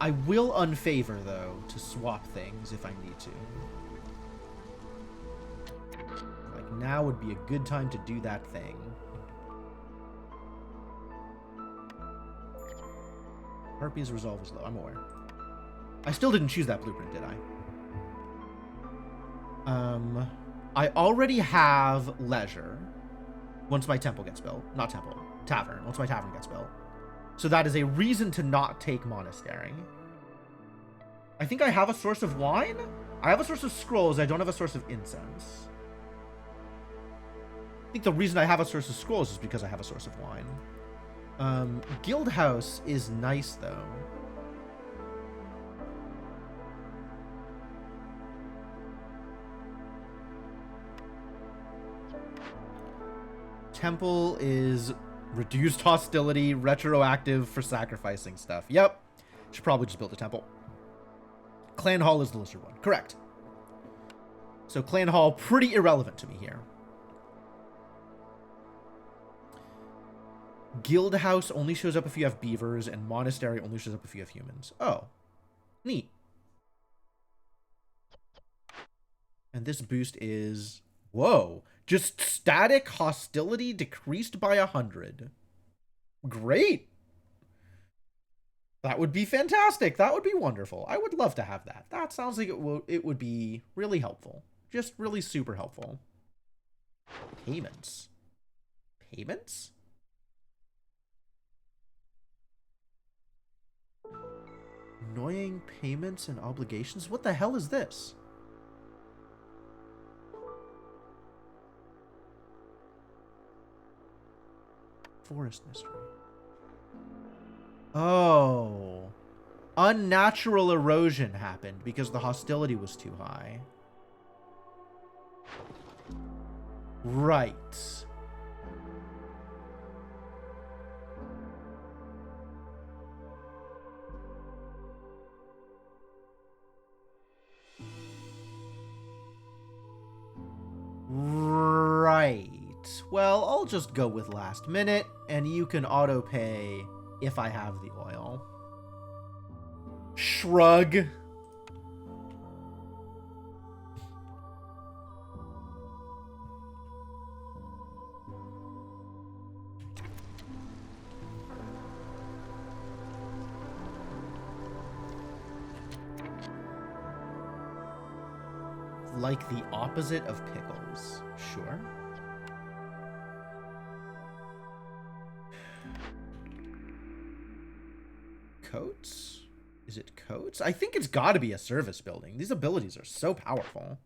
I will unfavor, though, to swap things if I need to. Like, now would be a good time to do that thing. Harpies resolve is low, I'm aware. I still didn't choose that blueprint, did I? I already have leisure once my temple gets built. Not temple, tavern. Once my tavern gets built. So that is a reason to not take monastery. I think I have a source of wine. I have a source of scrolls. I don't have a source of incense. I think the reason I have a source of scrolls is because I have a source of wine. Guild House is nice, though. Temple is reduced hostility, retroactive for sacrificing stuff. Yep. Should probably just build a temple. Clan Hall is the lizard one. Correct. So Clan Hall, pretty irrelevant to me here. Guild House only shows up if you have beavers, and Monastery only shows up if you have humans. Oh. Neat. And this boost is... Whoa. Just static hostility decreased by 100. Great. That would be fantastic. That would be wonderful. I would love to have that. That sounds like it would be really helpful. Just really super helpful. Payments. Payments? Annoying payments and obligations? What the hell is this? Forest mystery. Oh. Unnatural erosion happened because the hostility was too high. Right. Right. Well, I'll just go with last minute, and you can auto pay if I have the oil. Shrug. Like the opposite of pickles. Sure. Coats? Is it coats? I think it's got to be a service building. These abilities are so powerful.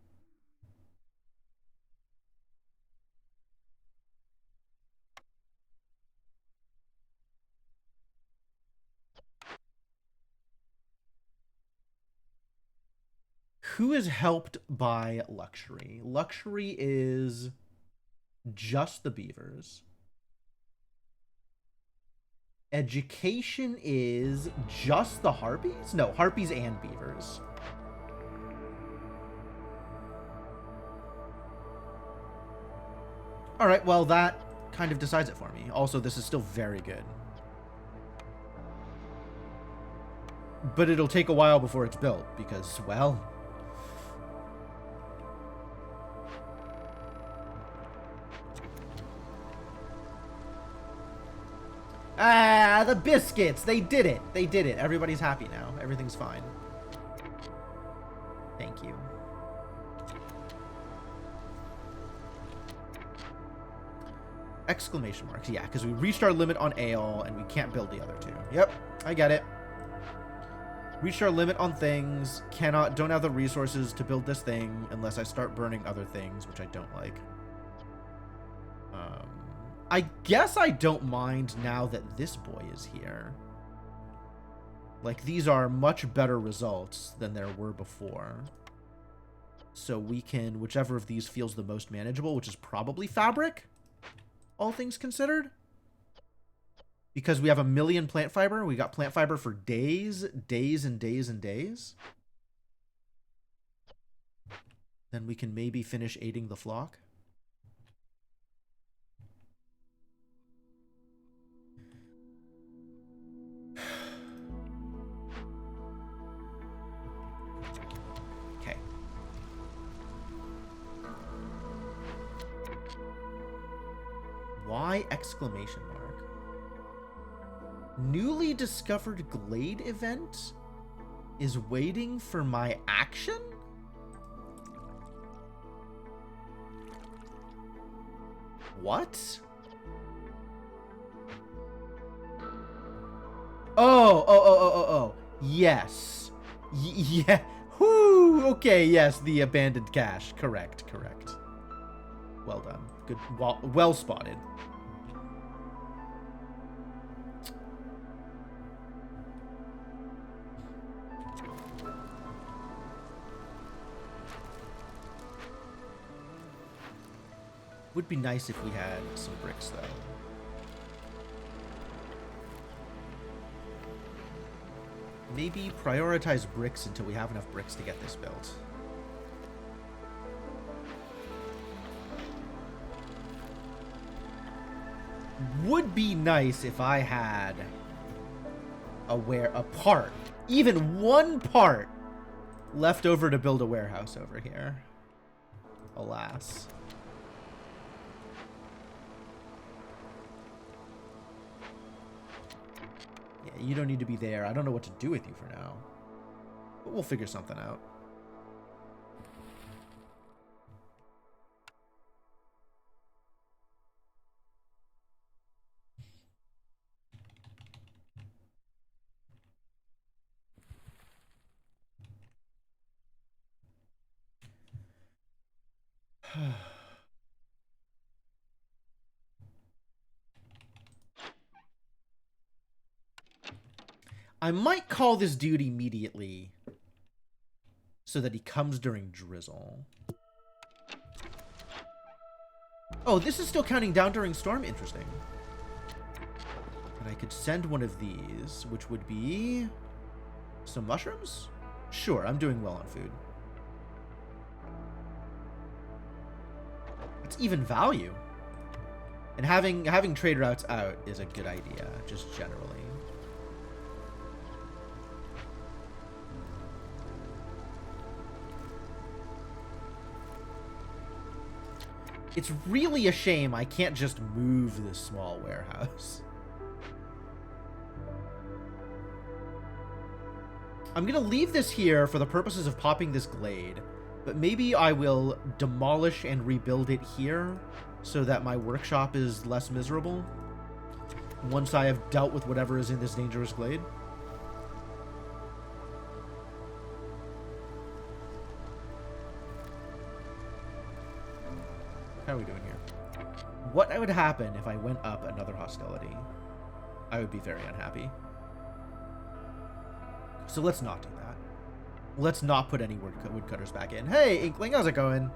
Who is helped by luxury? Luxury is just the beavers. Education is just the harpies? No, harpies and beavers. All right, well, that kind of decides it for me. Also, this is still very good. But it'll take a while before it's built because, well... Ah, the biscuits! They did it! They did it. Everybody's happy now. Everything's fine. Thank you. Exclamation marks. Yeah, because we reached our limit on ale, and we can't build the other two. Yep, I get it. Reached our limit on things. Don't have the resources to build this thing unless I start burning other things, which I don't like. I guess I don't mind now that this boy is here. Like, these are much better results than there were before. So we can, whichever of these feels the most manageable, which is probably fabric, all things considered. Because we have 1 million plant fiber. We got plant fiber for days, days and days and days. Then we can maybe finish aiding the flock. Why exclamation mark? Newly discovered glade event is waiting for my action? What? Oh. Yes. Yeah. Whoo. Okay, yes, the abandoned cache. Correct, correct. Well done. Good. Well spotted. Would be nice if we had some bricks, though. Maybe prioritize bricks until we have enough bricks to get this built. Would be nice if I had a part, even one part, left over to build a warehouse over here. Alas. Yeah, you don't need to be there. I don't know what to do with you for now. But we'll figure something out. I might call this dude immediately so that he comes during drizzle. Oh, this is still counting down during storm? Interesting. And I could send one of these, which would be some mushrooms? Sure, I'm doing well on food. It's even value. And having trade routes out is a good idea, just generally. It's really a shame I can't just move this small warehouse. I'm gonna leave this here for the purposes of popping this glade, but maybe I will demolish and rebuild it here so that my workshop is less miserable once I have dealt with whatever is in this dangerous glade. How are we doing here? What would happen if I went up another hostility? I would be very unhappy. So let's not do that. Let's not put any woodcutters back in. Hey, Inkling, how's it going?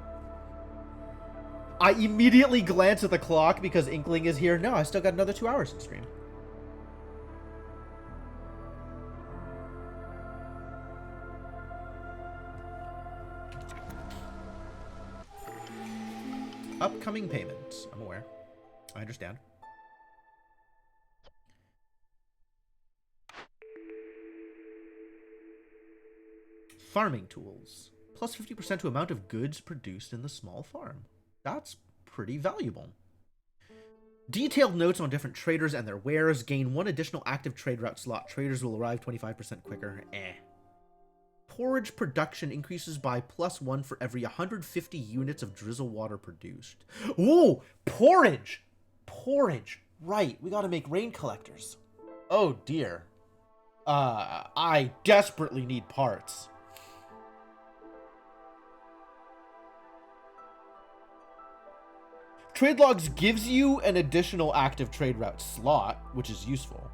I immediately glance at the clock because Inkling is here. No, I still got another 2 hours in stream. Upcoming payments. I'm aware. I understand. Farming tools. Plus 50% to amount of goods produced in the small farm. That's pretty valuable. Detailed notes on different traders and their wares. Gain 1 additional active trade route slot. Traders will arrive 25% quicker. Porridge production increases by +1 for every 150 units of drizzle water produced. Ooh, porridge! Porridge. Right, we gotta make rain collectors. Oh dear. I desperately need parts. Trade logs gives you an additional active trade route slot, which is useful.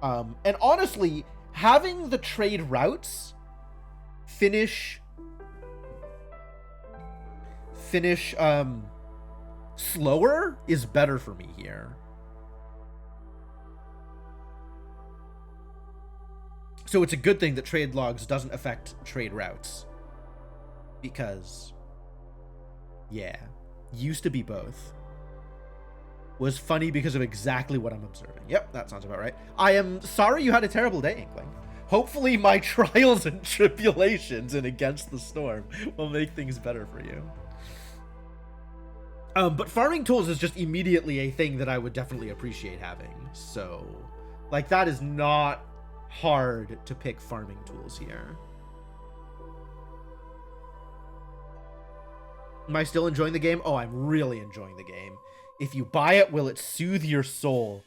And honestly, having the trade routes finish slower is better for me here. So it's a good thing that trade logs doesn't affect trade routes, because yeah, used to be both. Was funny because of exactly what I'm observing. Yep, that sounds about right. I am sorry you had a terrible day, Inkling. Hopefully my trials and tribulations and against the storm will make things better for you. But farming tools is just immediately a thing that I would definitely appreciate having. So, like, that is not hard to pick farming tools here. Am I still enjoying the game? Oh, I'm really enjoying the game. If you buy it, will it soothe your soul?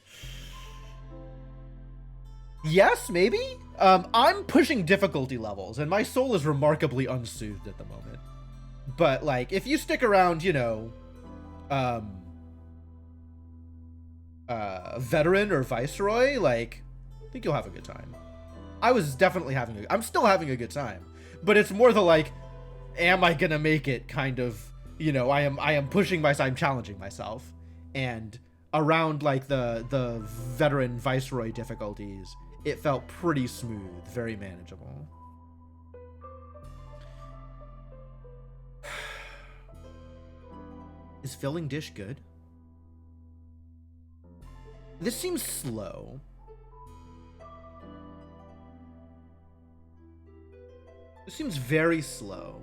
Yes, maybe? I'm pushing difficulty levels, and my soul is remarkably unsoothed at the moment. But, like, if you stick around, you know, veteran or viceroy, like, I think you'll have a good time. I was definitely I'm still having a good time. But it's more the, like, am I gonna make it kind of, you know, I am pushing myself, I'm challenging myself. And around, like, the veteran viceroy difficulties, it felt pretty smooth, very manageable. Is filling dish good? This seems slow. This seems very slow.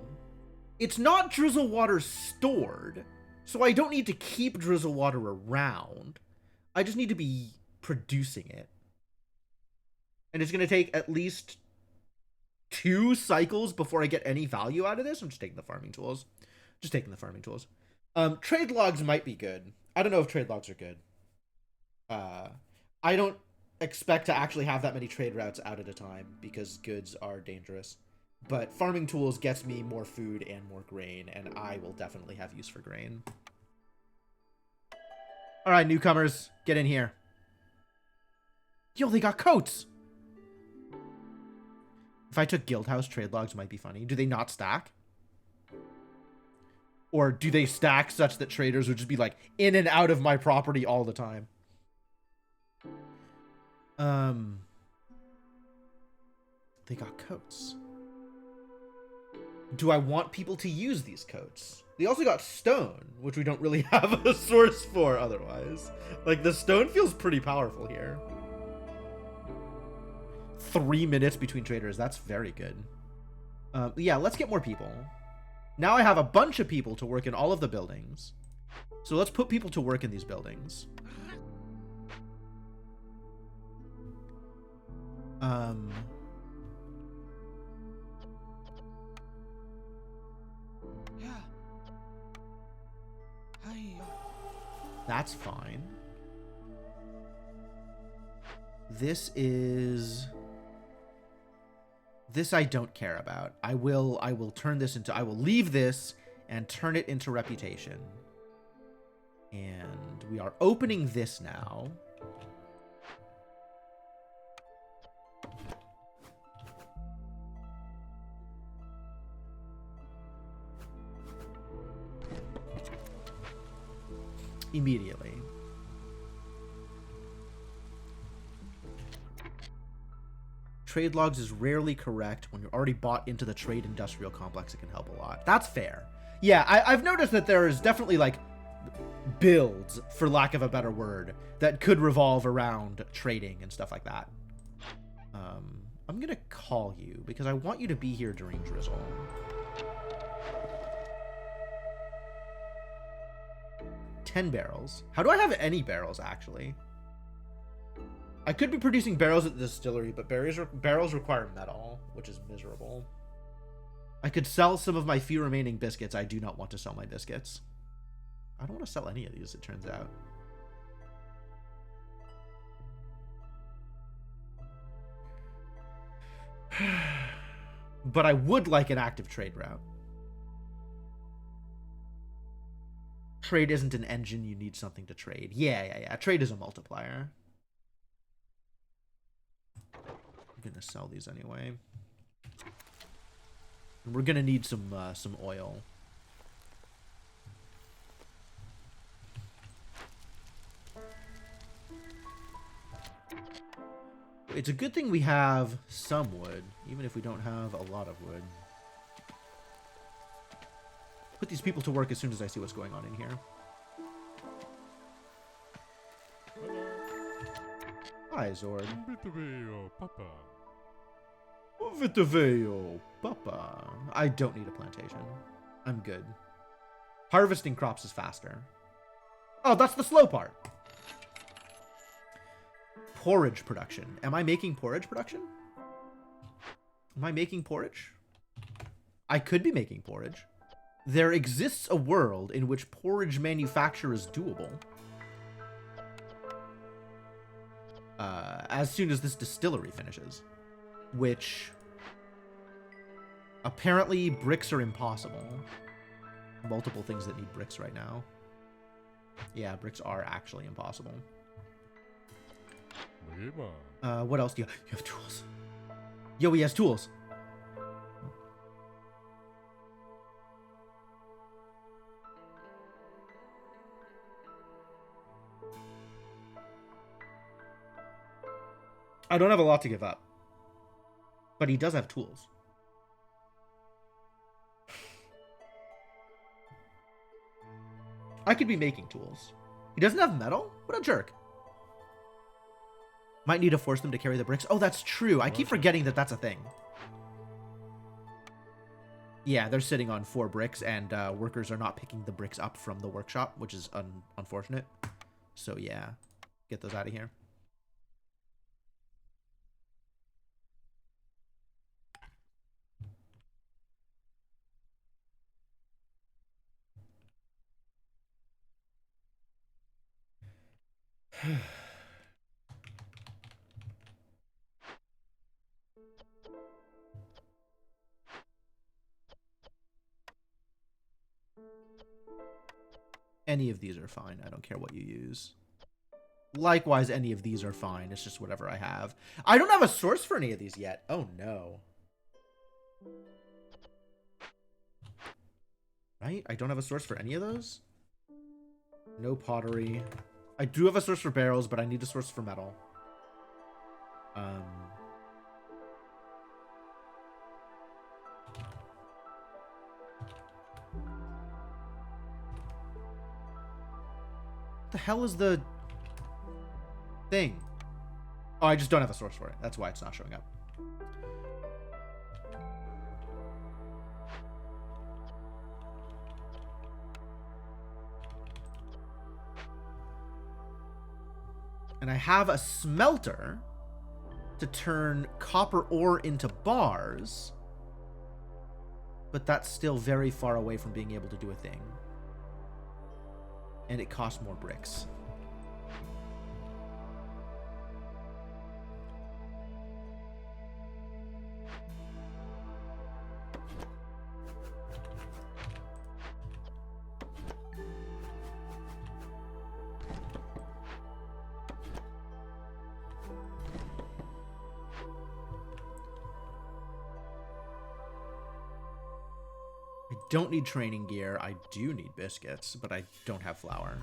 It's not drizzle water stored, so I don't need to keep drizzle water around. I just need to be producing it. And it's going to take at least 2 cycles before I get any value out of this. I'm just taking the farming tools. Trade logs might be good. I don't know if trade logs are good. I don't expect to actually have that many trade routes out at a time because goods are dangerous. But farming tools gets me more food and more grain, and I will definitely have use for grain. All right, newcomers, get in here. Yo, they got coats! If I took Guildhouse, trade logs might be funny. Do they not stack? Or do they stack such that traders would just be like in and out of my property all the time? They got coats. Do I want people to use these coats? They also got stone, which we don't really have a source for otherwise. Like, the stone feels pretty powerful here. 3 minutes between traders. That's very good. Yeah, let's get more people. Now I have a bunch of people to work in all of the buildings. So let's put people to work in these buildings. That's fine. This I don't care about. I will turn this into, I will leave this and turn it into reputation. And we are opening this now. Immediately. Trade logs is rarely correct. When you're already bought into the trade industrial complex, it can help a lot. That's fair. Yeah, I've noticed that there is definitely, like, builds, for lack of a better word, that could revolve around trading and stuff like that. I'm gonna call you because I want you to be here during drizzle. $10 barrels. How do I have any barrels, actually? I could be producing barrels at the distillery, but barrels require metal, which is miserable. I could sell some of my few remaining biscuits. I do not want to sell my biscuits. I don't want to sell any of these, it turns out. But I would like an active trade route. Trade isn't an engine, you need something to trade. Yeah. Trade is a multiplier. I'm gonna sell these anyway. And we're gonna need some oil. It's a good thing we have some wood, even if we don't have a lot of wood. Put these people to work as soon as I see what's going on in here. Hi, Zord. Vitaveo, Papa. I don't need a plantation. I'm good. Harvesting crops is faster. Oh, that's the slow part. Porridge production. Am I making porridge production? Am I making porridge? I could be making porridge. There exists a world in which porridge manufacture is doable. As soon as this distillery finishes. which apparently bricks are impossible. Multiple things that need bricks right now. Yeah, bricks are actually impossible. What else do you have? You have tools. Yo, he has tools. I don't have a lot to give up. But he does have tools. I could be making tools. He doesn't have metal? What a jerk. Might need to force them to carry the bricks. Oh, that's true. I keep forgetting that that's a thing. Yeah, they're sitting on 4 bricks, and workers are not picking the bricks up from the workshop, which is unfortunate. So, yeah. Get those out of here. Any of these are fine. I don't care what you use. Likewise, any of these are fine. It's just whatever I have. I don't have a source for any of these yet. Oh, no. Right? I don't have a source for any of those? No pottery. I do have a source for barrels, but I need a source for metal. What the hell is the thing? Oh, I just don't have a source for it. That's why it's not showing up. And I have a smelter to turn copper ore into bars, but that's still very far away from being able to do a thing. And it costs more bricks. Don't need training gear. I do need biscuits, but I don't have flour.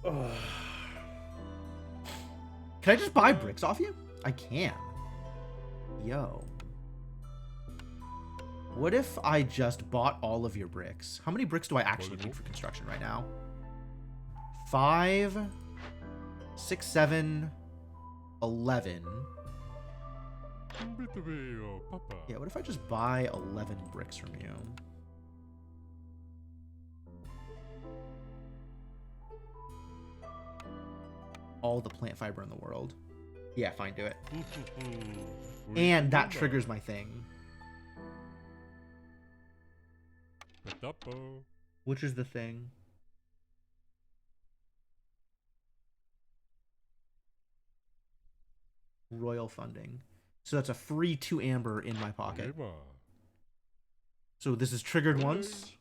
Ugh. Can I just buy bricks off you? I can. Yo. What if I just bought all of your bricks? How many bricks do I actually need for construction right now? 5, 6, 7, 11. Yeah, what if I just buy 11 bricks from you? All the plant fiber in the world. Yeah, fine, do it. And that triggers my thing. Which is the thing? Royal funding. So that's a free 2 amber in my pocket. So this is triggered once.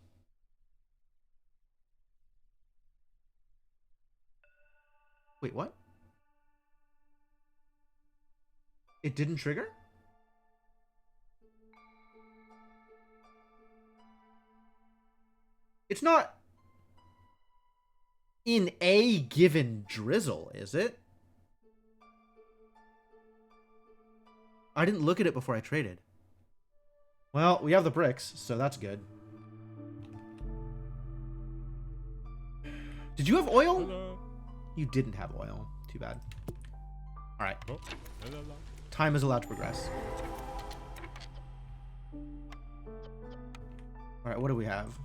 Wait, what? It didn't trigger? It's not in a given drizzle, is it? I didn't look at it before I traded. Well, we have the bricks, so that's good. Did you have oil? Hello. You didn't have oil. Too bad. All right. Oh, hello. Time is allowed to progress. All right, what do we have?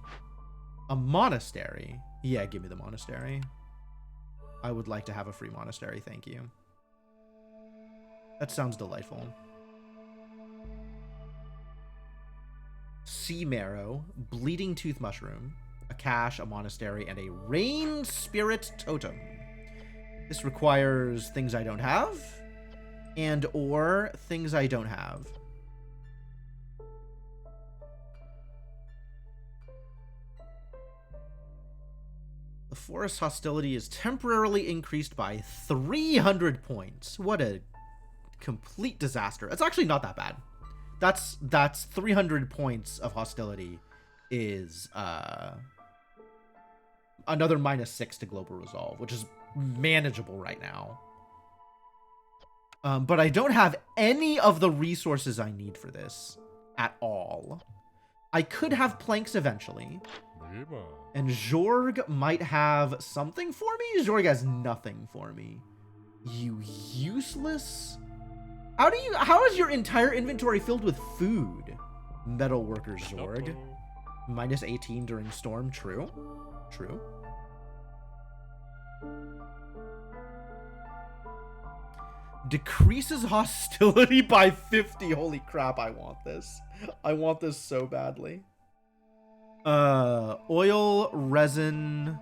A monastery. Yeah, give me the monastery. I would like to have a free monastery, thank you. That sounds delightful. sea marrow, bleeding tooth mushroom, a cache, a monastery, and a rain spirit totem. This requires things I don't have, and or things I don't have. The forest hostility is temporarily increased by 300 points. What a complete disaster. It's actually not that bad. That's 300 points of hostility is another -6 to global resolve, which is manageable right now. But I don't have any of the resources I need for this at all. I could have planks eventually. And Jorg might have something for me? Jorg has nothing for me. You useless? How is your entire inventory filled with food? Metalworker Jorg. -18 during storm. True. True. Decreases hostility by 50. Holy crap, I want this. I want this so badly. Oil, resin,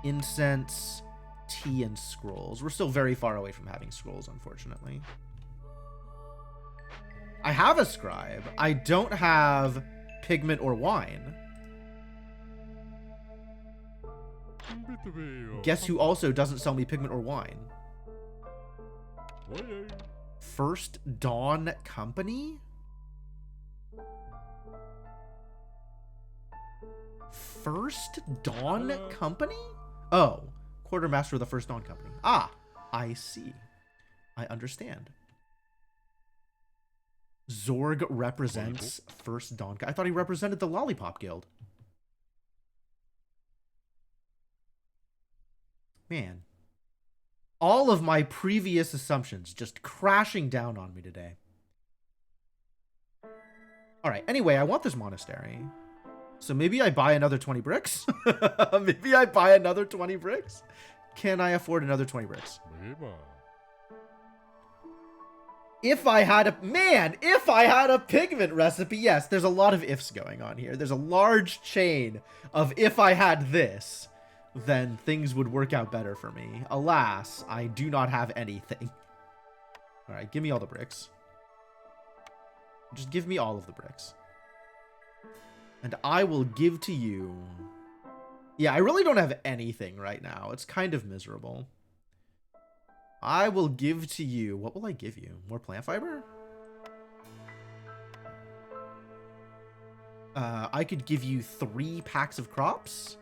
incense, tea, and scrolls. We're still very far away from having scrolls, unfortunately. I have a scribe. I don't have pigment or wine. Guess who also doesn't sell me pigment or wine? First Dawn Company? First Dawn Company? Oh, quartermaster of the First Dawn Company. Ah, I see. I understand. Zorg represents First Dawn. I thought he represented the Lollipop Guild. Man. All of my previous assumptions just crashing down on me today. Alright, anyway, I want this monastery. So maybe I buy another 20 bricks? Maybe I buy another 20 bricks? Can I afford another 20 bricks? If I had a... Man, if I had a pigment recipe, yes, there's a lot of ifs going on here. There's a large chain of if I had this, then things would work out better for me. Alas, I do not have anything. Alright, give me all the bricks. Just give me all of the bricks. And I will give to you... Yeah, I really don't have anything right now. It's kind of miserable. I will give to you... What will I give you? More plant fiber? I could give you 3 packs of crops.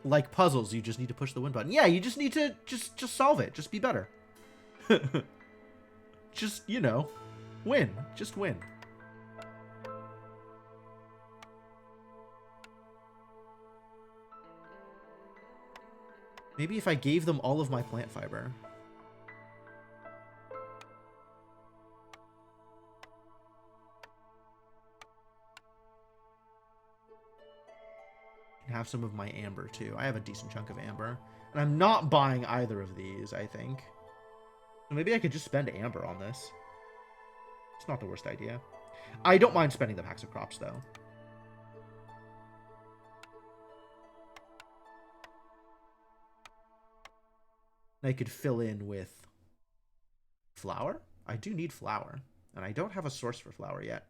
Like puzzles, you just need to push the win button. Yeah, you just need to just solve it. Just be better. Just, you know, win. Just win. Maybe if I gave them all of my plant fiber. And have some of my amber too. I have a decent chunk of amber. And I'm not buying either of these, I think. So maybe I could just spend amber on this. It's not the worst idea. I don't mind spending the packs of crops, though. I could fill in with flour. I do need flour. And I don't have a source for flour yet.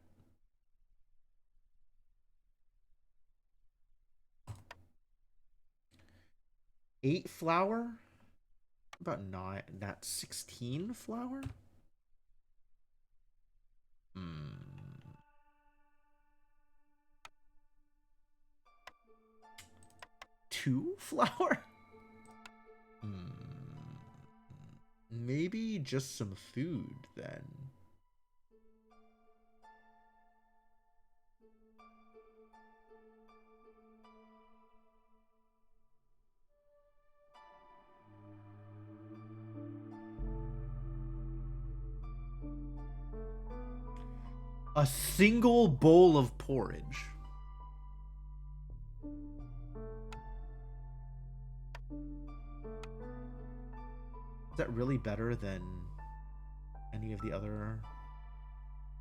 Eight flour? About 9, not 16 flour? 2 flour? Maybe just some food then. A single bowl of porridge. Is that really better than any of the other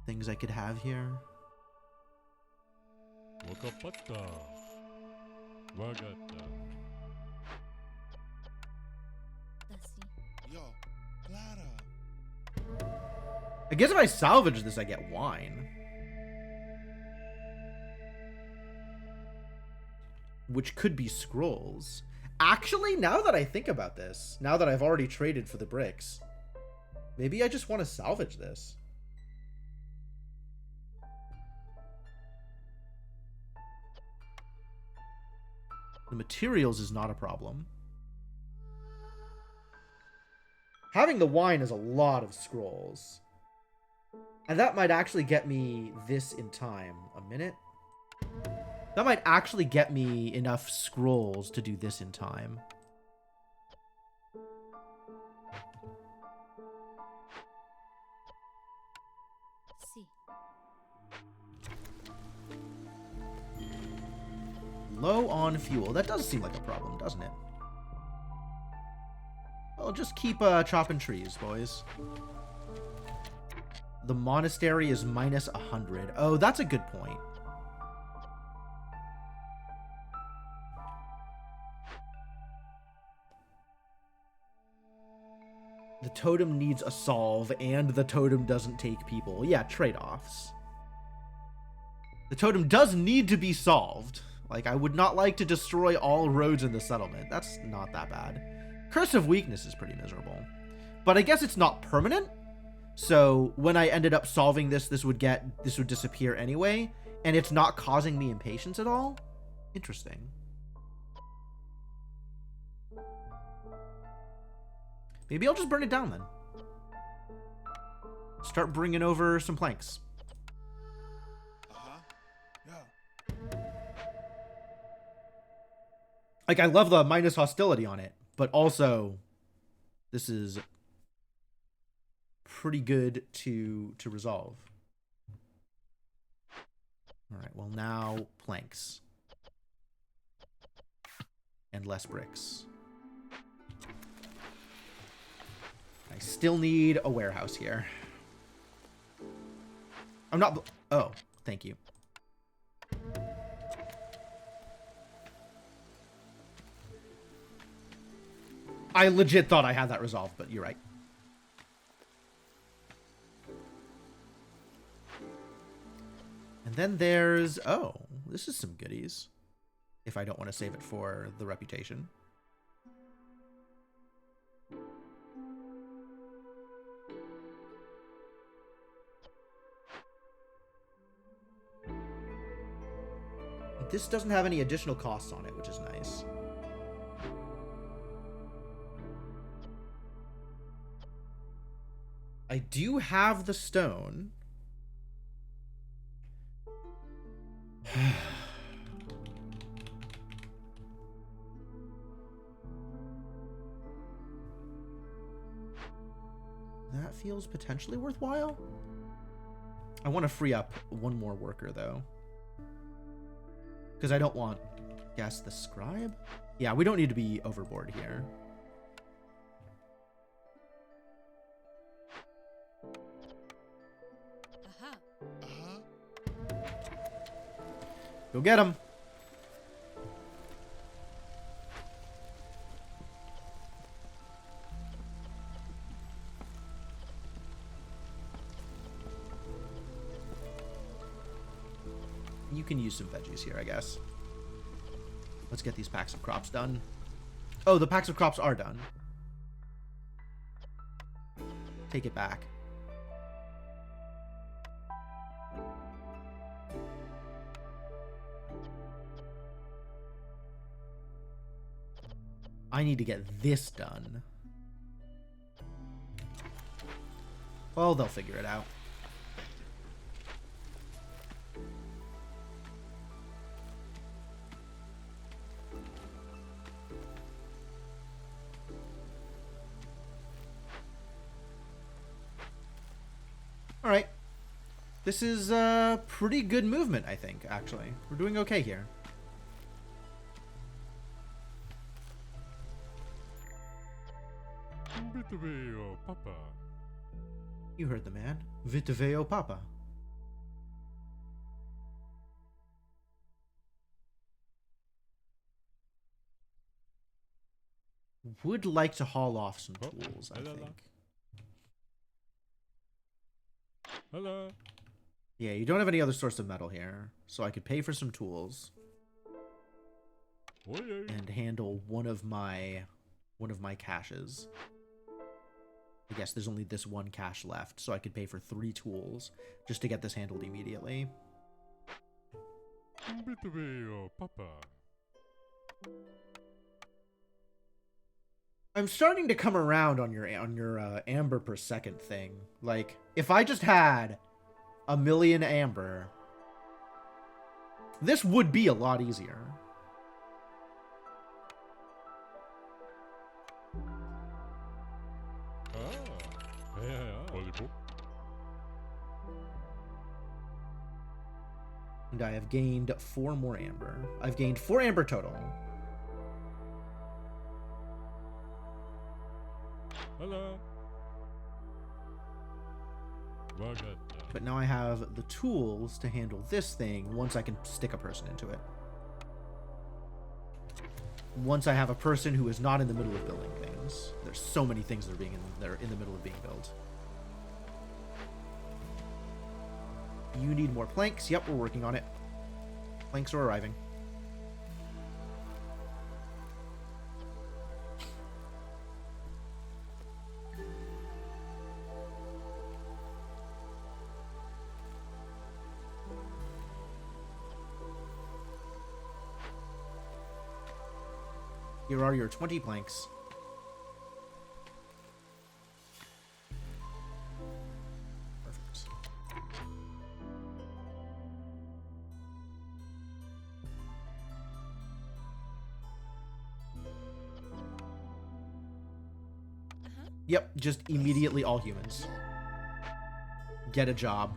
things I could have here? Wakapata. Wagata. Dasi. Yo, Clara. I guess if I salvage this, I get wine. Which could be scrolls. Actually, now that I think about this, now that I've already traded for the bricks, maybe I just want to salvage this. The materials is not a problem. Having the wine is a lot of scrolls. And that might actually get me this in time. A minute? That might actually get me enough scrolls to do this in time. Si. Low on fuel. That does seem like a problem, doesn't it? Well, just keep chopping trees, boys. The monastery is minus 100. Oh, that's a good point. The totem needs a solve, and the totem doesn't take people. Yeah, trade-offs. The totem does need to be solved. Like, I would not like to destroy all roads in the settlement. That's not that bad. Curse of Weakness is pretty miserable. But I guess it's not permanent. So when I ended up solving this, this would disappear anyway. And it's not causing me impatience at all. Interesting. Maybe I'll just burn it down then. Start bringing over some planks. Yeah. Like, I love the minus hostility on it, but also this is pretty good to resolve. All right, well, now planks. And less bricks. I still need a warehouse here. I'm not... Oh, thank you. I legit thought I had that resolved, but you're right. And then there's... Oh, this is some goodies. If I don't want to save it for the reputation. This doesn't have any additional costs on it, which is nice. I do have the stone. That feels potentially worthwhile. I want to free up one more worker, though. Because I don't want... Guess the scribe? Yeah, we don't need to be overboard here. Aha. Uh-huh. Go get him. You can use some veggies here, I guess. Let's get these packs of crops done. Oh, the packs of crops are done. Take it back. I need to get this done. Well, they'll figure it out. All right. This is pretty good movement, I think, actually. We're doing okay here. Vituveo Papa. You heard the man. Vitaveo Papa. Would like to haul off some Oh, tools, I la, la, la. think. Hello. Yeah, you don't have any other source of metal here, so I could pay for some tools Oye. and handle one of my caches. I guess there's only this one cache left, so I could pay for 3 tools just to get this handled immediately. Vituveo Papa. I'm starting to come around on your amber per second thing. Like, if I just had 1,000,000 amber, this would be a lot easier. Ah. Yeah. Volleyball. And I have gained 4 more amber. I've gained 4 amber total. Hello. Wagat. But now I have the tools to handle this thing once I can stick a person into it. Once I have a person who is not in the middle of building things. There's so many things that are in the middle of being built. You need more planks. Yep, we're working on it. Planks are arriving. Here are your 20 planks. Perfect. Yep, just immediately all humans. Get a job.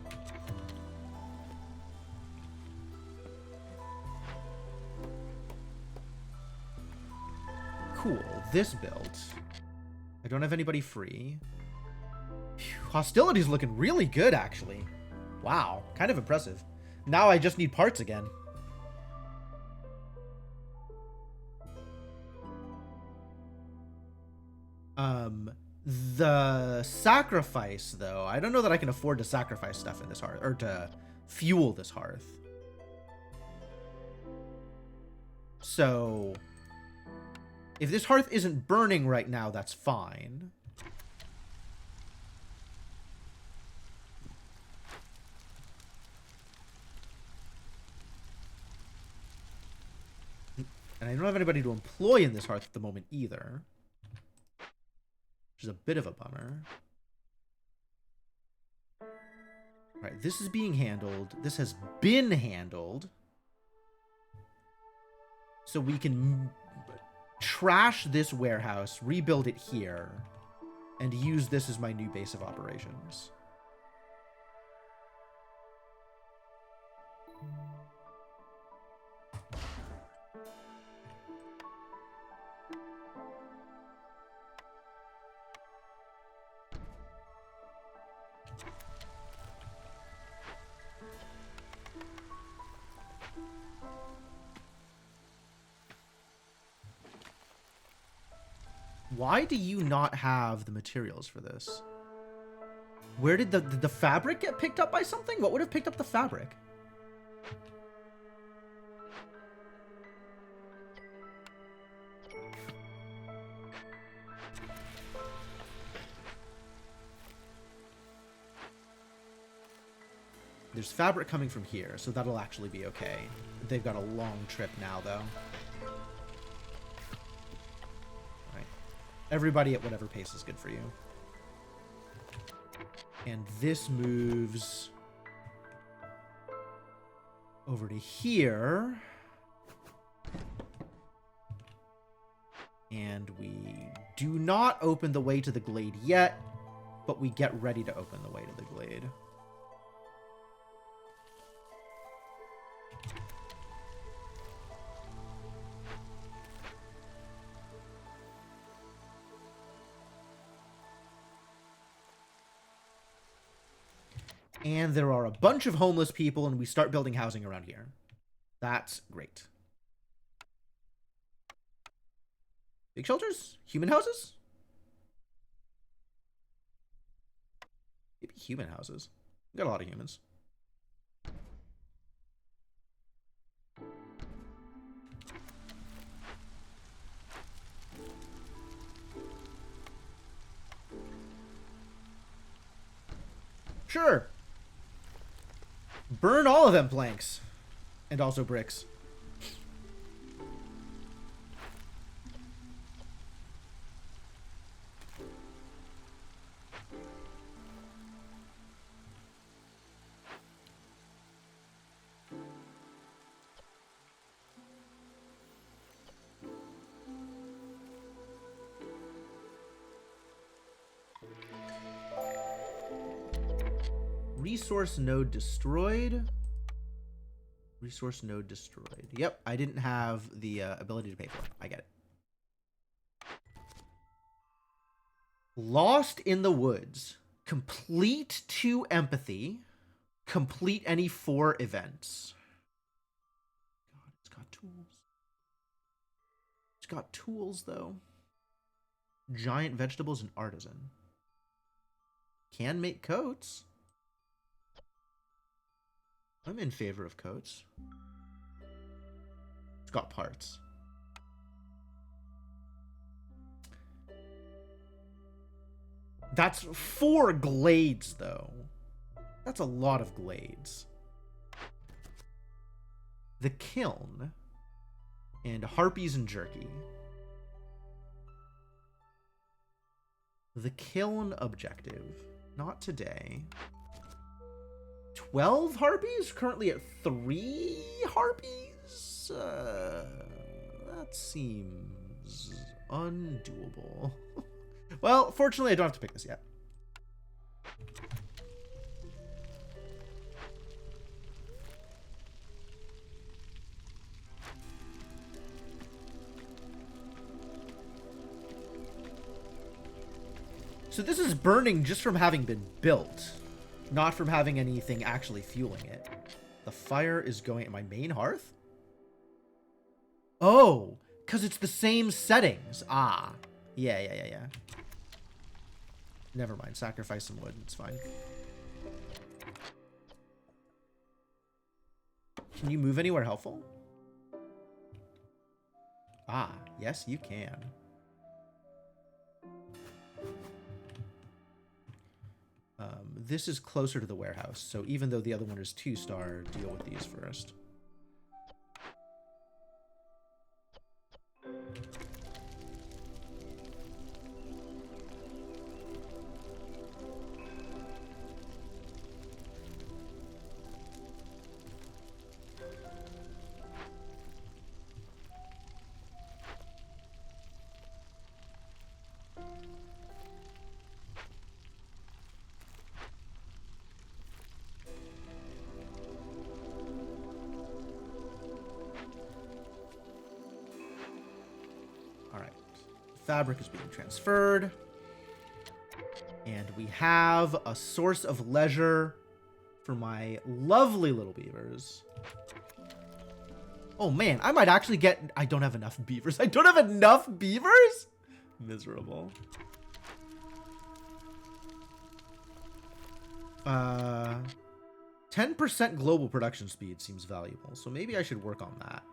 Cool. This build. I don't have anybody free. Phew, hostility's looking really good, actually. Wow. Kind of impressive. Now I just need parts again. The sacrifice, though. I don't know that I can afford to sacrifice stuff in this hearth, or to fuel this hearth. So, if this hearth isn't burning right now, that's fine. And I don't have anybody to employ in this hearth at the moment either. Which is a bit of a bummer. Alright, this is being handled. This has been handled. So we can trash this warehouse, rebuild it here, and use this as my new base of operations. Why do you not have the materials for this? Where did the fabric get picked up by something? What would have picked up the fabric? There's fabric coming from here, so that'll actually be okay. They've got a long trip now, though. Everybody at whatever pace is good for you. And this moves over to here. And we do not open the way to the glade yet, but we get ready to open the way to the glade. And there are a bunch of homeless people, and we start building housing around here. That's great. Big shelters? Human houses? Maybe human houses. We got a lot of humans. Sure. Burn all of them planks. And also bricks. Resource node destroyed. Resource node destroyed. Yep, I didn't have the ability to pay for it. I get it. Lost in the Woods. Complete 2 empathy. Complete any 4 events. God, it's got tools. It's got tools, though. Giant vegetables and artisan. Can make coats. I'm in favor of coats. It's got parts. That's 4 glades, though. That's a lot of glades. The kiln. And harpies and jerky. The kiln objective. Not today. 12 harpies? Currently at 3 harpies? That seems undoable. Well, fortunately, I don't have to pick this yet. So this is burning just from having been built. Not from having anything actually fueling it. The fire is going at my main hearth? Oh, because it's the same settings. Ah. Yeah. Never mind. Sacrifice some wood. It's fine. Can you move anywhere helpful? Ah, yes, you can. This is closer to the warehouse, so even though the other one is 2-star, deal with these first. Fabric is being transferred. And we have a source of leisure for my lovely little beavers. Oh man, I might actually get... I don't have enough beavers. I don't have enough beavers? Miserable. 10% global production speed seems valuable, so maybe I should work on that.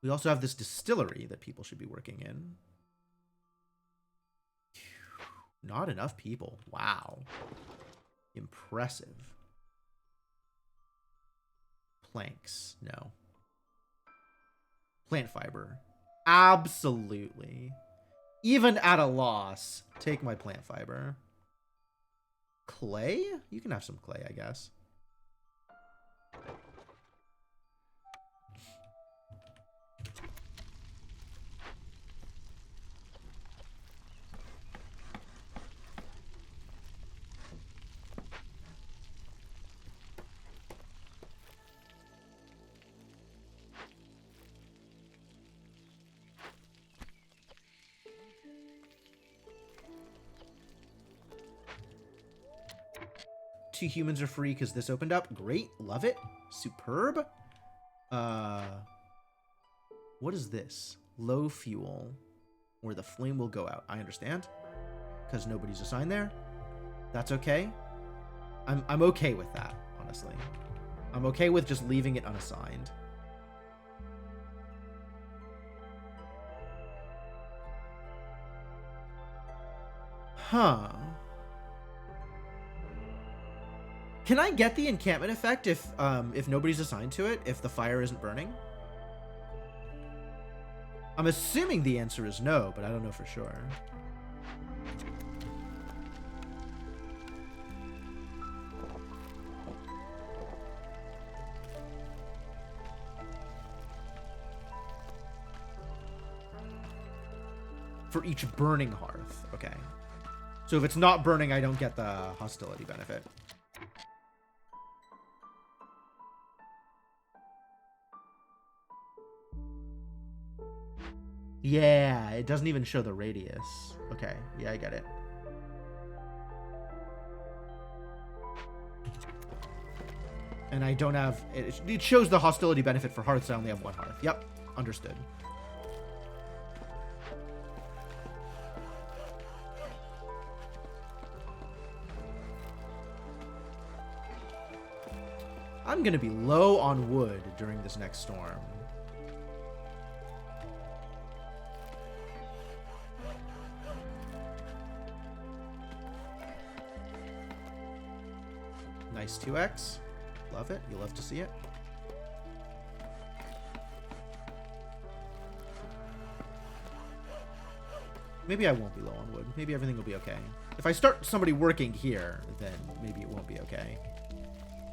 We also have this distillery that people should be working in. Not enough people. Wow. Impressive. Planks. No. Plant fiber. Absolutely. Even at a loss, take my plant fiber. Clay? You can have some clay, I guess. 2 humans are free because this opened up. Great. Love it. Superb. What is this? Low fuel. Where the flame will go out. I understand. Because nobody's assigned there. That's okay. I'm okay with that, honestly. I'm okay with just leaving it unassigned. Huh. Can I get the encampment effect if nobody's assigned to it, if the fire isn't burning? I'm assuming the answer is no, but I don't know for sure. For each burning hearth. Okay. So if it's not burning, I don't get the hostility benefit. Yeah, it doesn't even show the radius. Okay, yeah, I get it. And I don't have... It shows the hostility benefit for hearths. I only have 1 hearth. Yep, understood. I'm going to be low on wood during this next storm. Nice 2x. Love it. You love to see it. Maybe I won't be low on wood. Maybe everything will be okay. If I start somebody working here, then maybe it won't be okay.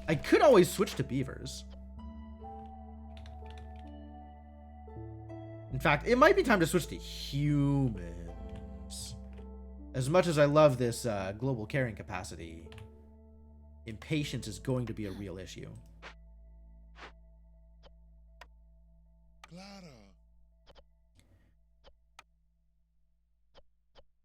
I could always switch to beavers. In fact, it might be time to switch to humans. As much as I love this global carrying capacity, impatience is going to be a real issue. Clara.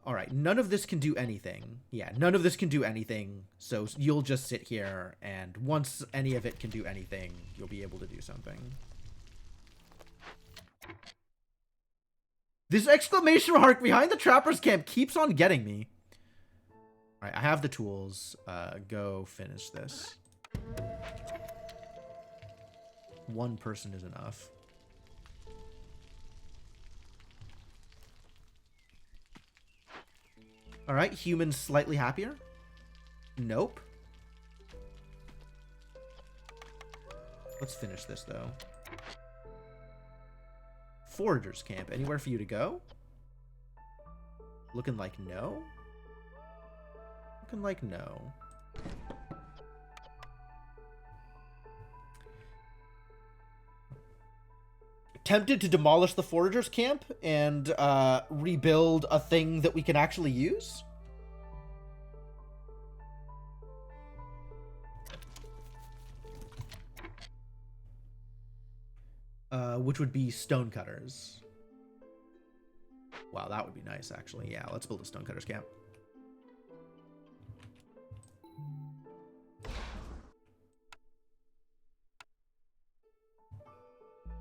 All right, none of this can do anything. Yeah, none of this can do anything. So you'll just sit here, and once any of it can do anything, you'll be able to do something. This exclamation mark behind the trapper's camp keeps on getting me. All right, I have the tools. Go finish this. 1 person is enough. All right, humans slightly happier? Nope. Let's finish this, though. Forager's camp. Anywhere for you to go? Looking like no? Looking like no. Tempted to demolish the Forager's camp and rebuild a thing that we can actually use? Which would be stonecutters. Wow, that would be nice, actually. Yeah, let's build a stonecutters camp.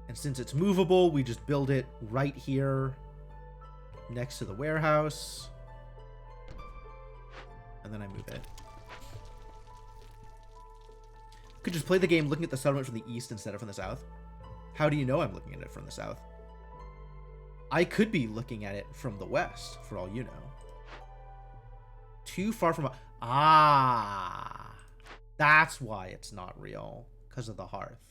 And since it's movable, we just build it right here next to the warehouse. And then I move it. Could just play the game looking at the settlement from the east instead of from the south. How do you know I'm looking at it from the south? I could be looking at it from the west, for all you know. Too far from... Ah! That's why it's not real. Because of the hearth.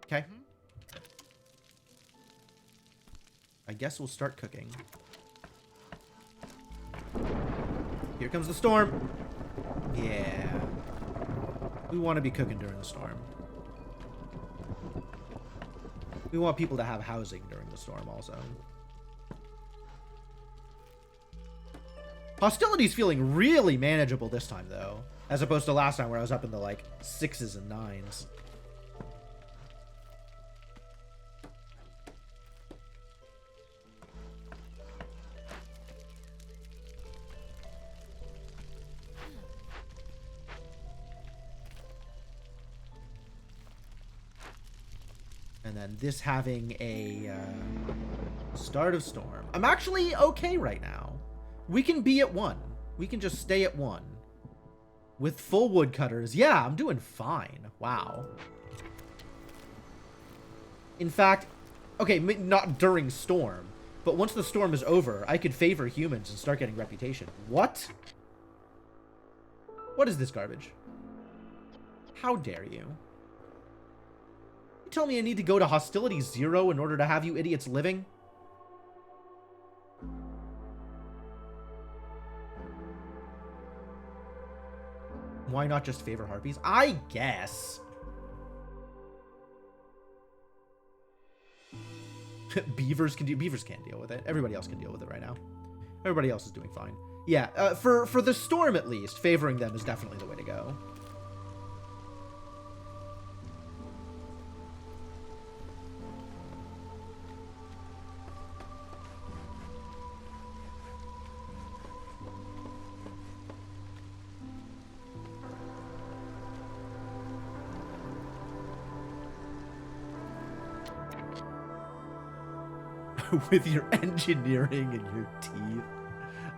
Okay. I guess we'll start cooking. Here comes the storm. Yeah. We want to be cooking during the storm. We want people to have housing during the storm also. Hostility's feeling really manageable this time, though. As opposed to last time where I was up in the, like, 6s and 9s. And then this having a start of storm. I'm actually okay right now. We can be at 1. We can just stay at 1. With full woodcutters. Yeah, I'm doing fine. Wow. In fact, okay, not during storm. But once the storm is over, I could favor humans and start getting reputation. What? What is this garbage? How dare you? You tell me I need to go to hostility 0 in order to have you idiots living? Why not just favor harpies? I guess. Beavers can't deal with it. Everybody else can deal with it right now. Everybody else is doing fine. Yeah, for the storm at least, favoring them is definitely the way to go. With your engineering and your teeth.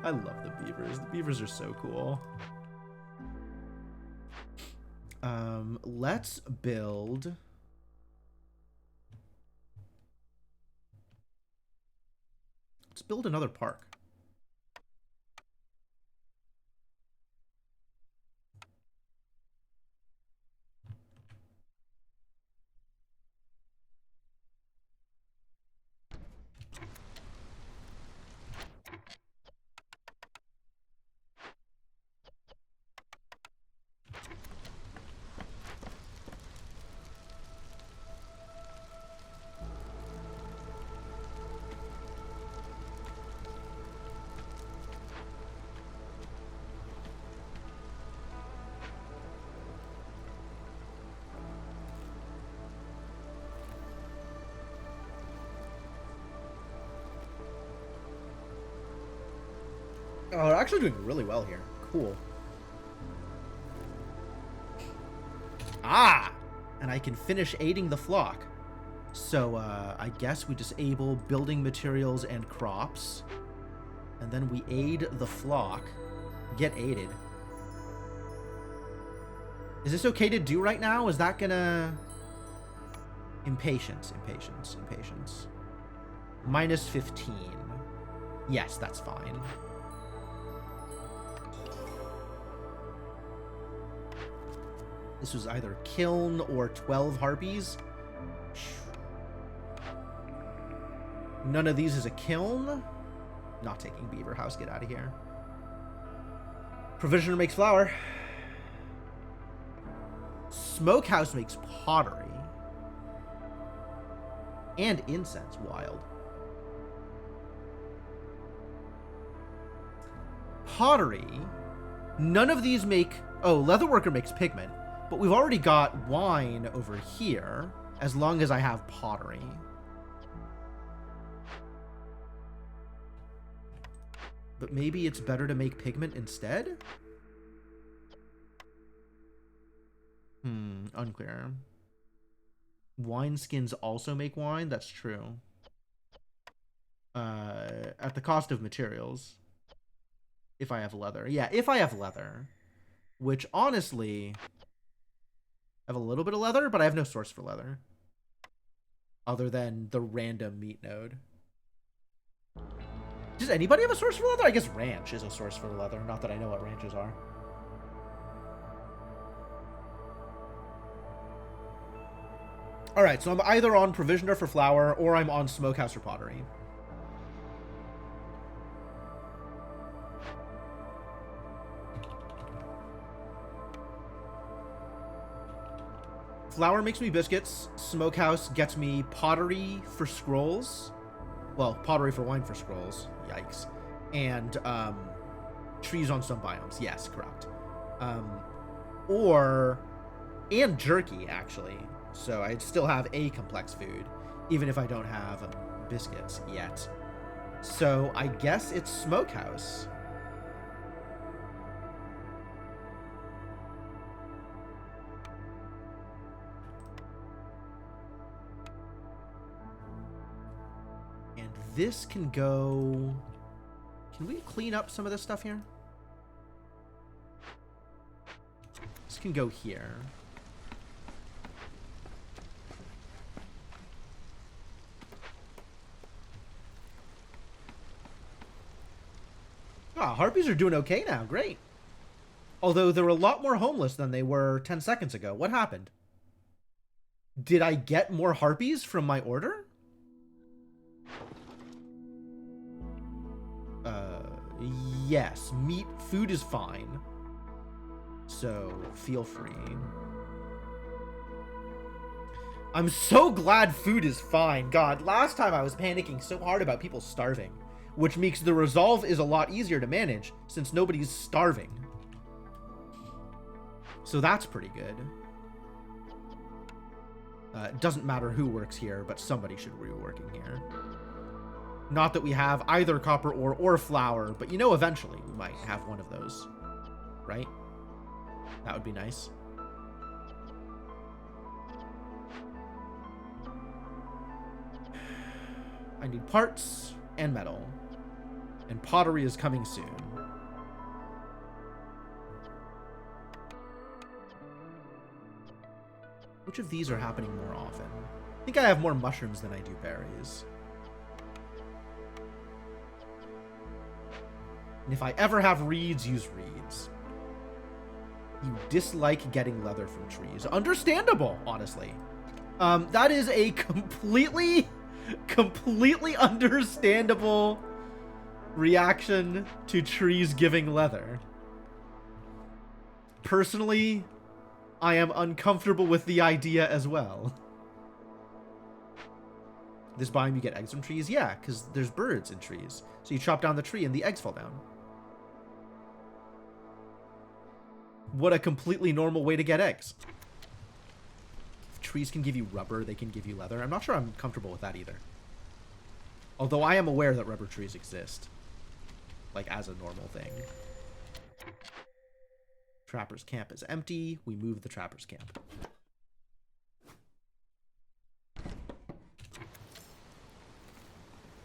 I love the beavers. The beavers are so cool. Let's build... Let's build another park. Oh, they're actually doing really well here. Cool. Ah! And I can finish aiding the flock. So, I guess we disable building materials and crops. And then we aid the flock. Get aided. Is this okay to do right now? Is that gonna... Impatience. Minus 15. Yes, that's fine. This was either kiln or 12 harpies. None of these is a kiln. Not taking beaver house. Get out of here. Provisioner makes flour. Smokehouse makes pottery. And incense. Wild. Pottery. None of these make... Oh, leatherworker makes pigment. But we've already got wine over here, as long as I have pottery. But maybe it's better to make pigment instead? Unclear. Wineskins also make wine? That's true. At the cost of materials. If I have leather. Yeah, if I have leather. Which, honestly... I have a little bit of leather, but I have no source for leather. Other than the random meat node. Does anybody have a source for leather? I guess ranch is a source for leather. Not that I know what ranches are. Alright, so I'm either on provisioner for flour, or I'm on smokehouse for pottery. Flour makes me biscuits. Smokehouse gets me pottery for scrolls. Well, pottery for wine for scrolls. Yikes. And trees on some biomes. Yes, correct. And jerky, actually. So I'd still have a complex food, even if I don't have biscuits yet. So I guess it's smokehouse. this can go... Can we clean up some of this stuff here? This can go here. Ah, harpies are doing okay now. Great. Although they're a lot more homeless than they were 10 seconds ago. What happened? Did I get more harpies from my order? Yes. Meat, food is fine. So, feel free. I'm so glad food is fine. God, last time I was panicking so hard about people starving. Which makes the resolve is a lot easier to manage, since nobody's starving. So that's pretty good. It doesn't matter who works here, but somebody should be working here. Not that we have either copper ore or flour, but you know eventually we might have one of those. Right? That would be nice. I need parts and metal. And pottery is coming soon. Which of these are happening more often? I think I have more mushrooms than I do berries. And if I ever have reeds, use reeds. You dislike getting leather from trees. Understandable, honestly. That is a completely understandable reaction to trees giving leather. Personally, I am uncomfortable with the idea as well. This biome you get eggs from trees? Yeah, because there's birds in trees. So you chop down the tree and the eggs fall down. What a completely normal way to get eggs. If trees can give you rubber, they can give you leather. I'm not sure I'm comfortable with that either. Although I am aware that rubber trees exist. Like, as a normal thing. Trapper's camp is empty. We move the trapper's camp.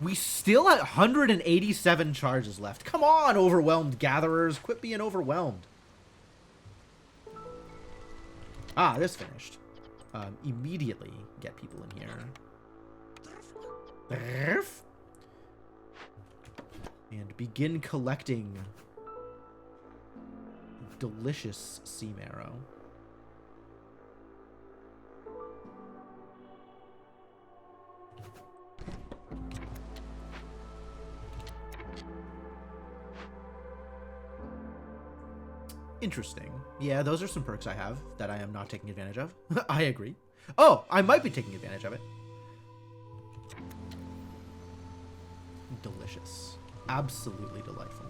We still at 187 charges left. Come on, overwhelmed gatherers. Quit being overwhelmed. Ah, this finished. Immediately get people in here. And begin collecting delicious sea marrow. Interesting. Yeah, those are some perks I have that I am not taking advantage of. I agree. Oh, I might be taking advantage of it. Delicious. Absolutely delightful.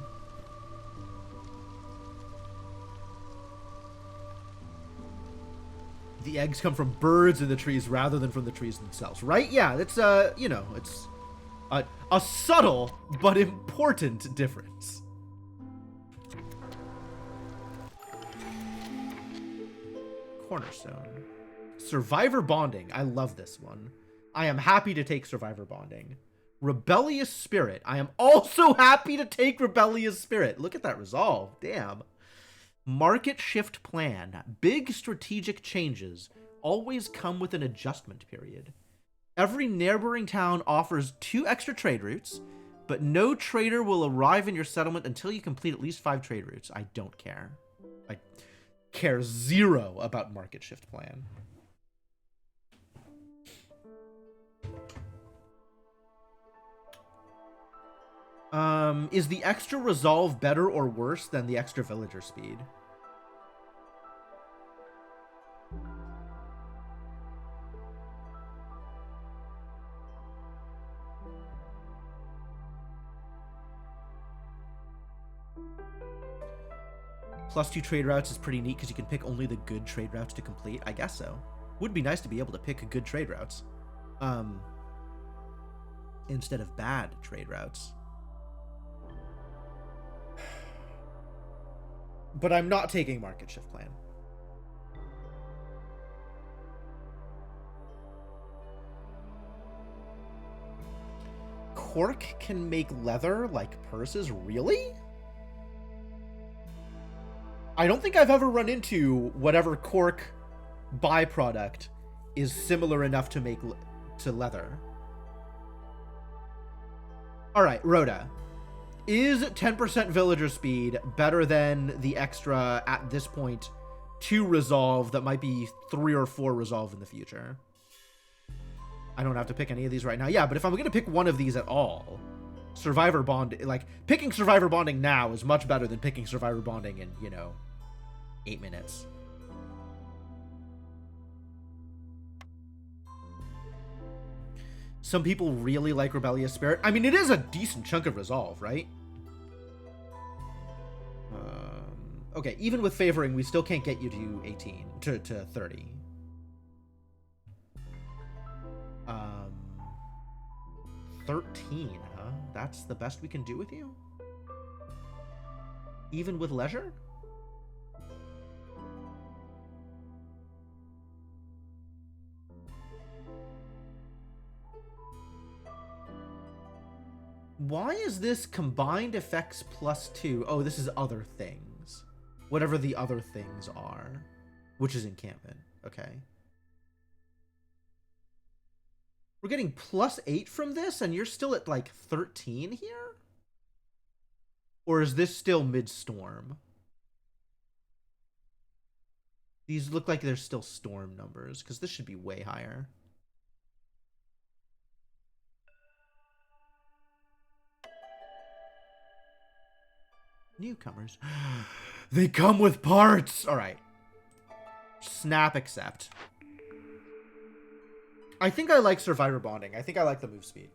The eggs come from birds in the trees rather than from the trees themselves, right? Yeah, that's, you know, it's a subtle but important difference. Cornerstone. Survivor bonding. I love this one. I am happy to take survivor bonding. Rebellious spirit. I am also happy to take rebellious spirit. Look at that resolve. Damn. Market shift plan. Big strategic changes always come with an adjustment period. Every neighboring town offers 2 extra trade routes, but no trader will arrive in your settlement until you complete at least 5 trade routes. I don't care. I care zero about market shift plan. Is the extra resolve better or worse than the extra villager speed? +2 trade routes is pretty neat because you can pick only the good trade routes to complete. I guess so. Would be nice to be able to pick good trade routes. Instead of bad trade routes. But I'm not taking market shift plan. cork can make leather like purses? Really? I don't think I've ever run into whatever cork byproduct is similar enough to make to leather. All right, Rhoda. Is 10% villager speed better than the extra, at this point, 2 resolve that might be 3 or 4 resolve in the future? I don't have to pick any of these right now. Yeah, but if I'm going to pick one of these at all, survivor bond, like, picking survivor bonding now is much better than picking survivor bonding in, you know, 8 minutes. Some people really like Rebellious Spirit. I mean, it is a decent chunk of resolve, right? Okay, even with favoring, we still can't get you to 18, to 30. 13, huh? That's the best we can do with you? Even with leisure? Why is this combined effects +2? Oh, this is other things. Whatever the other things are. Which is encampment. Okay. We're getting +8 from this, and you're still at, like, 13 here? Or is this still mid-storm? These look like they're still storm numbers, because this should be way higher. Newcomers. They come with parts! Alright. Snap accept. I think I like survivor bonding. I think I like the move speed.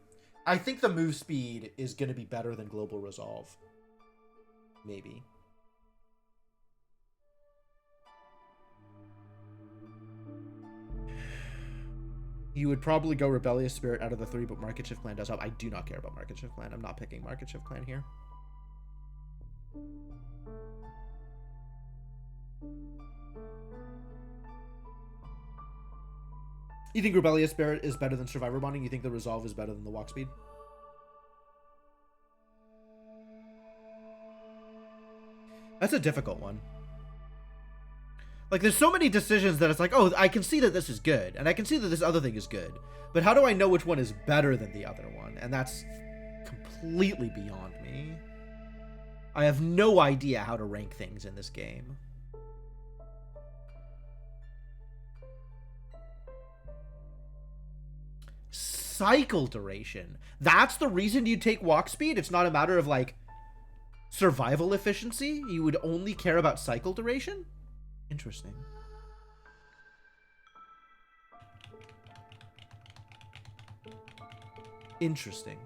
I think the move speed is going to be better than global resolve. Maybe. You would probably go Rebellious Spirit out of the 3, but Market Shift Clan does help. I do not care about Market Shift Clan. I'm not picking Market Shift Clan here. You think Rebellious Spirit is better than Survivor Bonding? You think the Resolve is better than the Walk Speed? That's a difficult one. Like, there's so many decisions that it's like, oh, I can see that this is good, and I can see that this other thing is good. But how do I know which one is better than the other one? And that's completely beyond me. I have no idea how to rank things in this game. Cycle duration. That's the reason you take walk speed? It's not a matter of, like, survival efficiency? You would only care about cycle duration? Interesting. Interesting.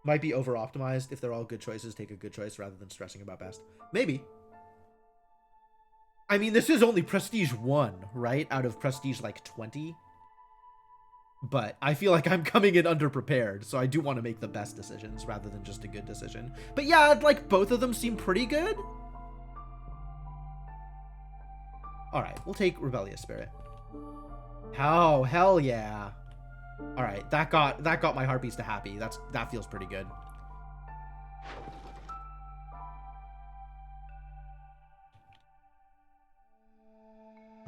Might be over-optimized. If they're all good choices, take a good choice rather than stressing about best. Maybe. I mean, this is only Prestige 1, right? Out of Prestige, like, 20. But I feel like I'm coming in underprepared, so I do want to make the best decisions rather than just a good decision. But yeah, like, both of them seem pretty good. Alright, we'll take Rebellious Spirit. Oh, hell yeah. Alright, that got my heartbeats to happy. That feels pretty good.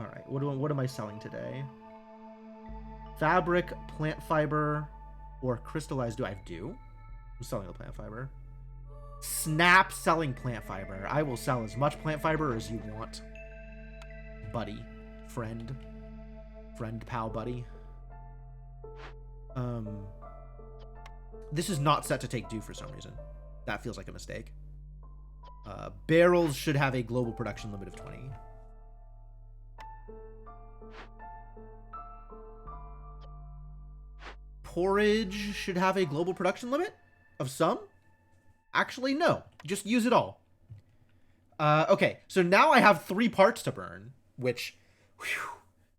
Alright, what am I selling today? Fabric, plant fiber, or crystallized. I'm selling the plant fiber. Snap selling plant fiber. I will sell as much plant fiber as you want. Buddy. Friend, pal, buddy. This is not set to take dew for some reason. That feels like a mistake. Barrels should have a global production limit of 20. Porridge should have a global production limit of some. Actually, no. Just use it all. Okay, so now I have 3 parts to burn, which, whew,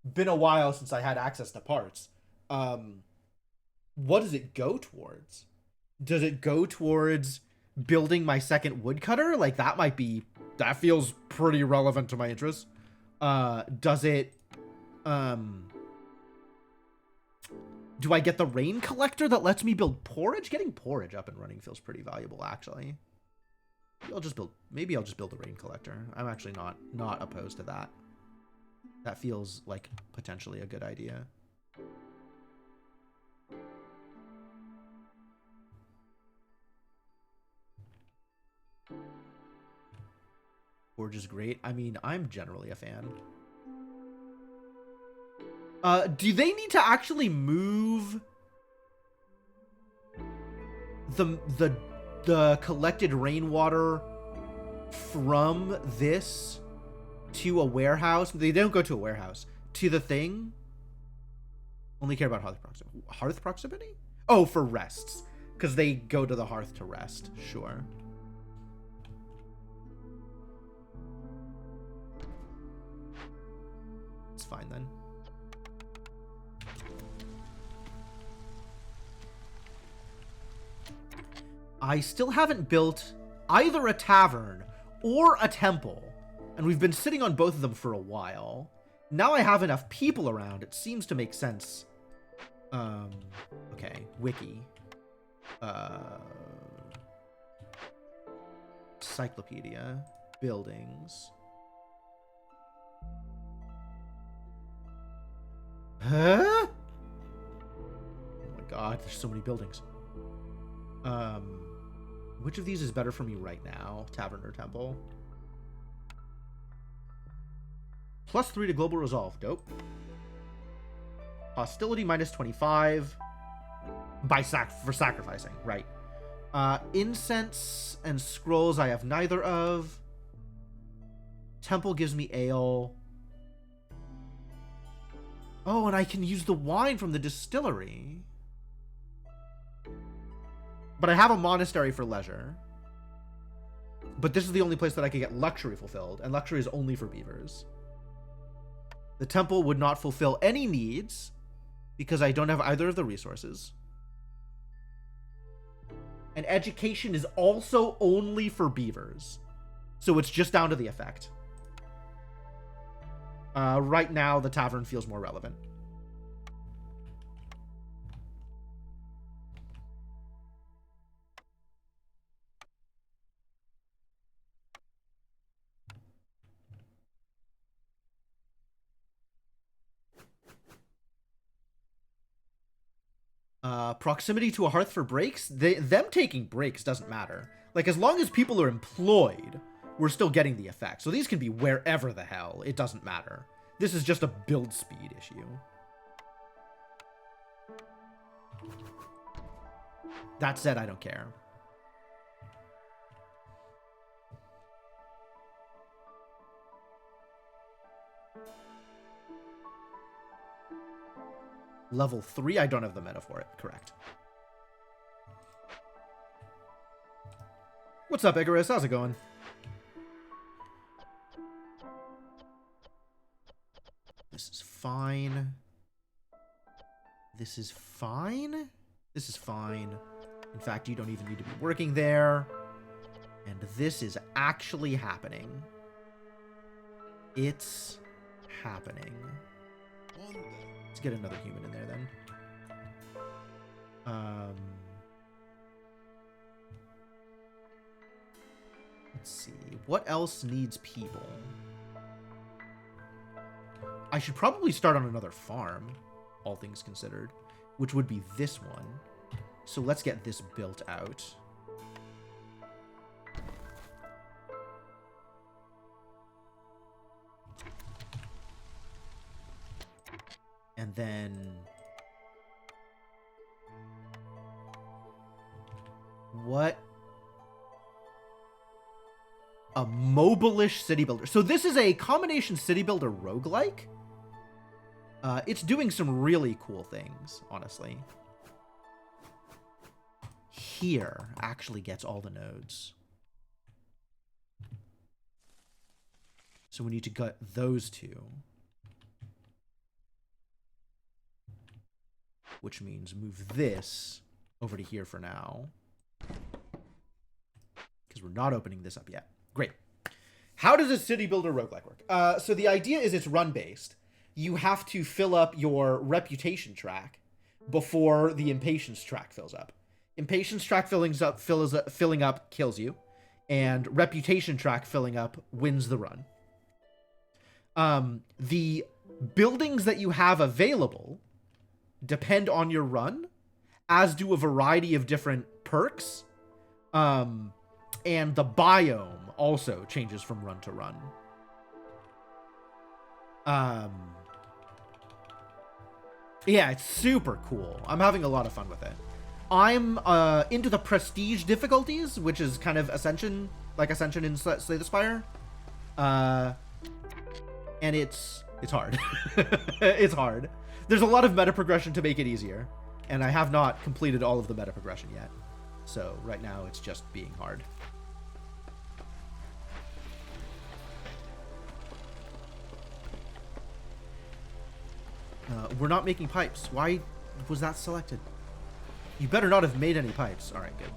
been a while since I had access to parts. What does it go towards? Does it go towards building my second woodcutter? Like, that feels pretty relevant to my interests. Do I get the rain collector that lets me build porridge? Getting porridge up and running feels pretty valuable, actually. Maybe I'll just build the rain collector. I'm actually not opposed to that. That feels like potentially a good idea. Porridge is great. I mean, I'm generally a fan. Do they need to actually move the collected rainwater from this to a warehouse? They don't go to a warehouse. To the thing? Only care about hearth proximity. Hearth proximity? Oh, for rests. Because they go to the hearth to rest. Sure. It's fine then. I still haven't built either a tavern or a temple, and we've been sitting on both of them for a while. Now I have enough people around, it seems to make sense. Okay, wiki. Encyclopedia. Buildings. Huh? Oh my god, there's so many buildings. Which of these is better for me right now? Tavern or temple? +3 to global resolve. Dope. Hostility -25. For sacrificing. Right. Incense and scrolls I have neither of. Temple gives me ale. Oh, and I can use the wine from the distillery. But I have a monastery for leisure. But this is the only place that I can get luxury fulfilled, and luxury is only for beavers. The temple would not fulfill any needs because I don't have either of the resources. And education is also only for beavers. So it's just down to the effect. Right now, the tavern feels more relevant. Proximity to a hearth for breaks? Them taking breaks doesn't matter. Like, as long as people are employed, we're still getting the effect. So these can be wherever the hell. It doesn't matter. This is just a build speed issue. That said, I don't care. Level 3, I don't have the meta for it. Correct. What's up, Icarus? How's it going? This is fine. This is fine. This is fine. In fact, you don't even need to be working there. And this is actually happening. It's happening. Let's get another human in there then. Let's see. What else needs people? I should probably start on another farm, all things considered, which would be this one. So let's get this built out. And then what? A mobile-ish city builder. So this is a combination city builder roguelike. It's doing some really cool things, honestly. Here actually gets all the nodes. So we need to get those two. Which means move this over to here for now. Because we're not opening this up yet. Great. How does a city builder roguelike work? So the idea is it's run-based. You have to fill up your reputation track before the impatience track fills up. Impatience track filling up kills you, and reputation track filling up wins the run. The buildings that you have available depend on your run, as do a variety of different perks. And the biome also changes from run to run. Yeah, it's super cool. I'm having a lot of fun with it. I'm into the prestige difficulties, which is kind of Ascension, like Ascension in Slay the Spire. And it's hard. It's hard. There's a lot of meta progression to make it easier, and I have not completed all of the meta progression yet. So right now it's just being hard. We're not making pipes. Why was that selected? You better not have made any pipes. All right, good.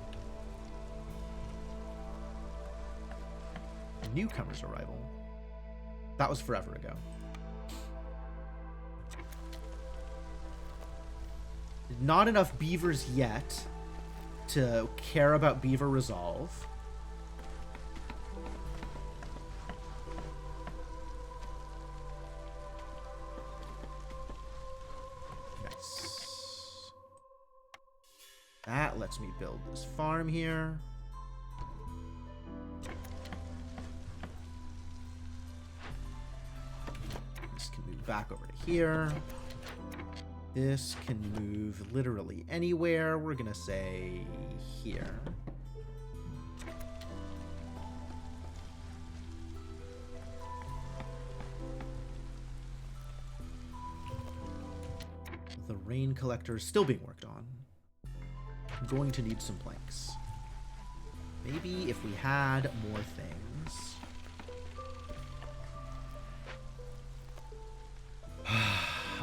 Newcomer's arrival. That was forever ago. Not enough beavers yet to care about beaver resolve. That lets me build this farm here. This can move back over to here. This can move literally anywhere. We're gonna say here. The rain collector is still being worked on. I'm going to need some planks. Maybe if we had more things.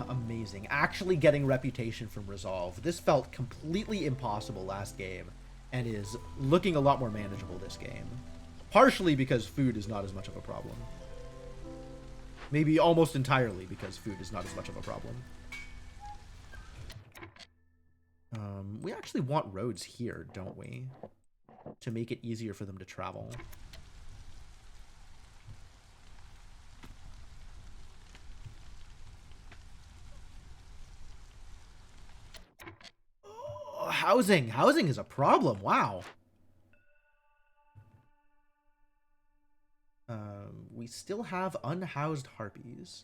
Amazing. Actually getting reputation from Resolve. This felt completely impossible last game, and is looking a lot more manageable this game. Partially because food is not as much of a problem. Maybe almost entirely because food is not as much of a problem. We actually want roads here, don't we? To make it easier for them to travel. Oh, housing. Housing is a problem. Wow. We still have unhoused harpies.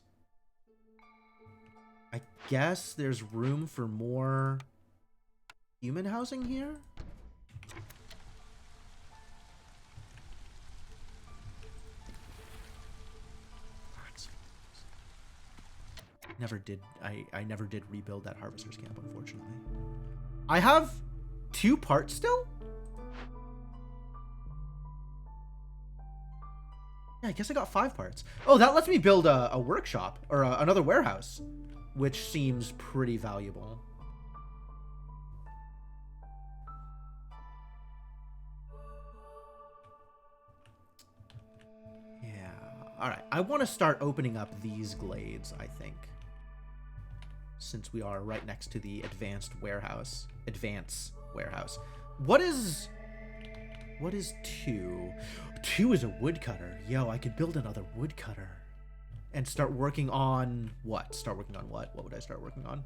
I guess there's room for more human housing here? I never did rebuild that harvester's camp, unfortunately. I have 2 parts still? Yeah, I guess I got 5 parts. Oh, that lets me build a workshop, or another warehouse, which seems pretty valuable. Yeah, alright. I want to start opening up these glades, I think. Since we are right next to the advanced warehouse. Advance warehouse. What is 2? 2 is a woodcutter. Yo, I could build another woodcutter. And start working on what? Start working on what? What would I start working on?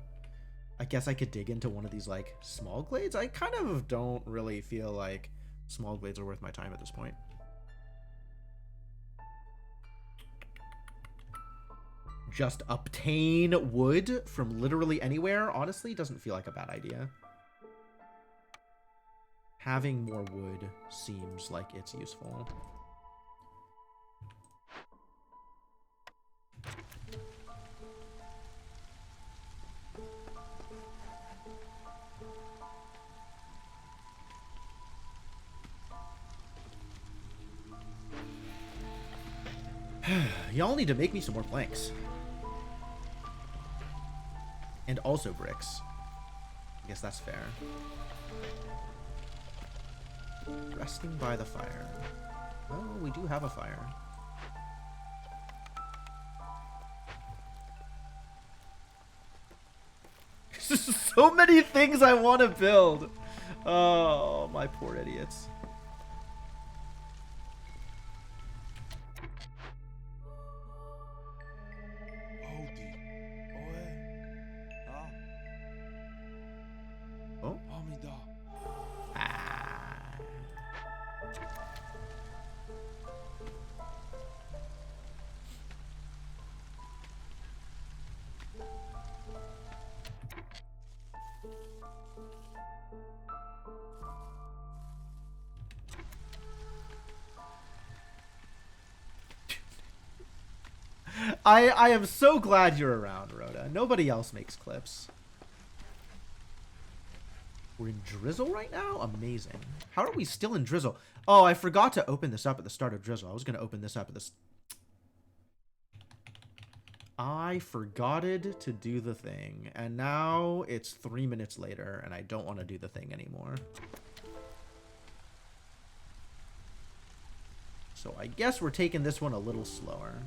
I guess I could dig into one of these, like, small glades. I kind of don't really feel like small glades are worth my time at this point. Just obtain wood from literally anywhere, honestly, doesn't feel like a bad idea. Having more wood seems like it's useful. Y'all need to make me some more planks. And also bricks. I guess that's fair. Resting by the fire. Oh, we do have a fire. so many things I want to build. Oh, my poor idiots. Howdy. Oe. Ah. Oh. Amida. Ah. I am so glad you're around, Rhoda. Nobody else makes clips. We're in Drizzle right now? Amazing. How are we still in Drizzle? Oh, I forgot to open this up at the start of Drizzle. I was going to open this up at this. I forgotted to do the thing. And now it's 3 minutes later, and I don't want to do the thing anymore. So I guess we're taking this one a little slower.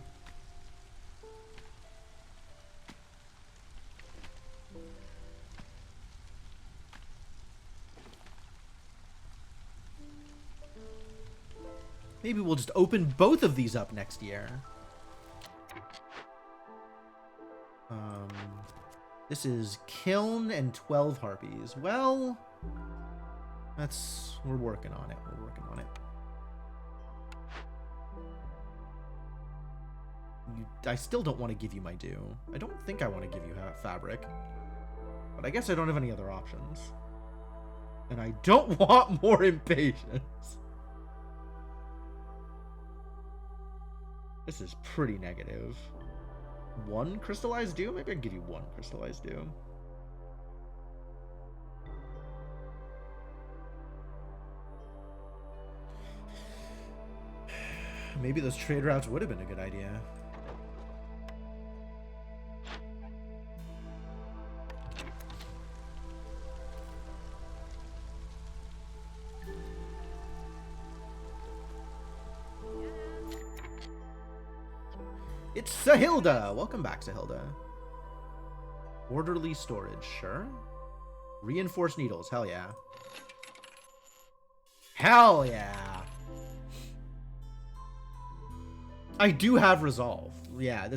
Maybe we'll just open both of these up next year. This is Kiln and 12 Harpies. Well, we're working on it. We're working on it. I still don't want to give you my due. I don't think I want to give you fabric. But I guess I don't have any other options. And I don't want more impatience. This is pretty negative. 1 crystallized dew? Maybe I can give you 1 crystallized dew. Maybe those trade routes would have been a good idea. It's Sahilda! Welcome back, Sahilda. Orderly storage, sure. Reinforced needles, hell yeah. Hell yeah! I do have resolve. Yeah,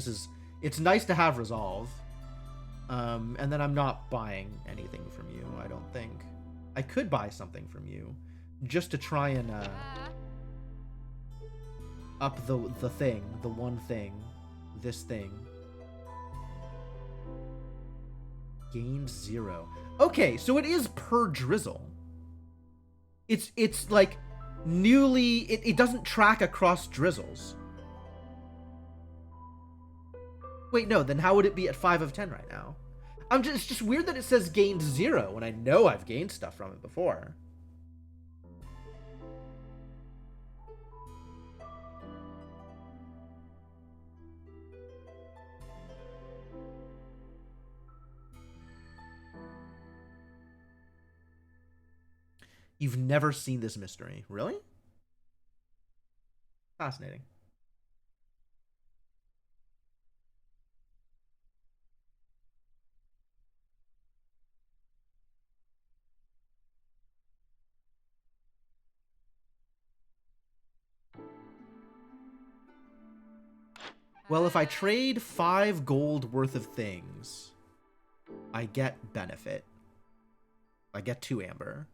it's nice to have resolve. And then I'm not buying anything from you, I don't think. I could buy something from you, just to try and, up the one thing. This thing. Gained 0. Okay, so it is per drizzle. It's like newly it doesn't track across drizzles. Wait, no, then how would it be at 5 of 10 right now? It's just weird that it says gained 0 when I know I've gained stuff from it before. You've never seen this mystery. Really? Fascinating. Well, if I trade 5 gold worth of things, I get benefit. I get 2 amber.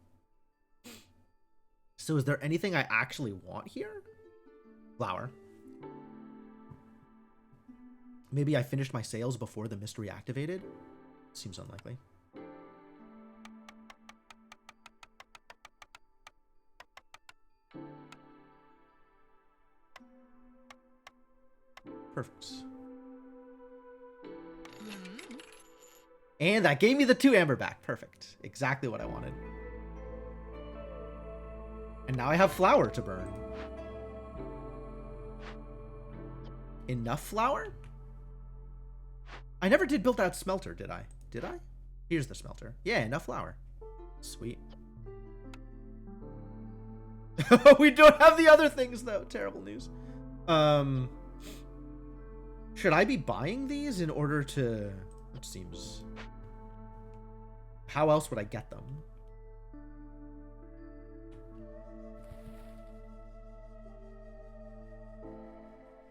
So is there anything I actually want here? Flour. Maybe I finished my sales before the mystery activated? Seems unlikely. Perfect. And that gave me the 2 amber back. Perfect. Exactly what I wanted. And now I have flour to burn. Enough flour? I never did build that smelter, did I? Did I? Here's the smelter. Yeah, enough flour. Sweet. We don't have the other things, though. Terrible news. Should I be buying these in order to... It seems... How else would I get them?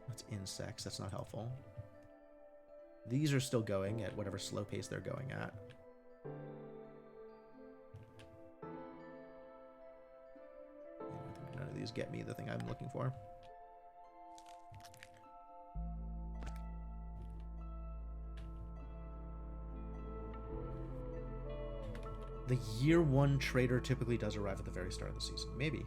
That's insects. That's not helpful. These are still going at whatever slow pace they're going at. I think none of these get me the thing I'm looking for. The year one trader typically does arrive at the very start of the season. Maybe.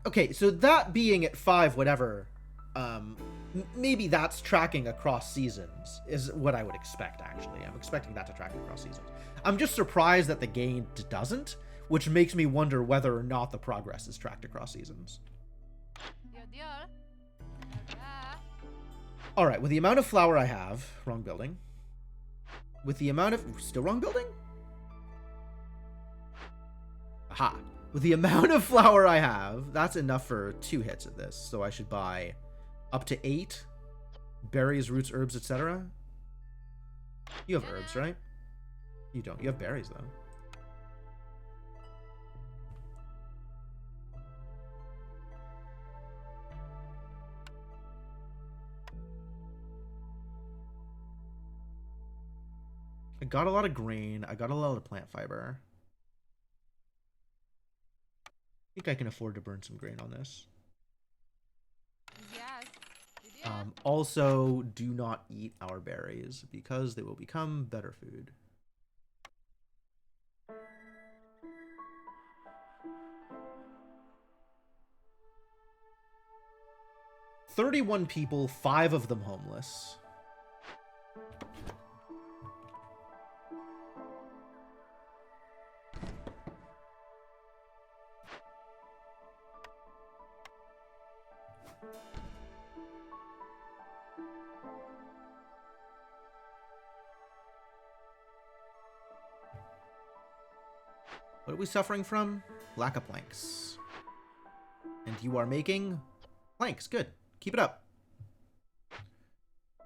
Okay, so that being at 5 whatever, maybe that's tracking across seasons is what I would expect, actually. I'm expecting that to track across seasons. I'm just surprised that the game doesn't, which makes me wonder whether or not the progress is tracked across seasons. All right, with the amount of flour I have, wrong building. With the amount of... Still wrong building? Aha. With the amount of flour I have, that's enough for 2 hits at this. So I should buy up to 8 berries, roots, herbs, etc. You have herbs, right? You don't. You have berries, though. I got a lot of grain. I got a lot of plant fiber. I think I can afford to burn some grain on this. Also, do not eat our berries because they will become better food. "31 people, 5 of them homeless." What are we suffering from? Lack of planks. And you are making planks. Good. Keep it up.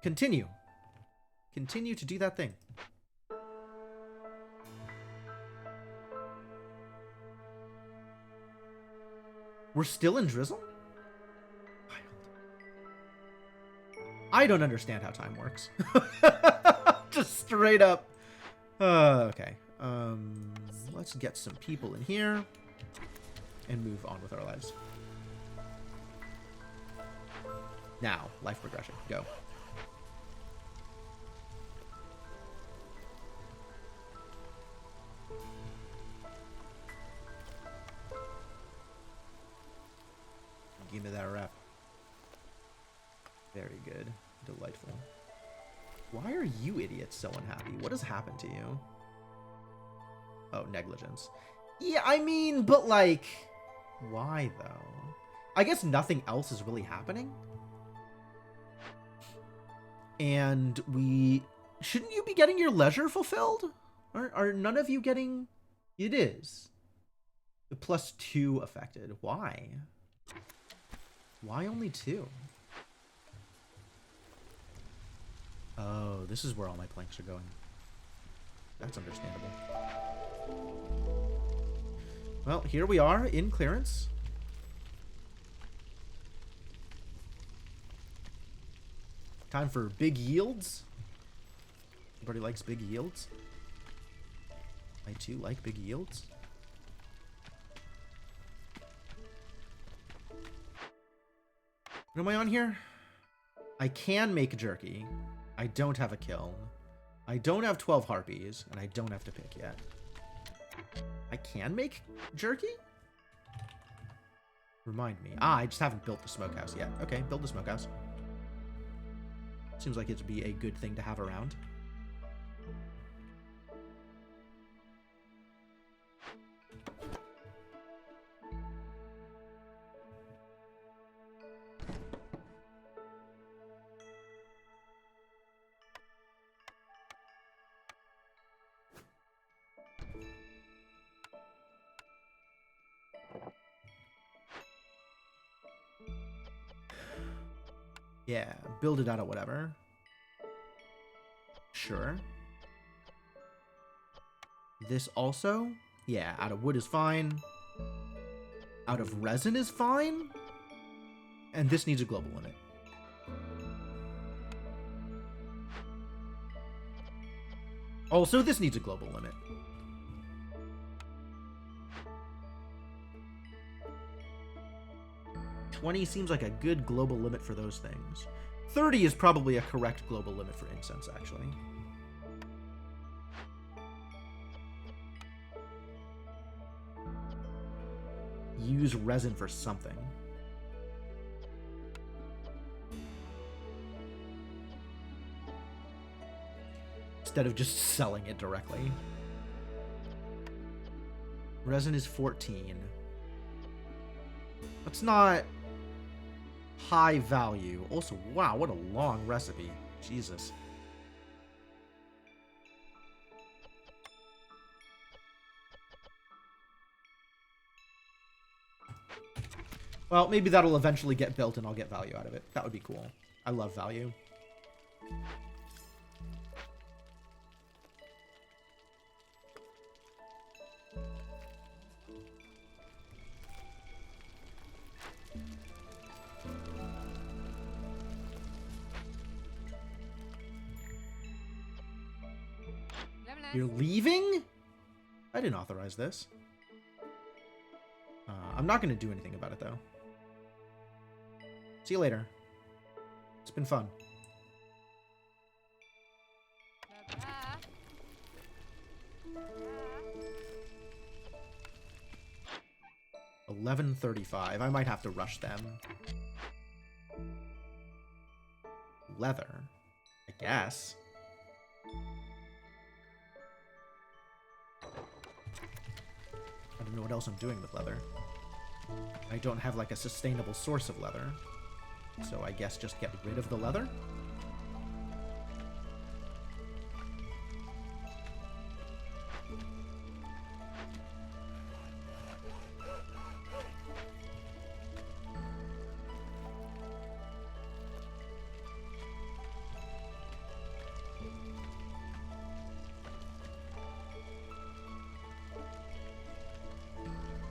Continue. Continue to do that thing. We're still in drizzle? I don't understand how time works. Just straight up. Okay. Let's get some people in here and move on with our lives. Now, life progression. Go. Give me that rep. Very good. Delightful. Why are you idiots so unhappy? What has happened to you? Oh, negligence. Yeah, I mean, but like, why though? I guess nothing else is really happening. And shouldn't you be getting your leisure fulfilled? Are none of you getting... It is. The +2 affected. Why? Why only 2? Oh, this is where all my planks are going. That's understandable. Well, here we are in clearance. Time for big yields. Everybody likes big yields. I too like big yields. What am I on here? I can make jerky. I don't have a kiln. I don't have 12 harpies, and I don't have to pick yet. I can make jerky? Remind me. I just haven't built the smokehouse yet. Okay, build the smokehouse. Seems like it'd be a good thing to have around. Yeah, build it out of whatever. Sure. This also? Yeah, out of wood is fine. Out of resin is fine. And this needs a global limit. Also, this needs a global limit. $20 seems like a good global limit for those things. $30 is probably a correct global limit for incense, actually. Use resin for something. Instead of just selling it directly. Resin is 14. That's not high value. Also, wow, what a long recipe. Jesus. Well, maybe that'll eventually get built and I'll get value out of it. That would be cool. I love value. You're leaving? I didn't authorize this. I'm not going to do anything about it, though. See you later. It's been fun. 11:35. I might have to rush them. Leather, I guess. I don't know what else I'm doing with leather. I don't have like a sustainable source of leather. So I guess just get rid of the leather?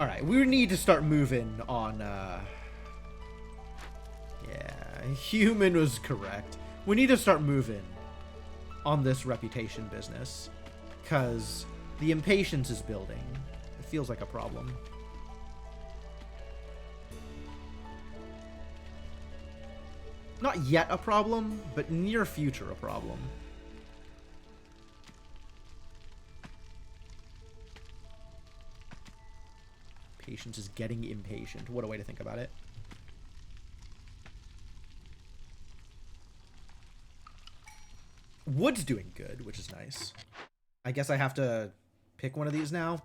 Alright, we need to start moving on, yeah, human was correct. We need to start moving on this reputation business, because the impatience is building. It feels like a problem. Not yet a problem, but near future a problem. Patience is getting impatient. What a way to think about it. Wood's doing good, which is nice. I guess I have to pick one of these now.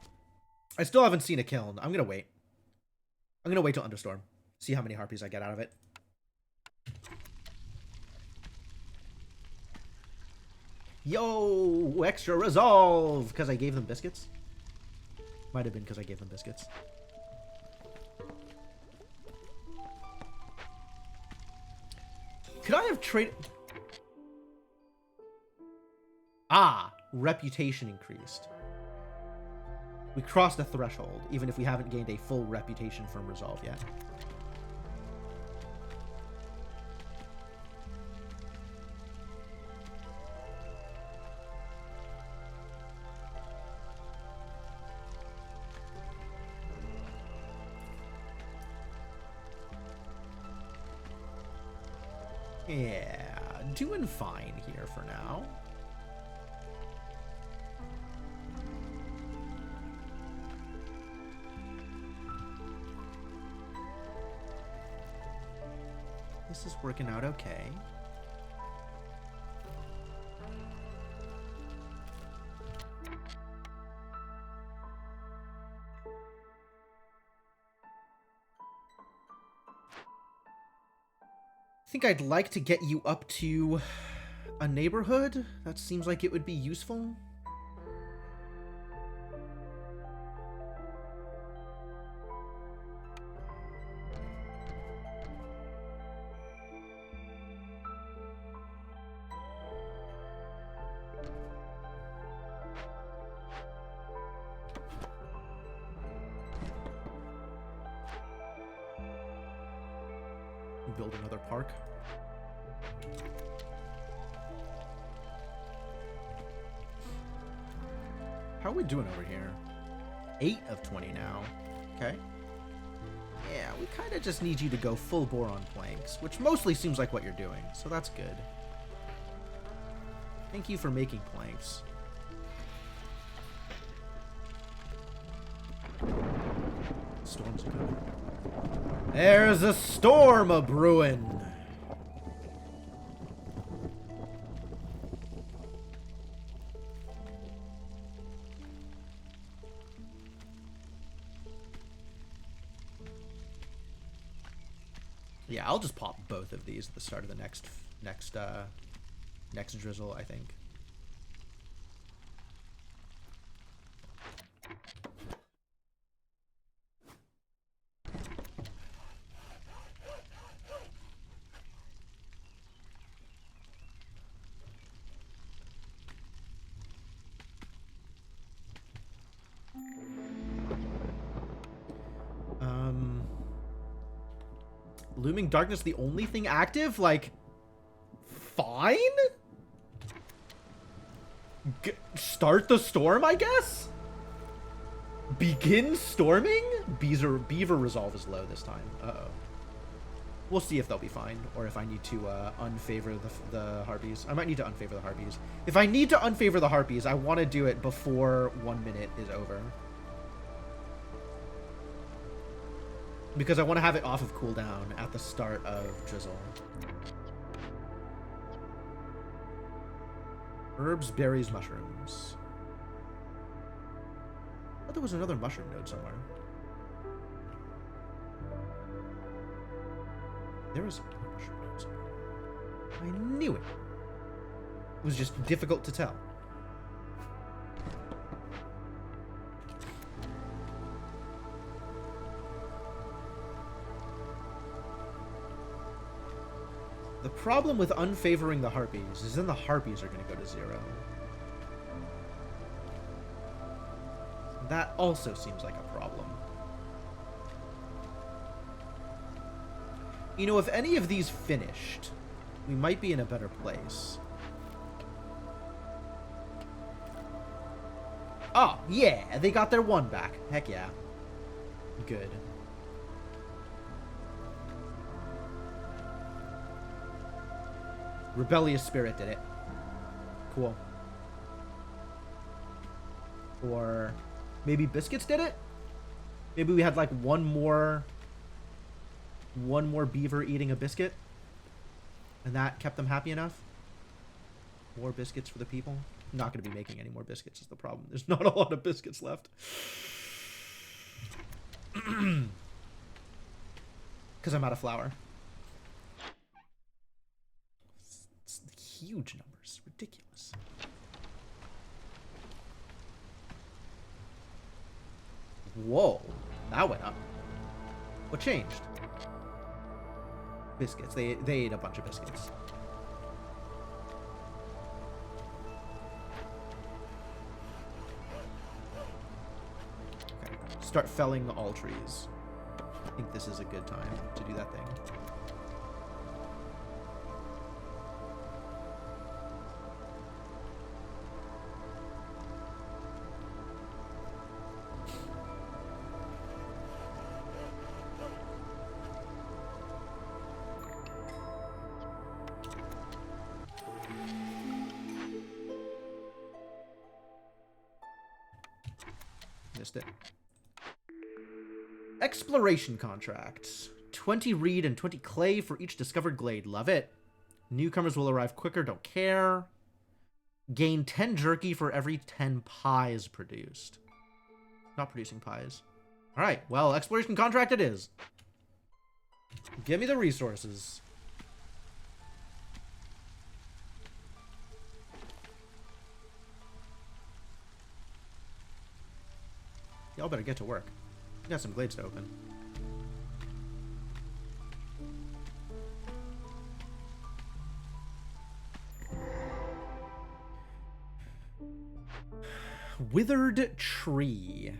I still haven't seen a kiln. I'm gonna wait. I'm gonna wait till Understorm. See how many harpies I get out of it. Yo! Extra resolve! Because I gave them biscuits? Might have been because I gave them biscuits. Could I have traded... Ah! Reputation increased. We crossed the threshold, even if we haven't gained a full reputation from resolve yet. Yeah, doing fine here for now. This is working out okay. I think I'd like to get you up to a neighborhood. That seems like it would be useful. build another park. How are we doing over here? 8 of 20 now. Okay. Yeah, we kind of just need you to go full bore on planks, which mostly seems like what you're doing, so that's good. Thank you for making planks. Storms are coming. There's a storm a-brewing! Yeah, I'll just pop both of these at the start of the next drizzle, I think. Looming Darkness, the only thing active? Like, fine? Start the storm, I guess? Begin storming? Beaver resolve is low this time. Uh-oh. We'll see if they'll be fine, or if I need to unfavor the Harpies. I might need to unfavor the Harpies. If I need to unfavor the Harpies, I want to do it before 1 minute is over. Because I want to have it off of cooldown at the start of Drizzle. Herbs, berries, mushrooms. I thought there was another mushroom node somewhere. There is another mushroom node somewhere. I knew it. It was just difficult to tell. The problem with unfavoring the Harpies is then the Harpies are going to go to 0. That also seems like a problem. You know, if any of these finished, we might be in a better place. Oh, yeah, they got their 1 back. Heck yeah. Good. Rebellious Spirit did it. Cool. Or maybe Biscuits did it? Maybe we had like one more beaver eating a biscuit, and that kept them happy enough. More biscuits for the people. I'm not going to be making any more biscuits is the problem. There's not a lot of biscuits left. Because I'm out of flour. Huge numbers. Ridiculous. Whoa. That went up. What changed? Biscuits. They ate a bunch of biscuits. Okay. Start felling all trees. I think this is a good time to do that thing. It. Exploration contracts. 20 reed and 20 clay for each discovered glade. Love it. Newcomers will arrive quicker. Don't care. Gain 10 jerky for every 10 pies produced. Not producing pies. Alright, well, exploration contract it is. Give me the resources. Y'all better get to work. We got some glades to open. Withered tree.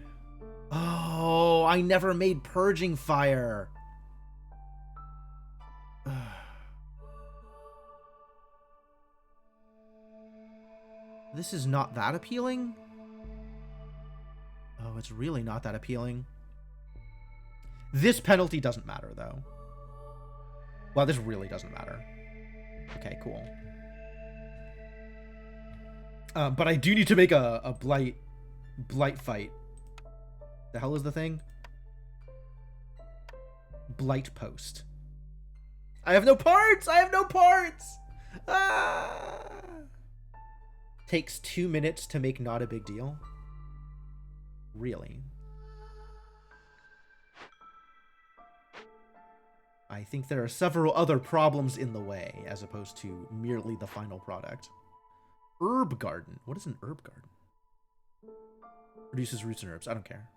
Oh, I never made purging fire. This is not that appealing? Oh, it's really not that appealing. This penalty doesn't matter, though. Well, this really doesn't matter. Okay, cool. But I do need to make a blight fight. The hell is the thing? Blight post. I have no parts! I have no parts! Ah! Takes 2 minutes to make not a big deal. Really? I think there are several other problems in the way, as opposed to merely the final product. Herb garden. What is an herb garden? Produces roots and herbs. I don't care.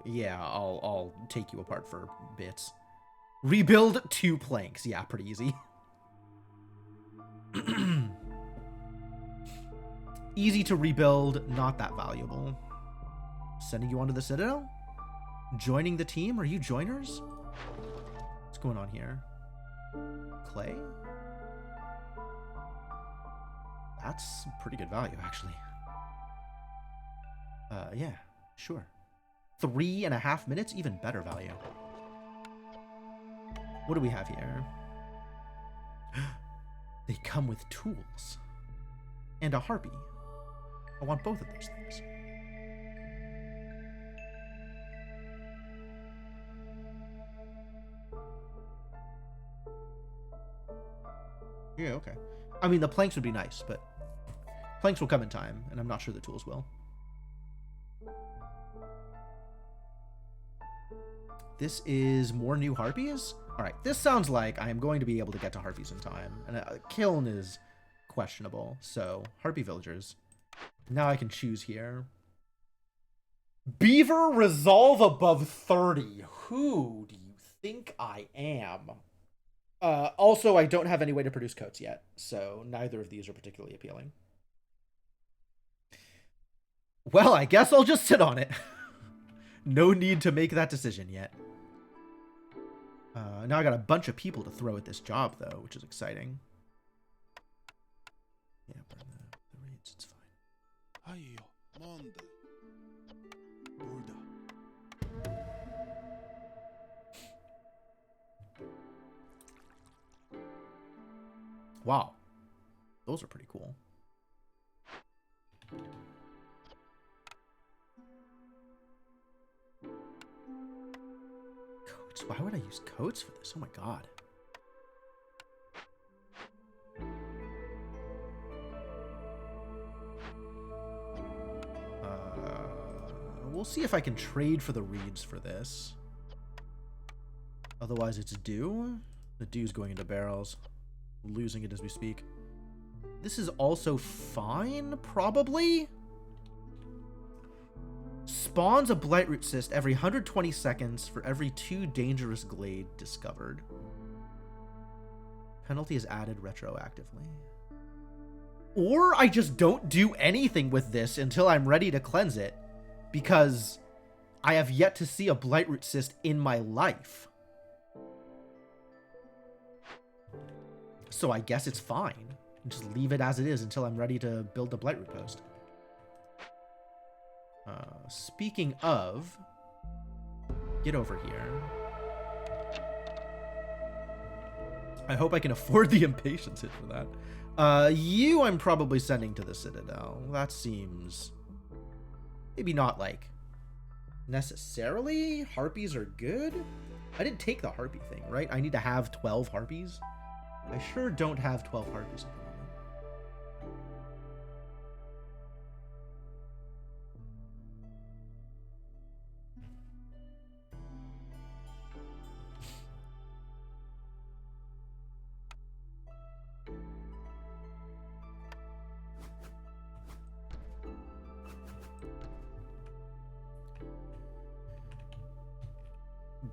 Yeah, I'll take you apart for bits. Rebuild 2 planks. Yeah, pretty easy. Easy to rebuild, not that valuable. Sending you onto the Citadel? Joining the team? Are you joiners? What's going on here? Clay? That's pretty good value, actually. Yeah, sure. 3.5 minutes? Even better value. What do we have here? They come with tools. And a harpy. I want both of those things. Yeah, okay. I mean, the planks would be nice, but planks will come in time, and I'm not sure the tools will. This is more new harpies? Alright, this sounds like I am going to be able to get to harpies in time. And a kiln is questionable, so harpy villagers. Now I can choose here. Beaver resolve above 30. Who do you think I am? Also, I don't have any way to produce coats yet, so neither of these are particularly appealing. Well, I guess I'll just sit on it. No need to make that decision yet. Now I got a bunch of people to throw at this job, though, which is exciting. Yeah, burn the raids, it's fine. Aiyo, Monday. Burada. Wow. Those are pretty cool. Coats? Why would I use coats for this? Oh my god. We'll see if I can trade for the reeds for this. Otherwise it's dew. The dew's going into barrels. Losing it as we speak. This is also fine, probably? Spawns a Blightroot cyst every 120 seconds for every 2 dangerous glade discovered. Penalty is added retroactively. Or I just don't do anything with this until I'm ready to cleanse it, because I have yet to see a Blightroot cyst in my life. So I guess it's fine. Just leave it as it is until I'm ready to build the Blightroot post. Speaking of, get over here. I hope I can afford the impatience hit for that. You I'm probably sending to the Citadel. That seems maybe not like necessarily. Harpies are good. I didn't take the harpy thing, right? I need to have 12 harpies. I sure don't have 12 harpies at the moment.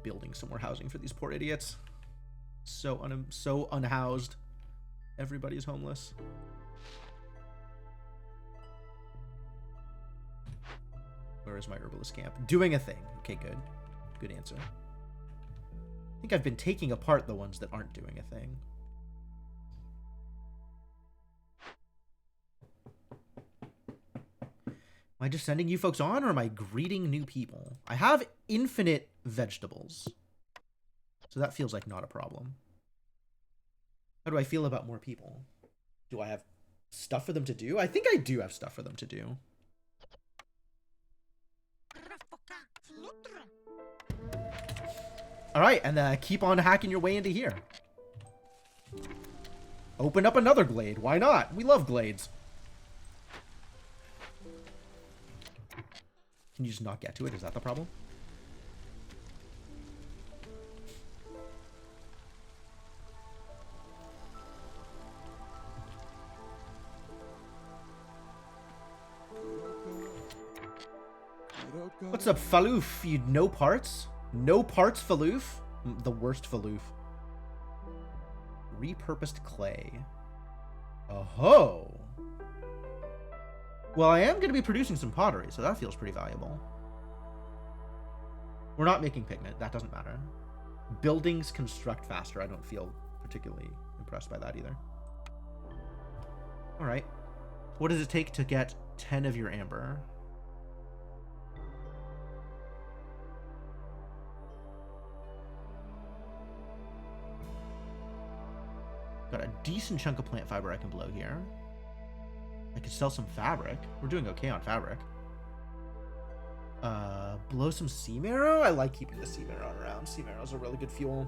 Building some more housing for these poor idiots. So unhoused. Everybody's homeless. Where is my herbalist camp? Doing a thing. Okay, good. Good answer. think I've been taking apart the ones that aren't doing a thing. Am I just sending you folks on, or am I greeting new people? I have infinite vegetables, so that feels like not a problem. How do I feel about more people? Do I have stuff for them to do? I think I do have stuff for them to do. Alright, and then keep on hacking your way into here. Open up another glade. Why not? We love glades. Can you just not get to it? Is that the problem? What's up, Faloof? You no parts? No parts, Faloof? The worst Faloof. Repurposed clay. Oh-ho! Well, I am going to be producing some pottery, so that feels pretty valuable. We're not making pigment. That doesn't matter. Buildings construct faster. I don't feel particularly impressed by that either. Alright. What does it take to get 10 of your amber? Got a decent chunk of plant fiber I can blow here. I could sell some fabric. We're doing okay on fabric. Blow some sea marrow? I like keeping the sea marrow around. Sea marrow's a really good fuel.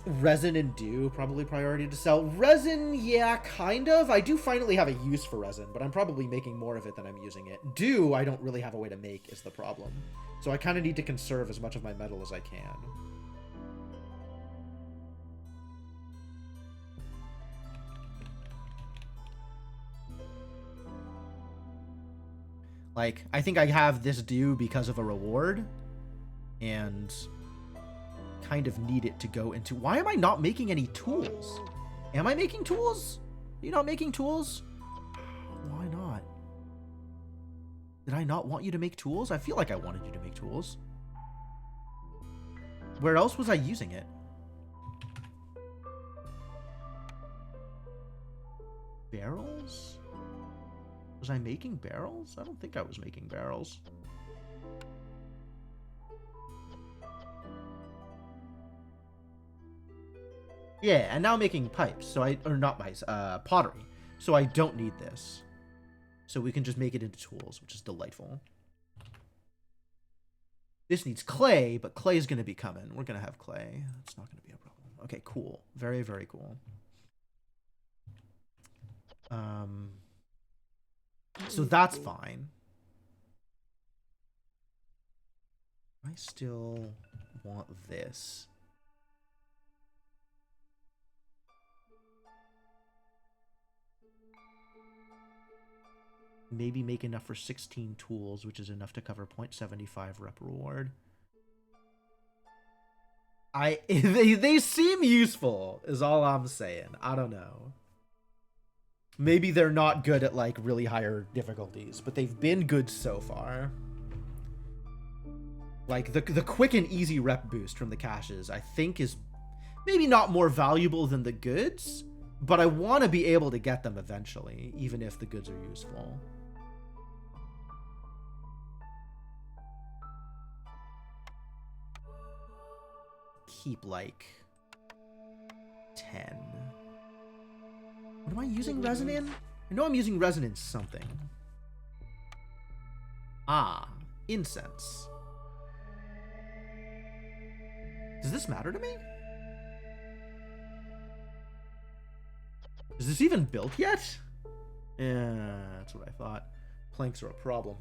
Resin and dew, probably priority to sell. Resin, yeah, kind of. I do finally have a use for resin, but I'm probably making more of it than I'm using it. Dew, I don't really have a way to make, is the problem. So I kind of need to conserve as much of my metal as I can. Like, I think I have this due because of a reward, and kind of need it to go into... Why am I not making any tools? Am I making tools? Are you not making tools? Why not? Did I not want you to make tools? I feel like I wanted you to make tools. Where else was I using it? Barrels? Was I making barrels? I don't think I was making barrels. Yeah, and now I'm making pipes, so or not pipes, pottery. So I don't need this. So we can just make it into tools, which is delightful. This needs clay, but clay is going to be coming. We're going to have clay. That's not going to be a problem. Okay, cool. Very, very cool. So that's fine. I still want this. Maybe make enough for 16 tools, which is enough to cover 0.75 rep reward. They seem useful, is all I'm saying. I don't know. Maybe they're not good at, like, really higher difficulties, but they've been good so far. Like, the quick and easy rep boost from the caches, I think, is maybe not more valuable than the goods, but I want to be able to get them eventually, even if the goods are useful. Keep, like, 10. What am I using resin in? I know I'm using resin in something. Ah, incense. Does this matter to me? Is this even built yet? Yeah, that's what I thought. Planks are a problem.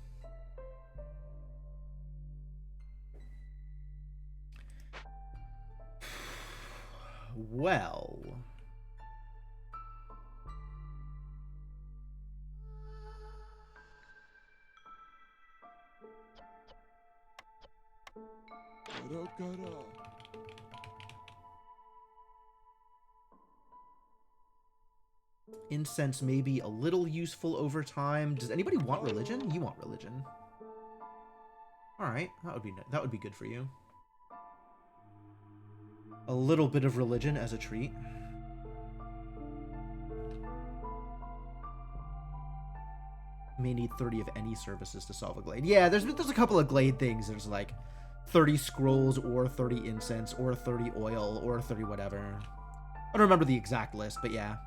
Well... Incense may be a little useful over time. Does anybody want religion? You want religion. All right, that would be good for you. A little bit of religion as a treat. May need 30 of any services to solve a glade. Yeah, there's a couple of glade things. There's like 30 scrolls or 30 incense or 30 oil or 30 whatever. I don't remember the exact list, but yeah.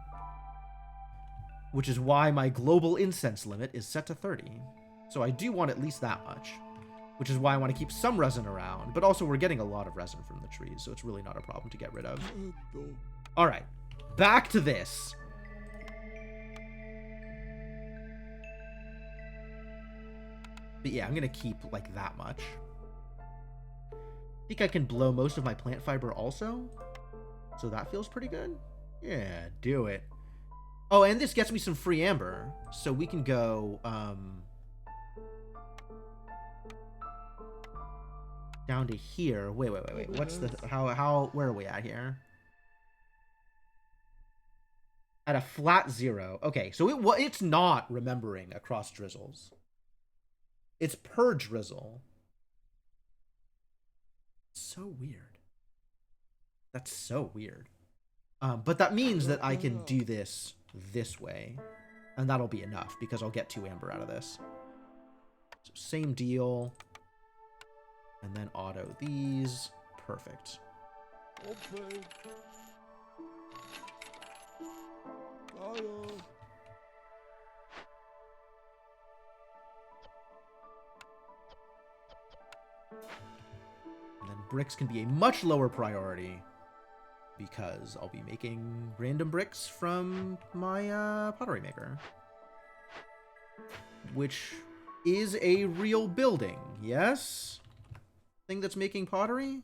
Which is why my global incense limit is set to 30. So I do want at least that much. Which is why I want to keep some resin around. But also we're getting a lot of resin from the trees, so it's really not a problem to get rid of. Alright, back to this. But yeah, I'm going to keep like that much. I think I can blow most of my plant fiber also. So that feels pretty good. Yeah, do it. Oh, and this gets me some free amber. So we can go down to here. Wait. What's the where are we at here? At a flat 0. Okay, so it's not remembering across drizzles. It's per drizzle. So weird. That's so weird. But that means that I can do this way. And that'll be enough because I'll get 2 amber out of this. So same deal. And then auto these. Perfect. Okay. And then bricks can be a much lower priority because I'll be making random bricks from my pottery maker. Which is a real building, yes? Thing that's making pottery?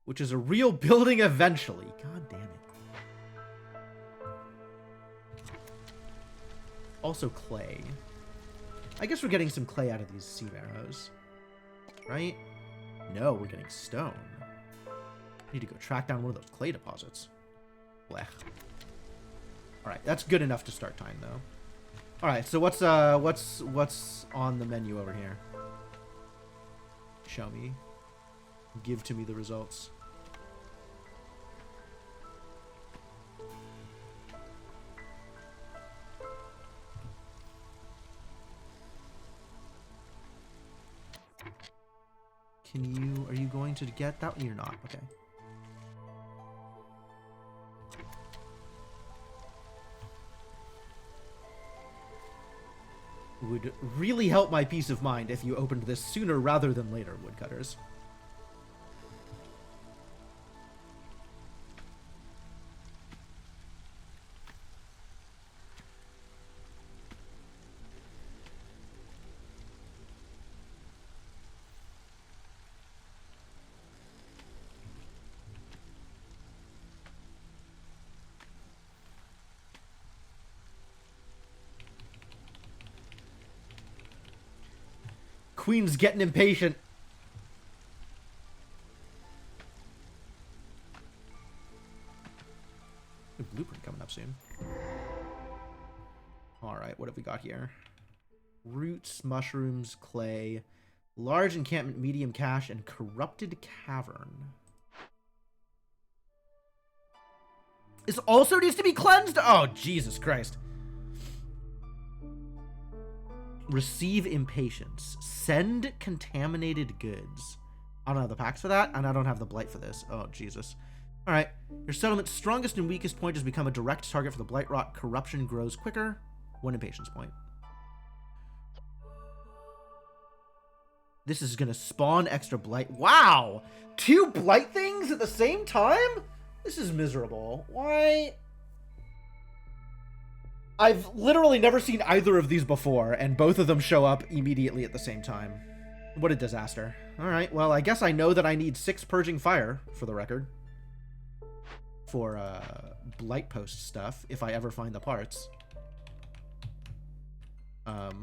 Which is a real building eventually. God damn it. Also clay. I guess we're getting some clay out of these sea arrows. Right? No, we're getting stone. I need to go track down one of those clay deposits. Blech. Alright, that's good enough to start time though. Alright, so what's on the menu over here? Show me. Give to me the results. Are you going to get that? You're not, okay. It would really help my peace of mind if you opened this sooner rather than later, woodcutters. Queen's getting impatient. A blueprint coming up soon. Alright, what have we got here? Roots, mushrooms, clay, large encampment, medium cache, and corrupted cavern. This also needs to be cleansed? Oh, Jesus Christ. Receive impatience. Send contaminated goods. I don't have the packs for that, and I don't have the blight for this. Oh, Jesus. Alright. Your settlement's strongest and weakest point has become a direct target for the blight rot. Corruption grows quicker. 1 impatience point. This is going to spawn extra blight. Wow! 2 blight things at the same time? This is miserable. Why? I've literally never seen either of these before, and both of them show up immediately at the same time. What a disaster. Alright, well, I guess I know that I need 6 Purging Fire, for the record. For, Blight Post stuff, if I ever find the parts.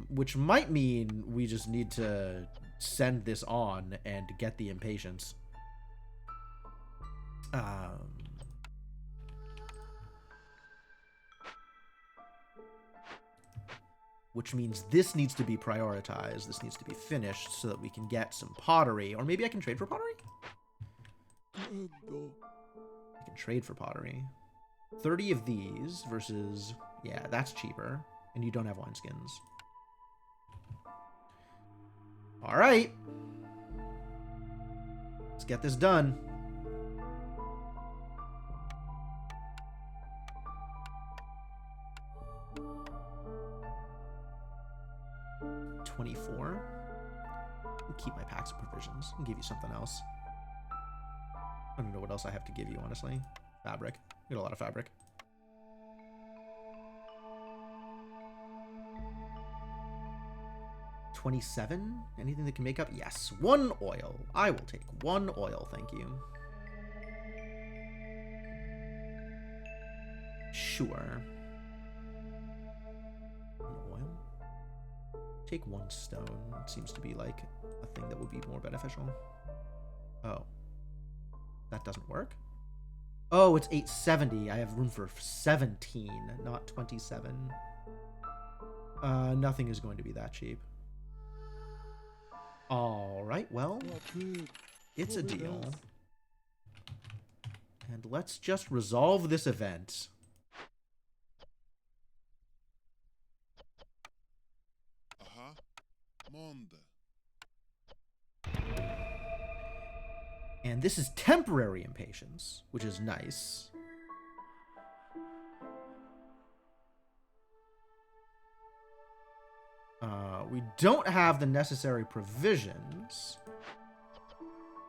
Which might mean we just need to send this on and get the impatience. which means this needs to be prioritized. This needs to be finished so that we can get some pottery. Or maybe I can trade for pottery? I can trade for pottery. 30 of these versus... Yeah, that's cheaper. And you don't have wineskins. All right. Let's get this done. $24. I'll keep my packs of provisions and give you something else. I don't know what else I have to give you, honestly. Fabric. We got a lot of fabric. $27? Anything that can make up? Yes. 1 oil. I will take 1 oil, thank you. Sure. 1 oil? Take 1 stone. It seems to be like a thing that would be more beneficial. Oh. That doesn't work? Oh, it's 870. I have room for 17, not 27. Nothing is going to be that cheap. Alright, well, it's a deal. And let's just resolve this event. Monda. And this is temporary impatience, which is nice. We don't have the necessary provisions.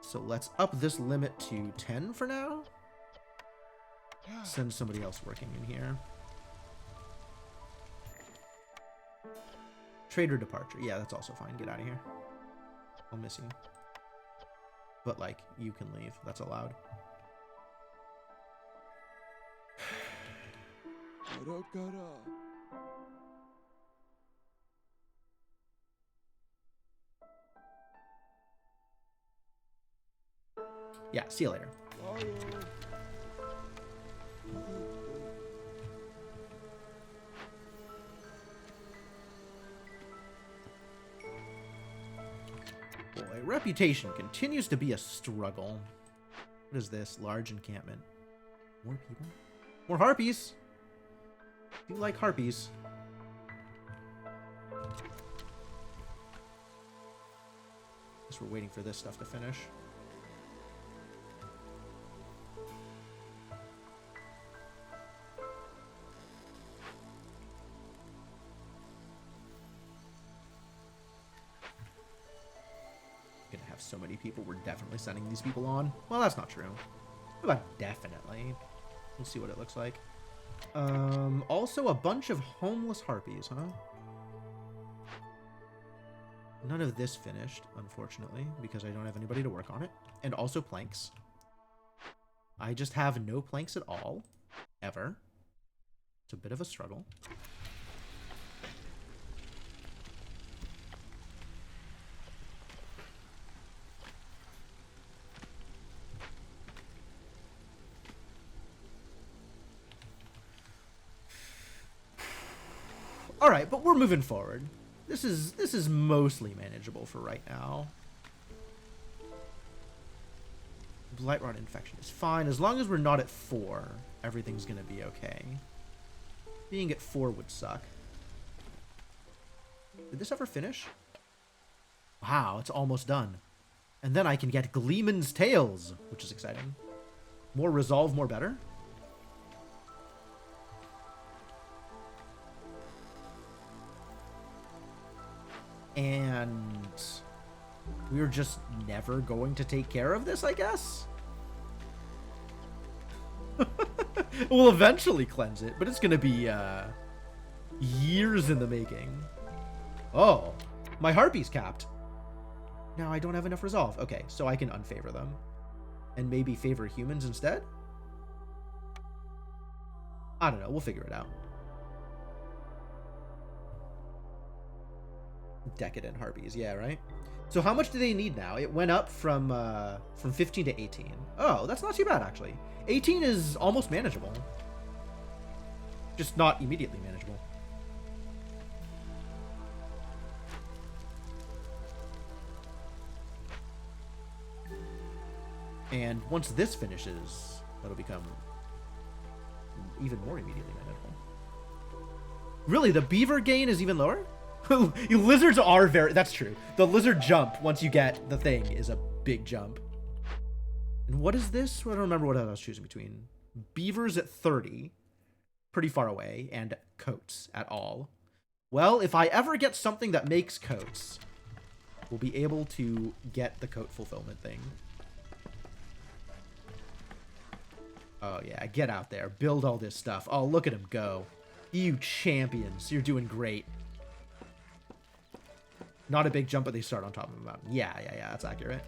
So let's up this limit to 10 for now. Send somebody else working in here. Trader departure. Yeah, that's also fine. Get out of here. I'll miss you. But, like, you can leave. That's allowed. Yeah, see you later. Boy, reputation continues to be a struggle. What is this? Large encampment. More people? More harpies! You like harpies. Guess we're waiting for this stuff to finish. Gonna have so many people. We're definitely sending these people on. Well, that's not true. What about definitely? We'll see what it looks like. Also a bunch of homeless harpies, huh? None of this finished, unfortunately, because I don't have anybody to work on it. And also planks. I just have no planks at all. Ever. It's a bit of a struggle. All right, but we're moving forward. This is mostly manageable for right now. Blight rot infection is fine as long as we're not at 4. Everything's gonna be okay. Being at 4 would suck. Did this ever finish? Wow, it's almost done. And then I can get Gleeman's Tales, which is exciting. More resolve, more better. And we're just never going to take care of this, I guess? We'll eventually cleanse it, but it's going to be years in the making. Oh, my harpy's capped. Now I don't have enough resolve. Okay, so I can unfavor them. And maybe favor humans instead? I don't know. We'll figure it out. Decadent harpies, yeah, right? So how much do they need now? It went up from 15 to 18. Oh, that's not too bad, actually. 18 is almost manageable. Just not immediately manageable. And once this finishes, that'll become even more immediately manageable. Really, the beaver gain is even lower? Lizards are very... That's true. The lizard jump, once you get the thing, is a big jump. And what is this? I don't remember what I was choosing between. Beavers at 30. Pretty far away. And coats at all. Well, if I ever get something that makes coats, we'll be able to get the coat fulfillment thing. Oh, yeah. Get out there. Build all this stuff. Oh, look at him go. You champions. You're doing great. Not a big jump, but they start on top of the mountain. Yeah. That's accurate.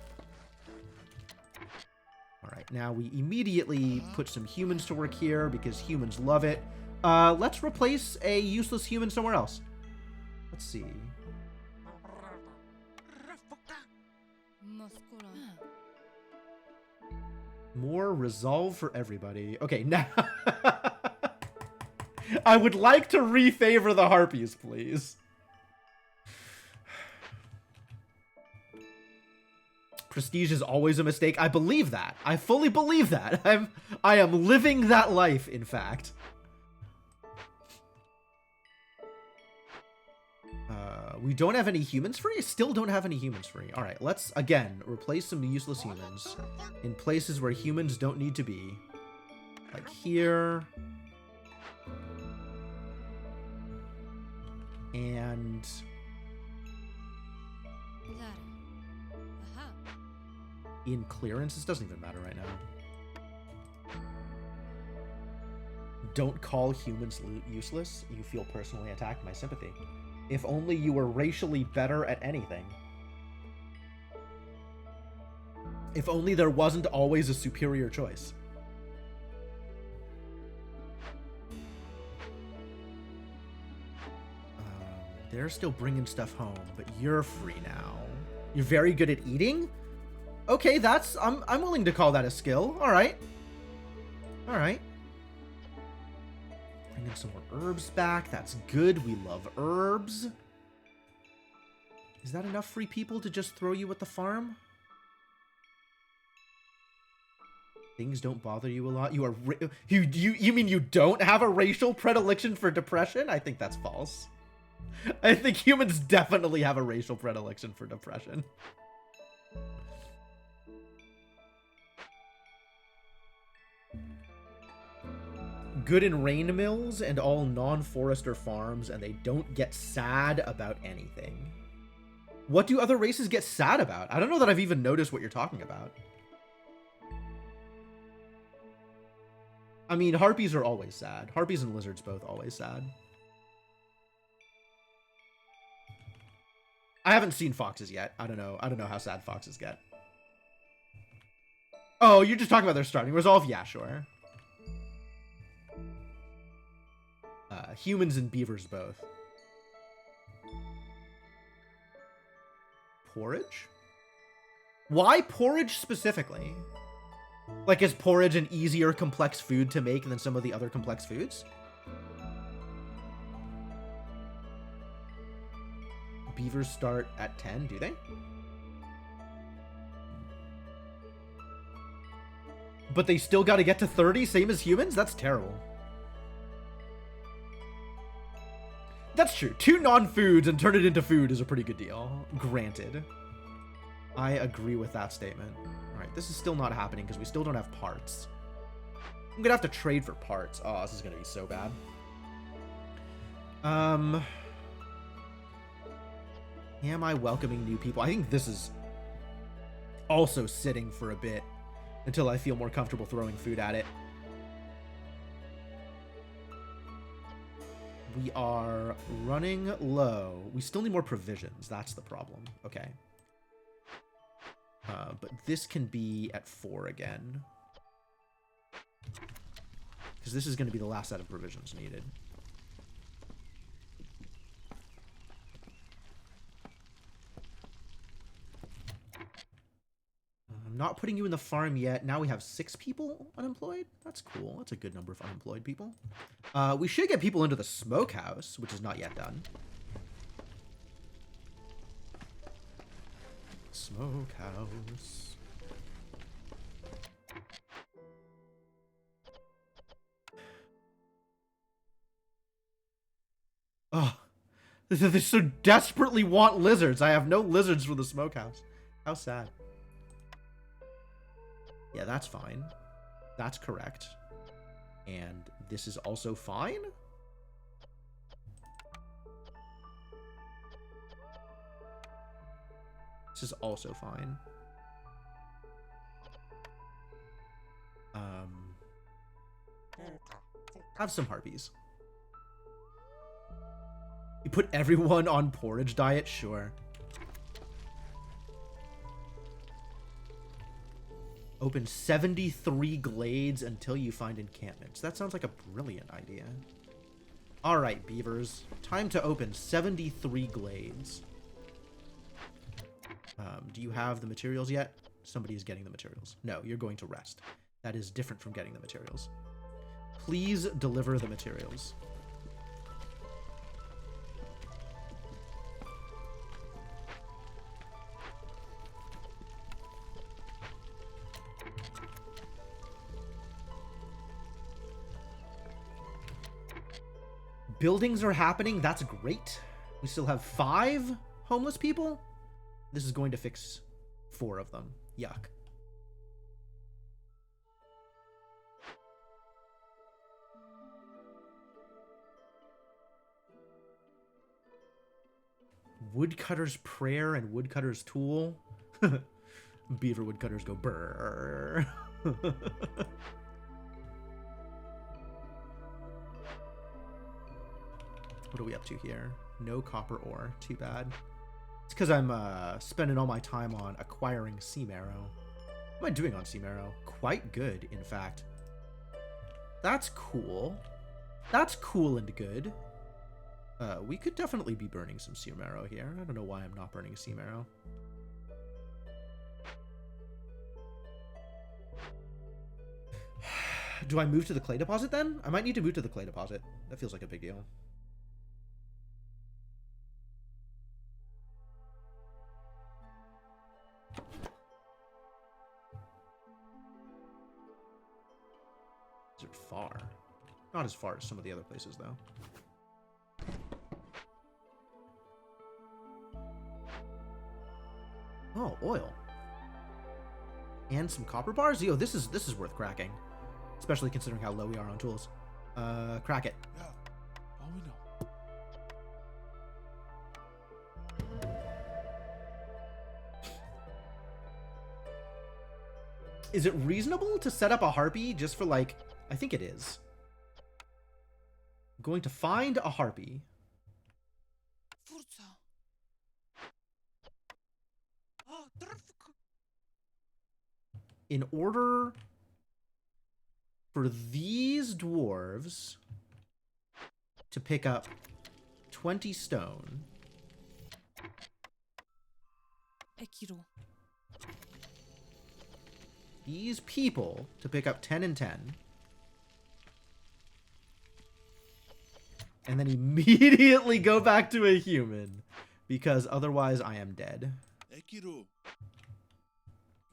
All right. Now we immediately put some humans to work here because humans love it. Let's replace a useless human somewhere else. Let's see. More resolve for everybody. Okay, now... I would like to refavor the harpies, please. Prestige is always a mistake. I believe that. I fully believe that. I am living that life, in fact. We don't have any humans free? Still don't have any humans free. All right, let's, again, replace some useless humans in places where humans don't need to be. Like here. And... in clearance? This doesn't even matter right now. Don't call humans useless. You feel personally attacked. My sympathy. If only you were racially better at anything. If only there wasn't always a superior choice. They're still bringing stuff home, but you're free now. You're very good at eating? Okay, that's... I'm willing to call that a skill. All right. All right. Bringing some more herbs back. That's good. We love herbs. Is that enough free people to just throw you at the farm? Things don't bother you a lot. You are... You mean you don't have a racial predilection for depression? I think that's false. I think humans definitely have a racial predilection for depression. Good in rain mills and all non-forester farms, and they don't get sad about anything. What do other races get sad about? I don't know that I've even noticed what you're talking about. I mean, harpies are always sad. Harpies and lizards both always sad. I haven't seen foxes yet. I don't know how sad foxes get. Oh, you're just talking about their starting resolve? Yeah, sure. Humans and beavers both. Porridge? Why porridge specifically? Like, is porridge an easier complex food to make than some of the other complex foods? Beavers start at 10, do they? But they still got to get to 30, same as humans? That's terrible. That's true. 2 non-foods and turn it into food is a pretty good deal. Granted. I agree with that statement. Alright, this is still not happening because we still don't have parts. I'm gonna have to trade for parts. Oh, this is gonna be so bad. Am I welcoming new people? I think this is also sitting for a bit until I feel more comfortable throwing food at it. We are running low. We still need more provisions. That's the problem. Okay. But this can be at 4 again. Because this is going to be the last set of provisions needed. I'm not putting you in the farm yet. Now we have 6 people unemployed. That's cool. That's a good number of unemployed people. We should get people into the smokehouse, which is not yet done. Smokehouse. Oh, they so desperately want lizards. I have no lizards for the smokehouse. How sad. Yeah, that's fine. That's correct. And this is also fine? This is also fine. Have some harpies. You put everyone on porridge diet? Sure. Open 73 glades until you find encampments. That sounds like a brilliant idea. Alright, beavers. Time to open 73 glades. Do you have the materials yet? Somebody is getting the materials. No, you're going to rest. That is different from getting the materials. Please deliver the materials. Buildings are happening. That's great. We still have 5 homeless people. This is going to fix 4 of them. Yuck. Woodcutter's prayer and woodcutter's tool. Beaver woodcutters go brrr. What are we up to here? No copper ore. Too bad. It's because I'm spending all my time on acquiring sea marrow. What am I doing on sea marrow? Quite good, in fact. That's cool. That's cool and good. We could definitely be burning some sea marrow here. I don't know why I'm not burning sea marrow. Do I move to the clay deposit then? I might need to move to the clay deposit. That feels like a big deal. Is it far? Not as far as some of the other places, though. Oh, oil. And some copper bars? Yo, this is worth cracking. Especially considering how low we are on tools. Crack it. Yeah. Oh, we know. Is it reasonable to set up a harpy just for, like... I think it is. I'm going to find a harpy. In order for these dwarves to pick up 20 stone. These people to pick up 10 and 10. And then immediately go back to a human. Because otherwise I am dead.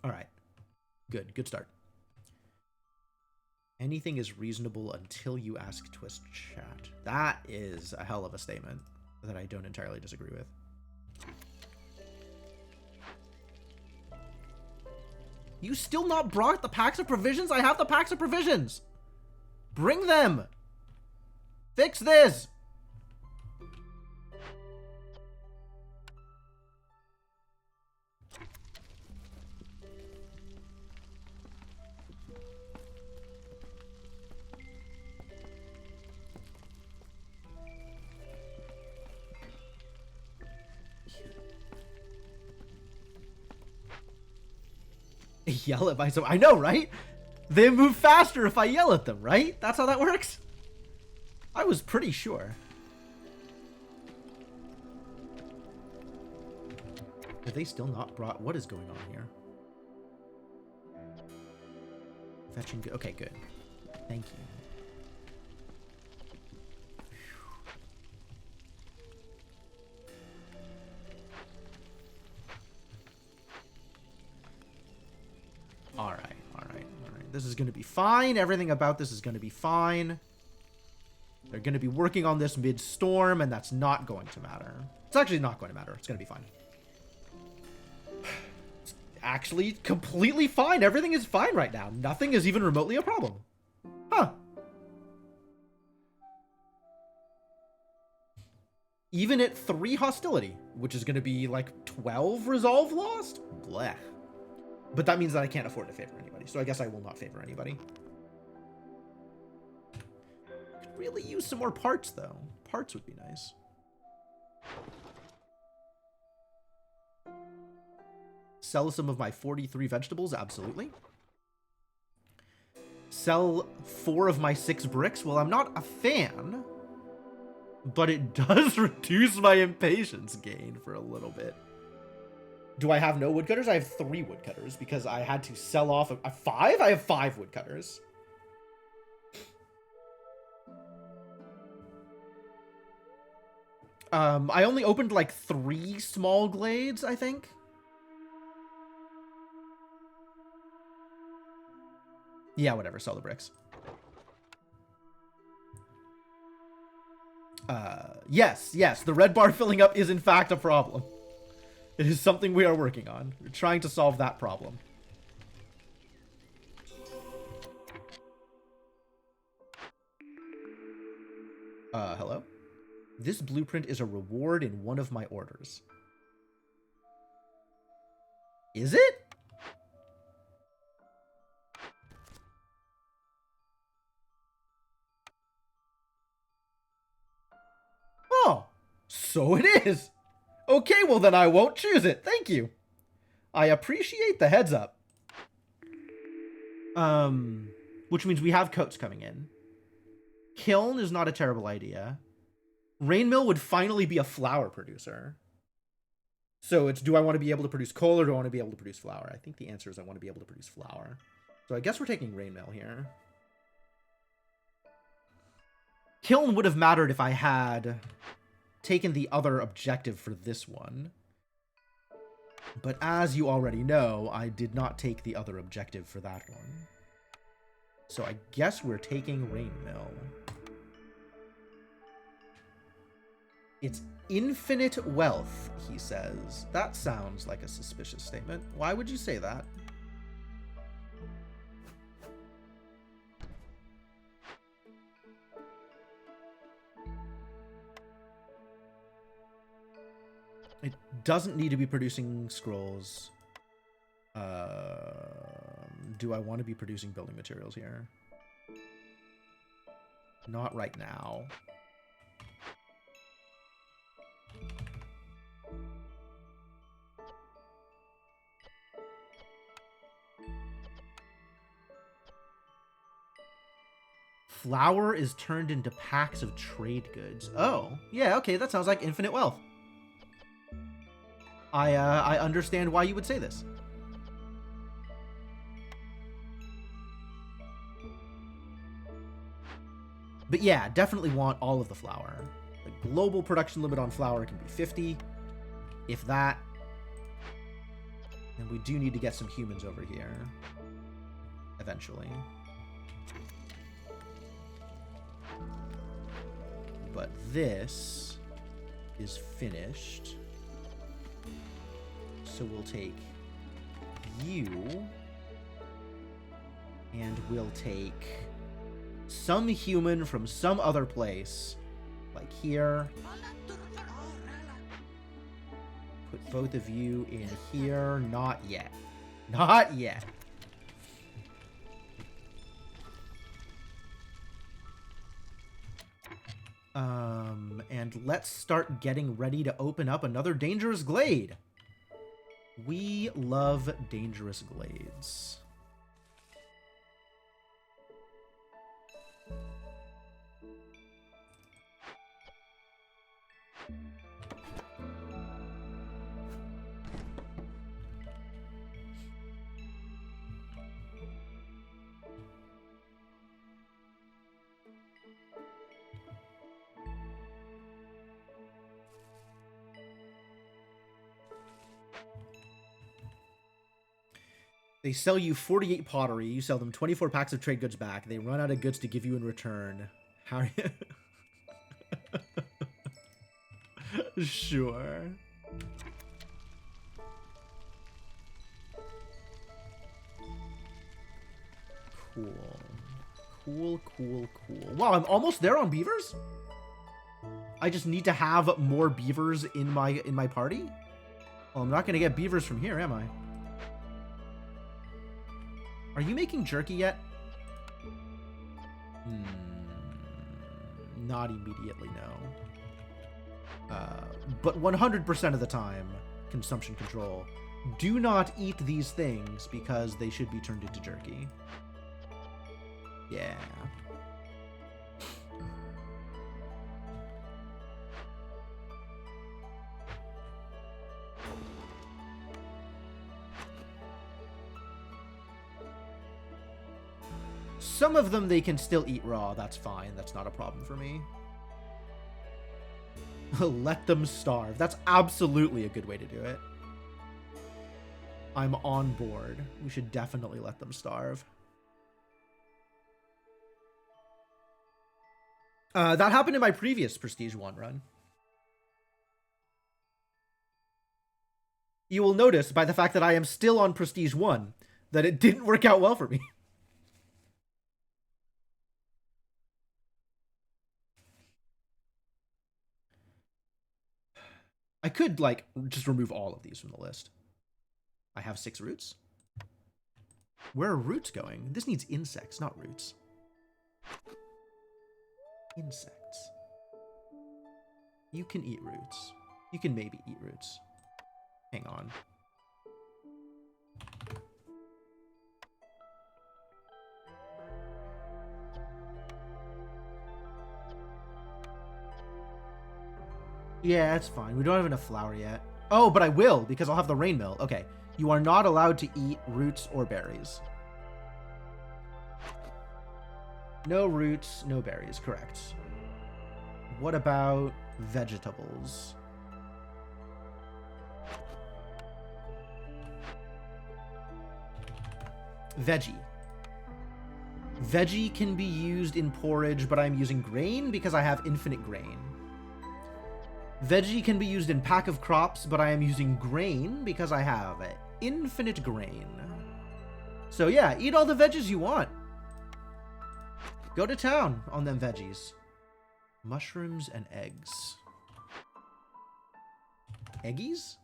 Alright. Good. Good start. Anything is reasonable until you ask Twist Chat. That is a hell of a statement that I don't entirely disagree with. You still not brought the packs of provisions? I have the packs of provisions! Bring them! Fix this! Yell at myself. I know, right? They move faster if I yell at them, right? That's how that works? I was pretty sure. Have they still not brought... What is going on here? Fetching... Okay, good. Thank you. Alright. This is going to be fine. Everything about this is going to be fine. They're going to be working on this mid-storm, and that's not going to matter. It's actually not going to matter. It's going to be fine. It's actually completely fine. Everything is fine right now. Nothing is even remotely a problem. Huh. Even at 3 hostility, which is going to be like 12 resolve lost? Blech. But that means that I can't afford to favor anybody, so I guess I will not favor anybody. Could really use some more parts, though. Parts would be nice. Sell some of my 43 vegetables? Absolutely. Sell 4 of my 6 bricks? Well, I'm not a fan, but it does reduce my impatience gain for a little bit. Do I have no woodcutters? I have 3 woodcutters because I had to sell off a 5? I have 5 woodcutters. I only opened like 3 small glades, I think. Yeah, whatever. Sell the bricks. Yes. The red bar filling up is in fact a problem. It is something we are working on. We're trying to solve that problem. Hello? This blueprint is a reward in one of my orders. Is it? Oh, so it is. Okay, well then I won't choose it. Thank you. I appreciate the heads up. Which means we have coats coming in. Kiln is not a terrible idea. Rainmill would finally be a flour producer. So it's, do I want to be able to produce coal or do I want to be able to produce flour? I think the answer is I want to be able to produce flour. So I guess we're taking Rainmill here. Kiln would have mattered if I had taken the other objective for this one. But as you already know, I did not take the other objective for that one. So I guess we're taking Rainmill. It's infinite wealth, he says. That sounds like a suspicious statement. Why would you say that? It doesn't need to be producing scrolls. Do I want to be producing building materials here? Not right now. Flour is turned into packs of trade goods. Oh, yeah, okay, that sounds like infinite wealth. I understand why you would say this. But yeah, definitely want all of the flour. The global production limit on flour can be 50, if that. And we do need to get some humans over here. Eventually. But this is finished. So we'll take you. And we'll take some human from some other place. Like here. Put both of you in here. Not yet. Not yet. And let's start getting ready to open up another dangerous glade. We love dangerous glades. They sell you 48 pottery. You sell them 24 packs of trade goods back. They run out of goods to give you in return. How are you? Sure. Cool. Cool, cool, cool. Wow, I'm almost there on beavers? I just need to have more beavers in my party? Well, I'm not gonna get beavers from here, am I? Are you making jerky yet? Not immediately, no. But 100% of the time, consumption control. Do not eat these things because they should be turned into jerky. Yeah. Some of them they can still eat raw. That's fine. That's not a problem for me. Let them starve. That's absolutely a good way to do it. I'm on board. We should definitely let them starve. That happened in my previous Prestige 1 run. You will notice by the fact that I am still on Prestige 1 that it didn't work out well for me. I could, like, just remove all of these from the list. I have 6 roots. Where are roots going? This needs insects, not roots. Insects. You can eat roots. You can maybe eat roots. Hang on. Yeah, that's fine. We don't have enough flour yet. Oh, but I will, because I'll have the rain mill. Okay. You are not allowed to eat roots or berries. No roots, no berries, correct. What about vegetables? Veggie. Veggie can be used in porridge, but I'm using grain because I have infinite grain. Veggie can be used in pack of crops, but I am using grain because I have infinite grain. So yeah, eat all the veggies you want. Go to town on them veggies. Mushrooms and eggs. Eggies?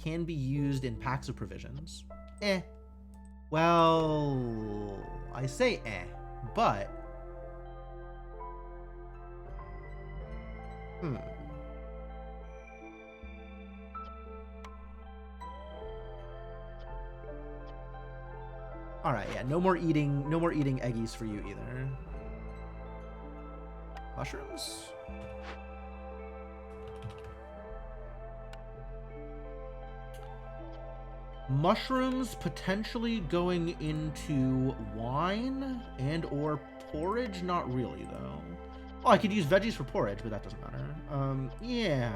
Can be used in packs of provisions. Well, I say but... Alright, yeah, no more eating eggies for you either. Mushrooms? Mushrooms potentially going into wine and or porridge? Not really, though. Oh, I could use veggies for porridge, but that doesn't matter. Yeah.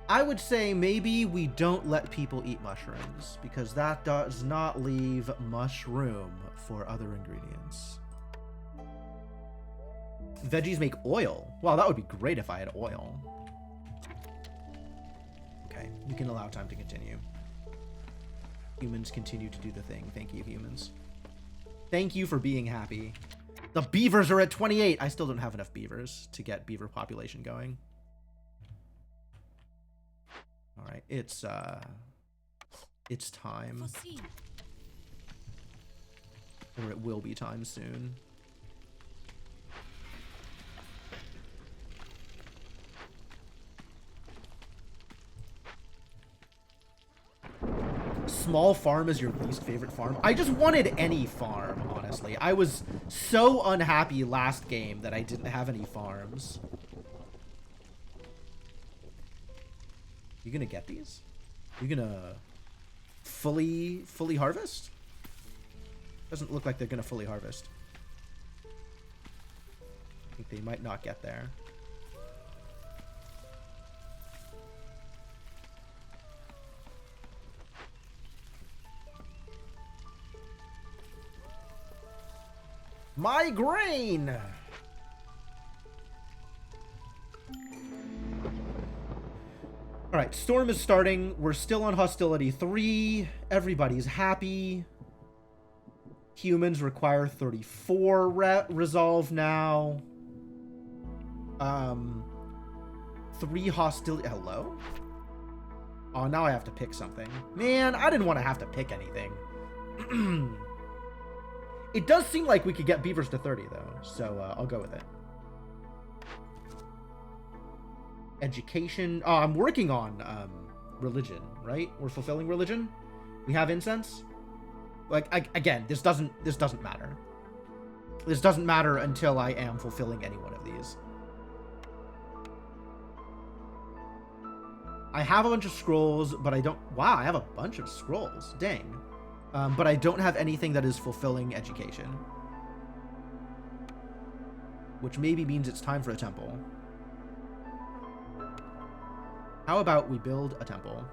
I would say maybe we don't let people eat mushrooms, because that does not leave much room for other ingredients. Veggies make oil. Wow, that would be great if I had oil. Okay, we can allow time to continue. Humans continue to do the thing. Thank you, humans. Thank you for being happy. The beavers are at 28. I still don't have enough beavers to get beaver population going. All right, it's time. Or it will be time soon. Small farm is your least favorite farm? I just wanted any farm, honestly. I was so unhappy last game that I didn't have any farms. You gonna get these? You gonna fully harvest? Doesn't look like they're gonna fully harvest. I think they might not get there. My grain! All right, storm is starting. We're still on hostility 3. Everybody's happy. Humans require 34 resolve now. 3 hostility. Hello? Oh, now I have to pick something. Man, I didn't want to have to pick anything. It does seem like we could get beavers to 30, though, so I'll go with it. Education. Oh, I'm working on religion, right? We're fulfilling religion. We have incense. Like, again, this doesn't matter. This doesn't matter until I am fulfilling any one of these. I have a bunch of scrolls, but I don't... Wow, I have a bunch of scrolls. Dang. But I don't have anything that is fulfilling education. Which maybe means it's time for a temple. How about we build a temple?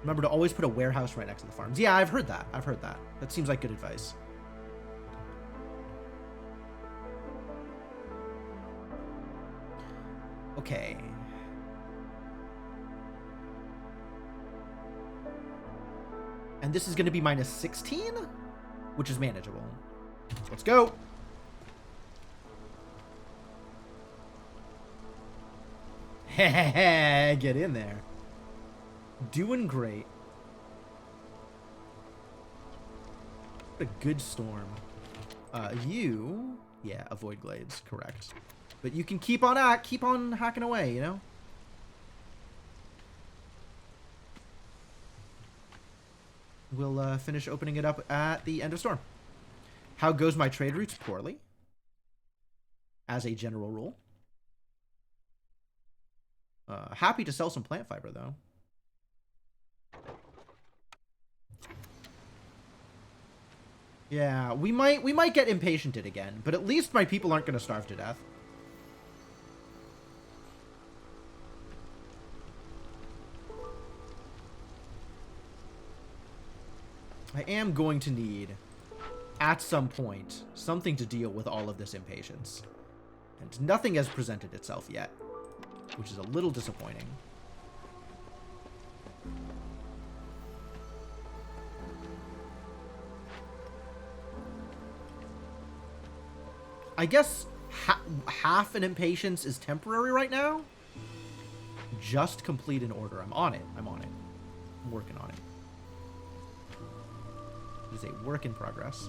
Remember to always put a warehouse right next to the farms. Yeah, I've heard that. I've heard that. That seems like good advice. Okay. And this is going to be minus 16, which is manageable. So let's go. Get in there. Doing great. What a good storm. Yeah, avoid glades, correct. But you can keep on hacking away, you know? We'll finish opening it up at the end of storm. How goes my trade routes? Poorly. As a general rule. Happy to sell some plant fiber, though. Yeah, we might get impatiented again, but at least my people aren't going to starve to death. I am going to need, at some point, something to deal with all of this impatience. And nothing has presented itself yet, which is a little disappointing. I guess half an impatience is temporary right now. Just complete an order. I'm on it. I'm working on it. It is a work in progress.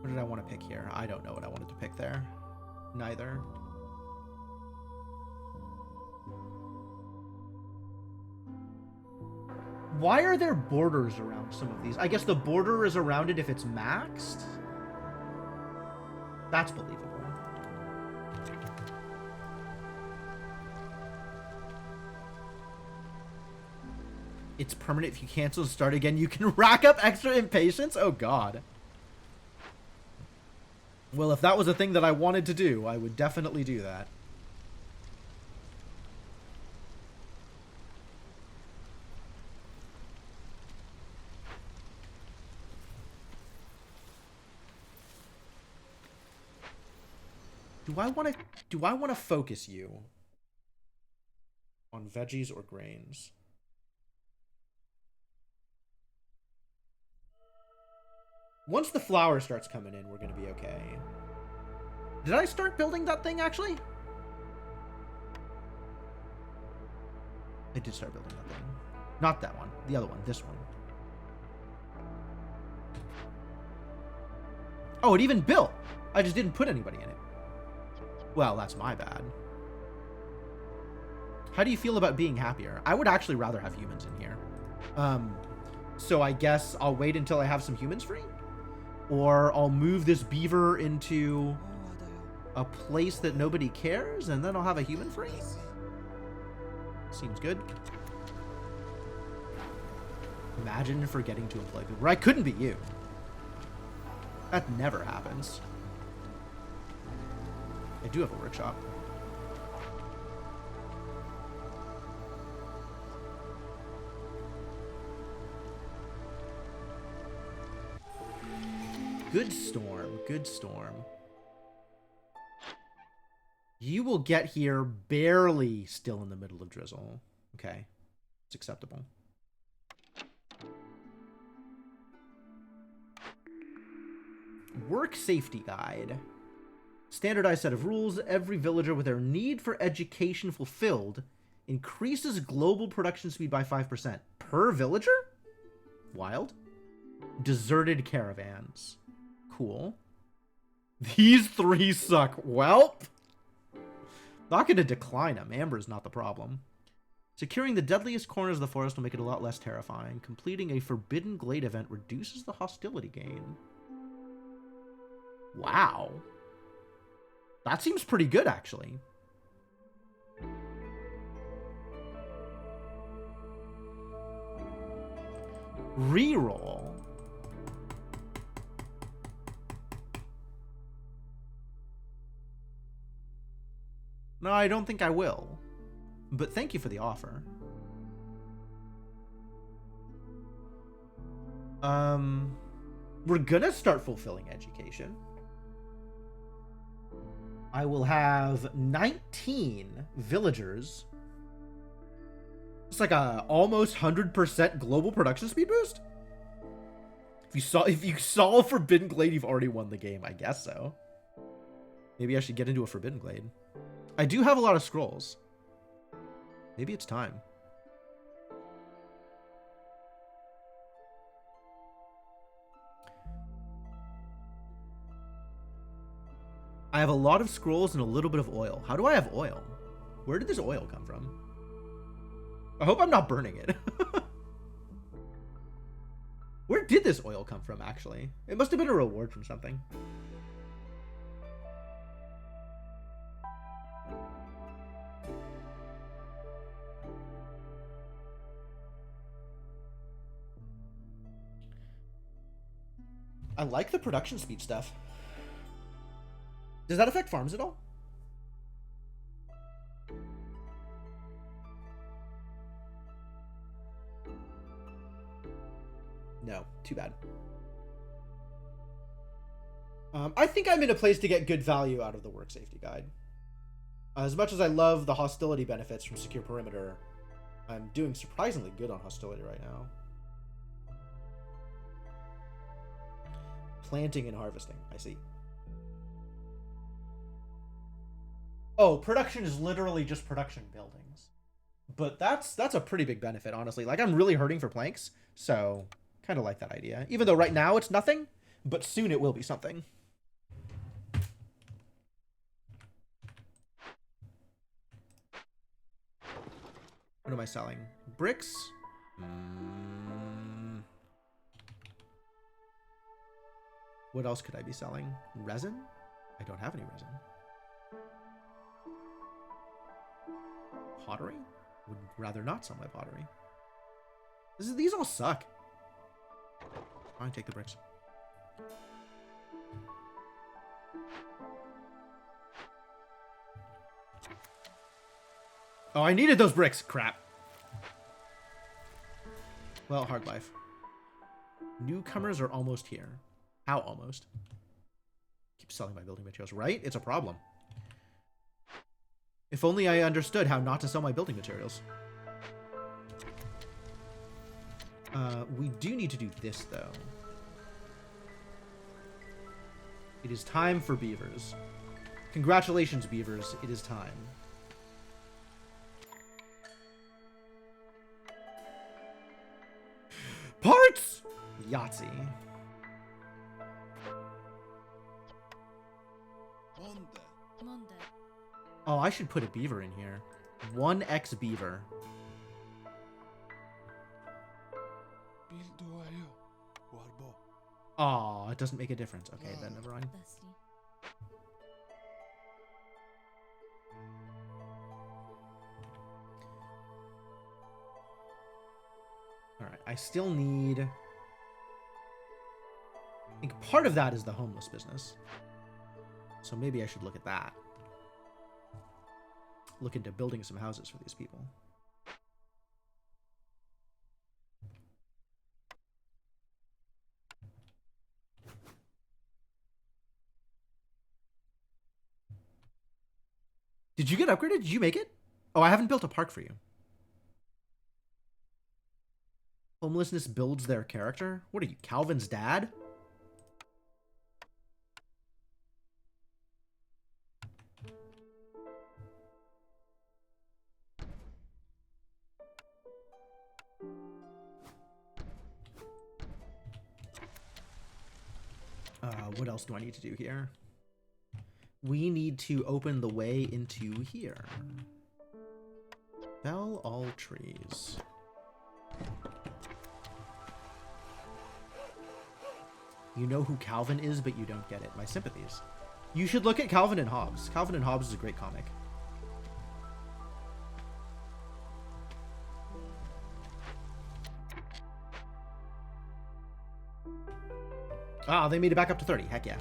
What did I want to pick here? I don't know what I wanted to pick there. Neither. Why are there borders around some of these? I guess the border is around it if it's maxed? That's believable. It's permanent. If you cancel and start again, you can rack up extra impatience? Oh, God. Well, if that was a thing that I wanted to do, I would definitely do that. Do I want to focus you on veggies or grains? Once the flour starts coming in, we're going to be okay. Did I start building that thing, actually? I did start building that thing. Not that one. The other one. This one. Oh, it even built. I just didn't put anybody in it. Well, that's my bad. How do you feel about being happier? I would actually rather have humans in here. So I guess I'll wait until I have some humans free? Or I'll move this beaver into a place that nobody cares, and then I'll have a human free? Seems good. Imagine forgetting to employ people. I couldn't be you. That never happens. I do have a workshop. Good storm. Good storm. You will get here barely still in the middle of drizzle. Okay. It's acceptable. Work safety guide. Standardized set of rules. Every villager with their need for education fulfilled increases global production speed by 5%. Per villager? Wild. Deserted caravans. Cool. These three suck. Welp. Not going to decline them. Amber is not the problem. Securing the deadliest corners of the forest will make it a lot less terrifying. Completing a Forbidden Glade event reduces the hostility gain. Wow. That seems pretty good, actually. Reroll. No, I don't think I will. But thank you for the offer. We're gonna start fulfilling education. I will have 19 villagers. It's like a almost 100% global production speed boost. If you saw Forbidden Glade, you've already won the game. I guess so. Maybe I should get into a Forbidden Glade. I do have a lot of scrolls. Maybe it's time. I have a lot of scrolls and a little bit of oil. How do I have oil? Where did this oil come from? I hope I'm not burning it. Where did this oil come from, actually? It must have been a reward from something. I like the production speed stuff. Does that affect farms at all? No, too bad. I think I'm in a place to get good value out of the work safety guide. As much as I love the hostility benefits from Secure Perimeter, I'm doing surprisingly good on hostility right now. Planting and harvesting, I see. Oh, production is literally just production buildings. But that's a pretty big benefit, honestly. Like, I'm really hurting for planks, so kind of like that idea. Even though right now it's nothing, but soon it will be something. What am I selling? Bricks? What else could I be selling? Resin? I don't have any resin. Pottery? Would rather not sell my pottery. These all suck. Fine, take the bricks. Oh, I needed those bricks. Crap. Well, hard life. Newcomers are almost here. How almost? Keep selling my building materials, right? It's a problem. If only I understood how not to sell my building materials. We do need to do this, though. It is time for beavers. Congratulations, beavers. It is time. Parts! Yahtzee. Monday. Monday. Oh, I should put a beaver in here. 1x beaver. Oh, it doesn't make a difference. Okay, then never mind. Dusty. Alright, I still need... I think part of that is the homeless business. So maybe I should look at that. Look into building some houses for these people. Did you get upgraded? Did you make it? Oh, I haven't built a park for you. Homelessness builds their character? What are you, Calvin's dad? What else do I need to do here? We need to open the way into here. Fell all trees. You know who Calvin is, but you don't get it. My sympathies. You should look at Calvin and Hobbes. Calvin and Hobbes is a great comic. Ah, they made it back up to 30. Heck yeah.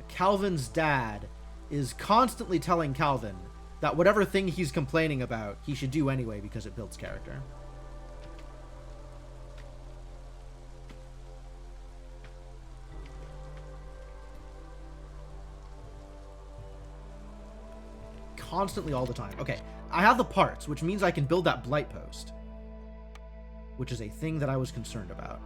Calvin's dad is constantly telling Calvin that whatever thing he's complaining about, he should do anyway because it builds character. Constantly all the time. Okay, I have the parts, which means I can build that blight post, which is a thing that I was concerned about.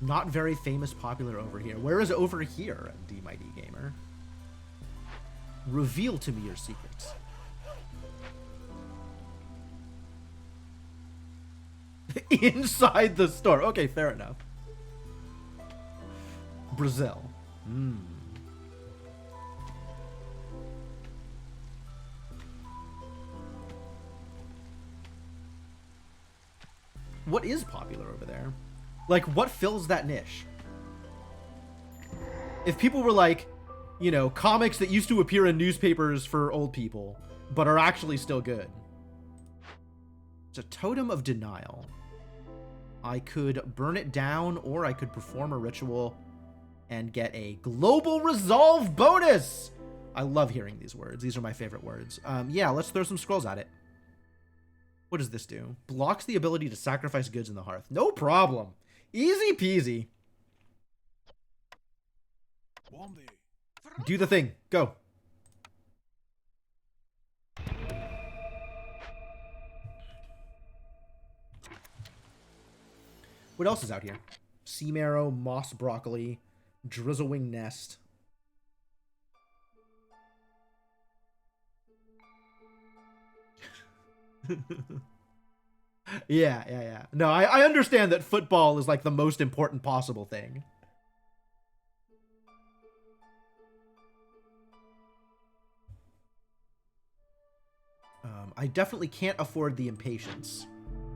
Not very famous, popular over here. Where is over here, D Mighty Gamer? Reveal to me your secrets. Inside the store. Okay, fair enough. Brazil. What is popular over there? Like, what fills that niche? If people were like, you know, comics that used to appear in newspapers for old people, but are actually still good. It's a totem of denial. I could burn it down, or I could perform a ritual and get a global resolve bonus. I love hearing these words. These are my favorite words. Yeah, let's throw some scrolls at it. What does this do? Blocks the ability to sacrifice goods in the hearth. No problem. Easy peasy. Bombay. Do the thing. Go. What else is out here? Sea marrow, moss broccoli, drizzlewing nest. Yeah. No, I understand that football is like the most important possible thing. I definitely can't afford the impatience.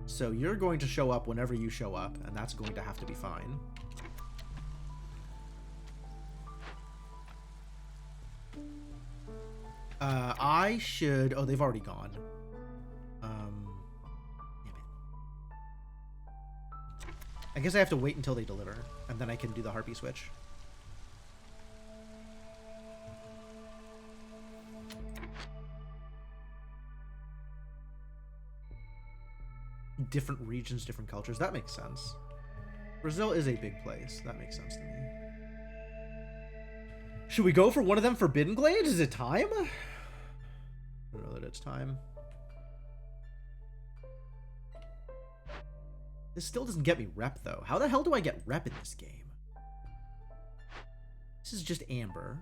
So you're going to show up whenever you show up, and that's going to have to be fine. I should... Oh, they've already gone. Damn it. I guess I have to wait until they deliver, and then I can do the harpy switch. Different regions, different cultures. That makes sense. Brazil is a big place. That makes sense to me. Should we go for one of them Forbidden Glades? Is it time? I don't know that it's time. This still doesn't get me rep, though. How the hell do I get rep in this game? This is just amber.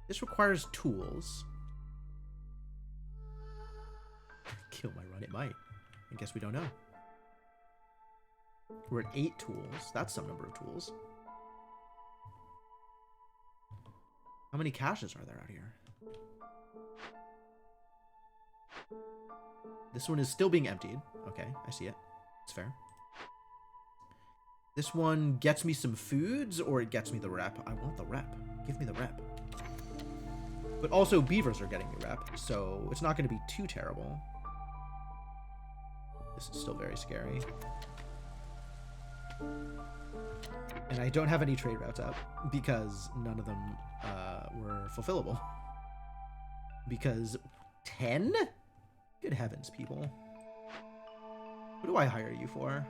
This requires tools. Kill my run. It might. I guess we don't know. We're at 8 tools. That's some number of tools. How many caches are there out here? This one is still being emptied. Okay, I see it. It's fair. This one gets me some foods, or it gets me the rep. I want the rep. Give me the rep. But also, beavers are getting me rep, so it's not going to be too terrible. This is still very scary. And I don't have any trade routes up because none of them were fulfillable. Because 10? Good heavens, people. What do I hire you for?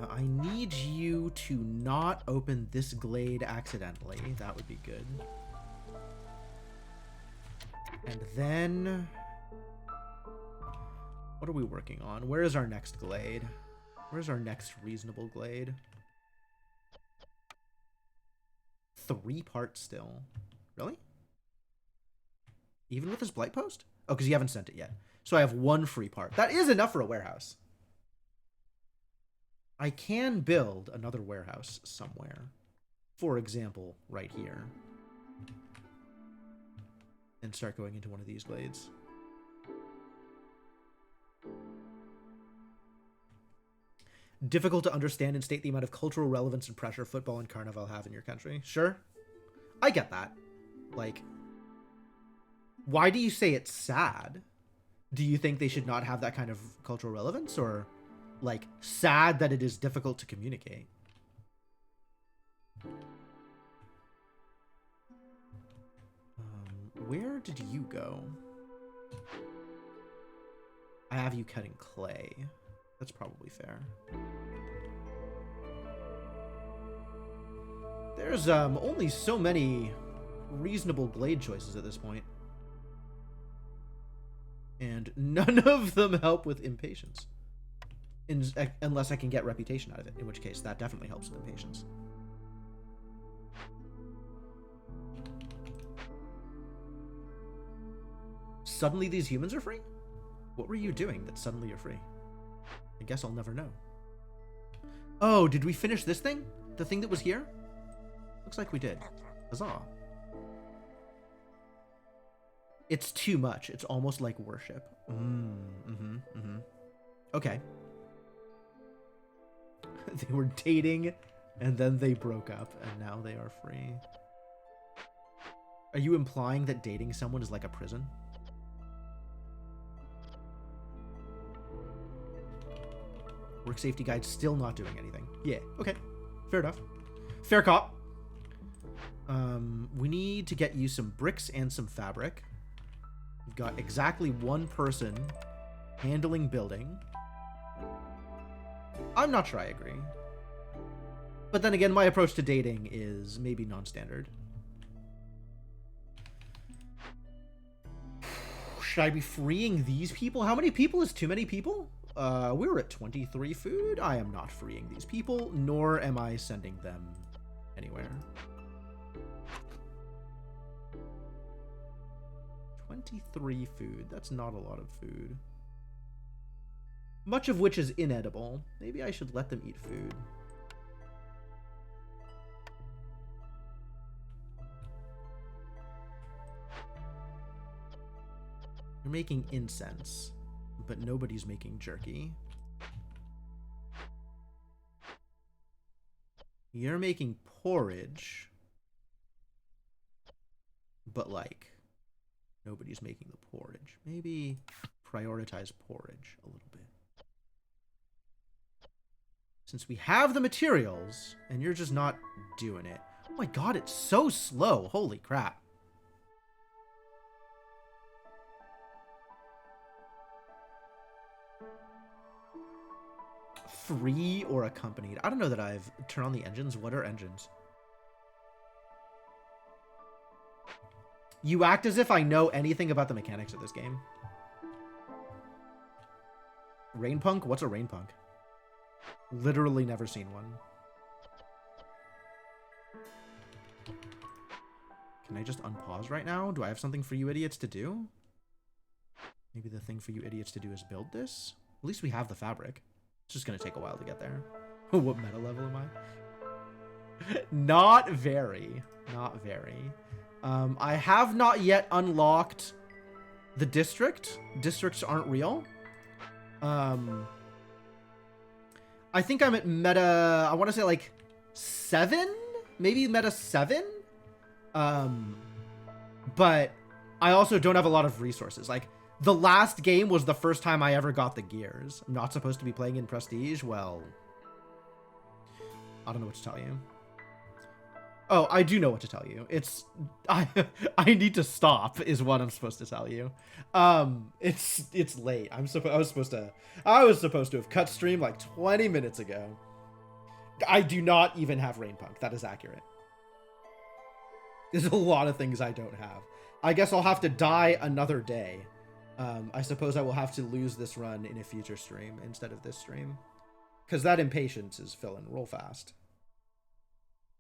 I need you to not open this glade accidentally. That would be good. And then... what are we working on? Where is our next glade? Where's our next reasonable glade? 3 parts still. Really? Even with this blight post? Oh, because you haven't sent it yet. So I have 1 free part. That is enough for a warehouse. I can build another warehouse somewhere. For example, right here. And start going into one of these glades. Difficult to understand and state the amount of cultural relevance and pressure football and Carnival have in your country. Sure. I get that. Like, why do you say it's sad? Do you think they should not have that kind of cultural relevance? Or, like, sad that it is difficult to communicate? Where did you go? I have you cutting clay. That's probably fair. There's only so many reasonable glade choices at this point. And none of them help with impatience. Unless I can get reputation out of it, in which case that definitely helps with impatience. Suddenly these humans are free? What were you doing that suddenly you're free? I guess I'll never know. Oh, did we finish this thing? The thing that was here? Looks like we did. Huzzah. It's too much. It's almost like worship. Okay. They were dating, and then they broke up, and now they are free. Are you implying that dating someone is like a prison? Work safety guide still not doing anything. Yeah, okay. Fair enough. Fair cop. We need to get you some bricks and some fabric. We've got exactly 1 person handling building. I'm not sure I agree. But then again, my approach to dating is maybe non-standard. Should I be freeing these people? How many people is too many people? We were at 23 food. I am not freeing these people, nor am I sending them anywhere. 23 food. That's not a lot of food. Much of which is inedible. Maybe I should let them eat food. You're making incense, but nobody's making jerky. You're making porridge, but like, nobody's making the porridge. Maybe prioritize porridge a little bit. Since we have the materials, and you're just not doing it. Oh my god, it's so slow. Holy crap. Free or accompanied? I don't know that I've turned on the engines. What are engines? You act as if I know anything about the mechanics of this game. Rain punk? What's a rain punk? Literally never seen one. Can I just unpause right now? Do I have something for you idiots to do? Maybe the thing for you idiots to do is build this? At least we have the fabric. It's just going to take a while to get there. What meta level am I? Not very. Not very. I have not yet unlocked The district? Districts aren't real? I think I'm at meta, I want to say like 7? Maybe meta 7? But I also don't have a lot of resources. Like, the last game was the first time I ever got the gears. I'm not supposed to be playing in Prestige? Well, I don't know what to tell you. Oh, I do know what to tell you. It's I need to stop is what I'm supposed to tell you. It's late. I was supposed to have cut stream like 20 minutes ago. I do not even have Rain Punk. That is accurate. There's a lot of things I don't have. I guess I'll have to die another day. I suppose I will have to lose this run in a future stream instead of this stream. Because that impatience is filling real fast.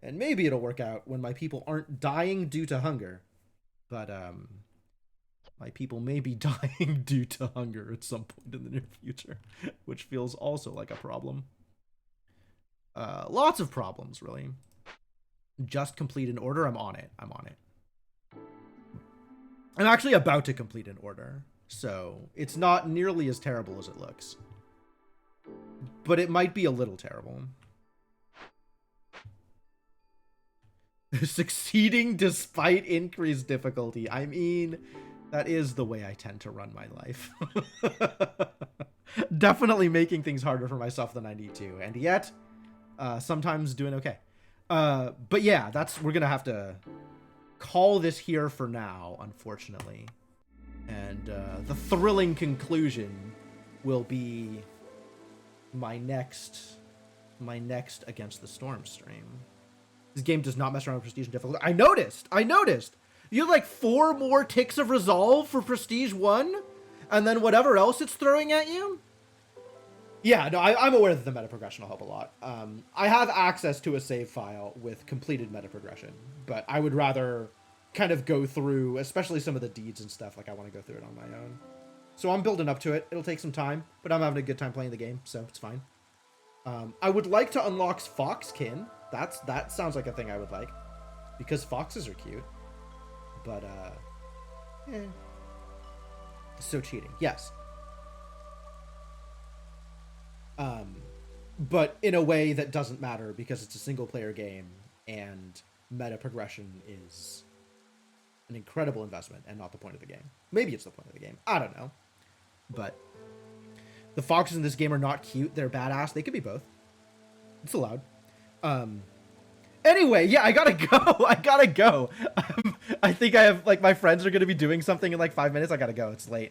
And maybe it'll work out when my people aren't dying due to hunger. But, my people may be dying due to hunger at some point in the near future. Which feels also like a problem. Lots of problems, really. Just complete an order. I'm on it. I'm actually about to complete an order. So, it's not nearly as terrible as it looks. But it might be a little terrible. Succeeding despite increased difficulty. I mean, that is the way I tend to run my life. Definitely making things harder for myself than I need to. And yet, sometimes doing okay. But yeah, we're gonna have to call this here for now, unfortunately. And the thrilling conclusion will be my next Against the Storm stream. This game does not mess around with prestige and difficulty. I noticed. You have like 4 more ticks of resolve for prestige 1, and then whatever else it's throwing at you. Yeah, no, I'm aware that the meta progression will help a lot. I have access to a save file with completed meta progression, but I would rather kind of go through, especially some of the deeds and stuff. Like, I want to go through it on my own. So I'm building up to it. It'll take some time, but I'm having a good time playing the game, so it's fine. I would like to unlock Foxkin. That sounds like a thing I would like, because foxes are cute. But so cheating, yes. But in a way that doesn't matter because it's a single player game and meta progression is an incredible investment and not the point of the game. Maybe it's the point of the game. I don't know. But the foxes in this game are not cute. They're badass. They could be both. It's allowed. Anyway, yeah, I gotta go. I think I have, like, my friends are gonna be doing something in like 5 minutes. I gotta go. It's late.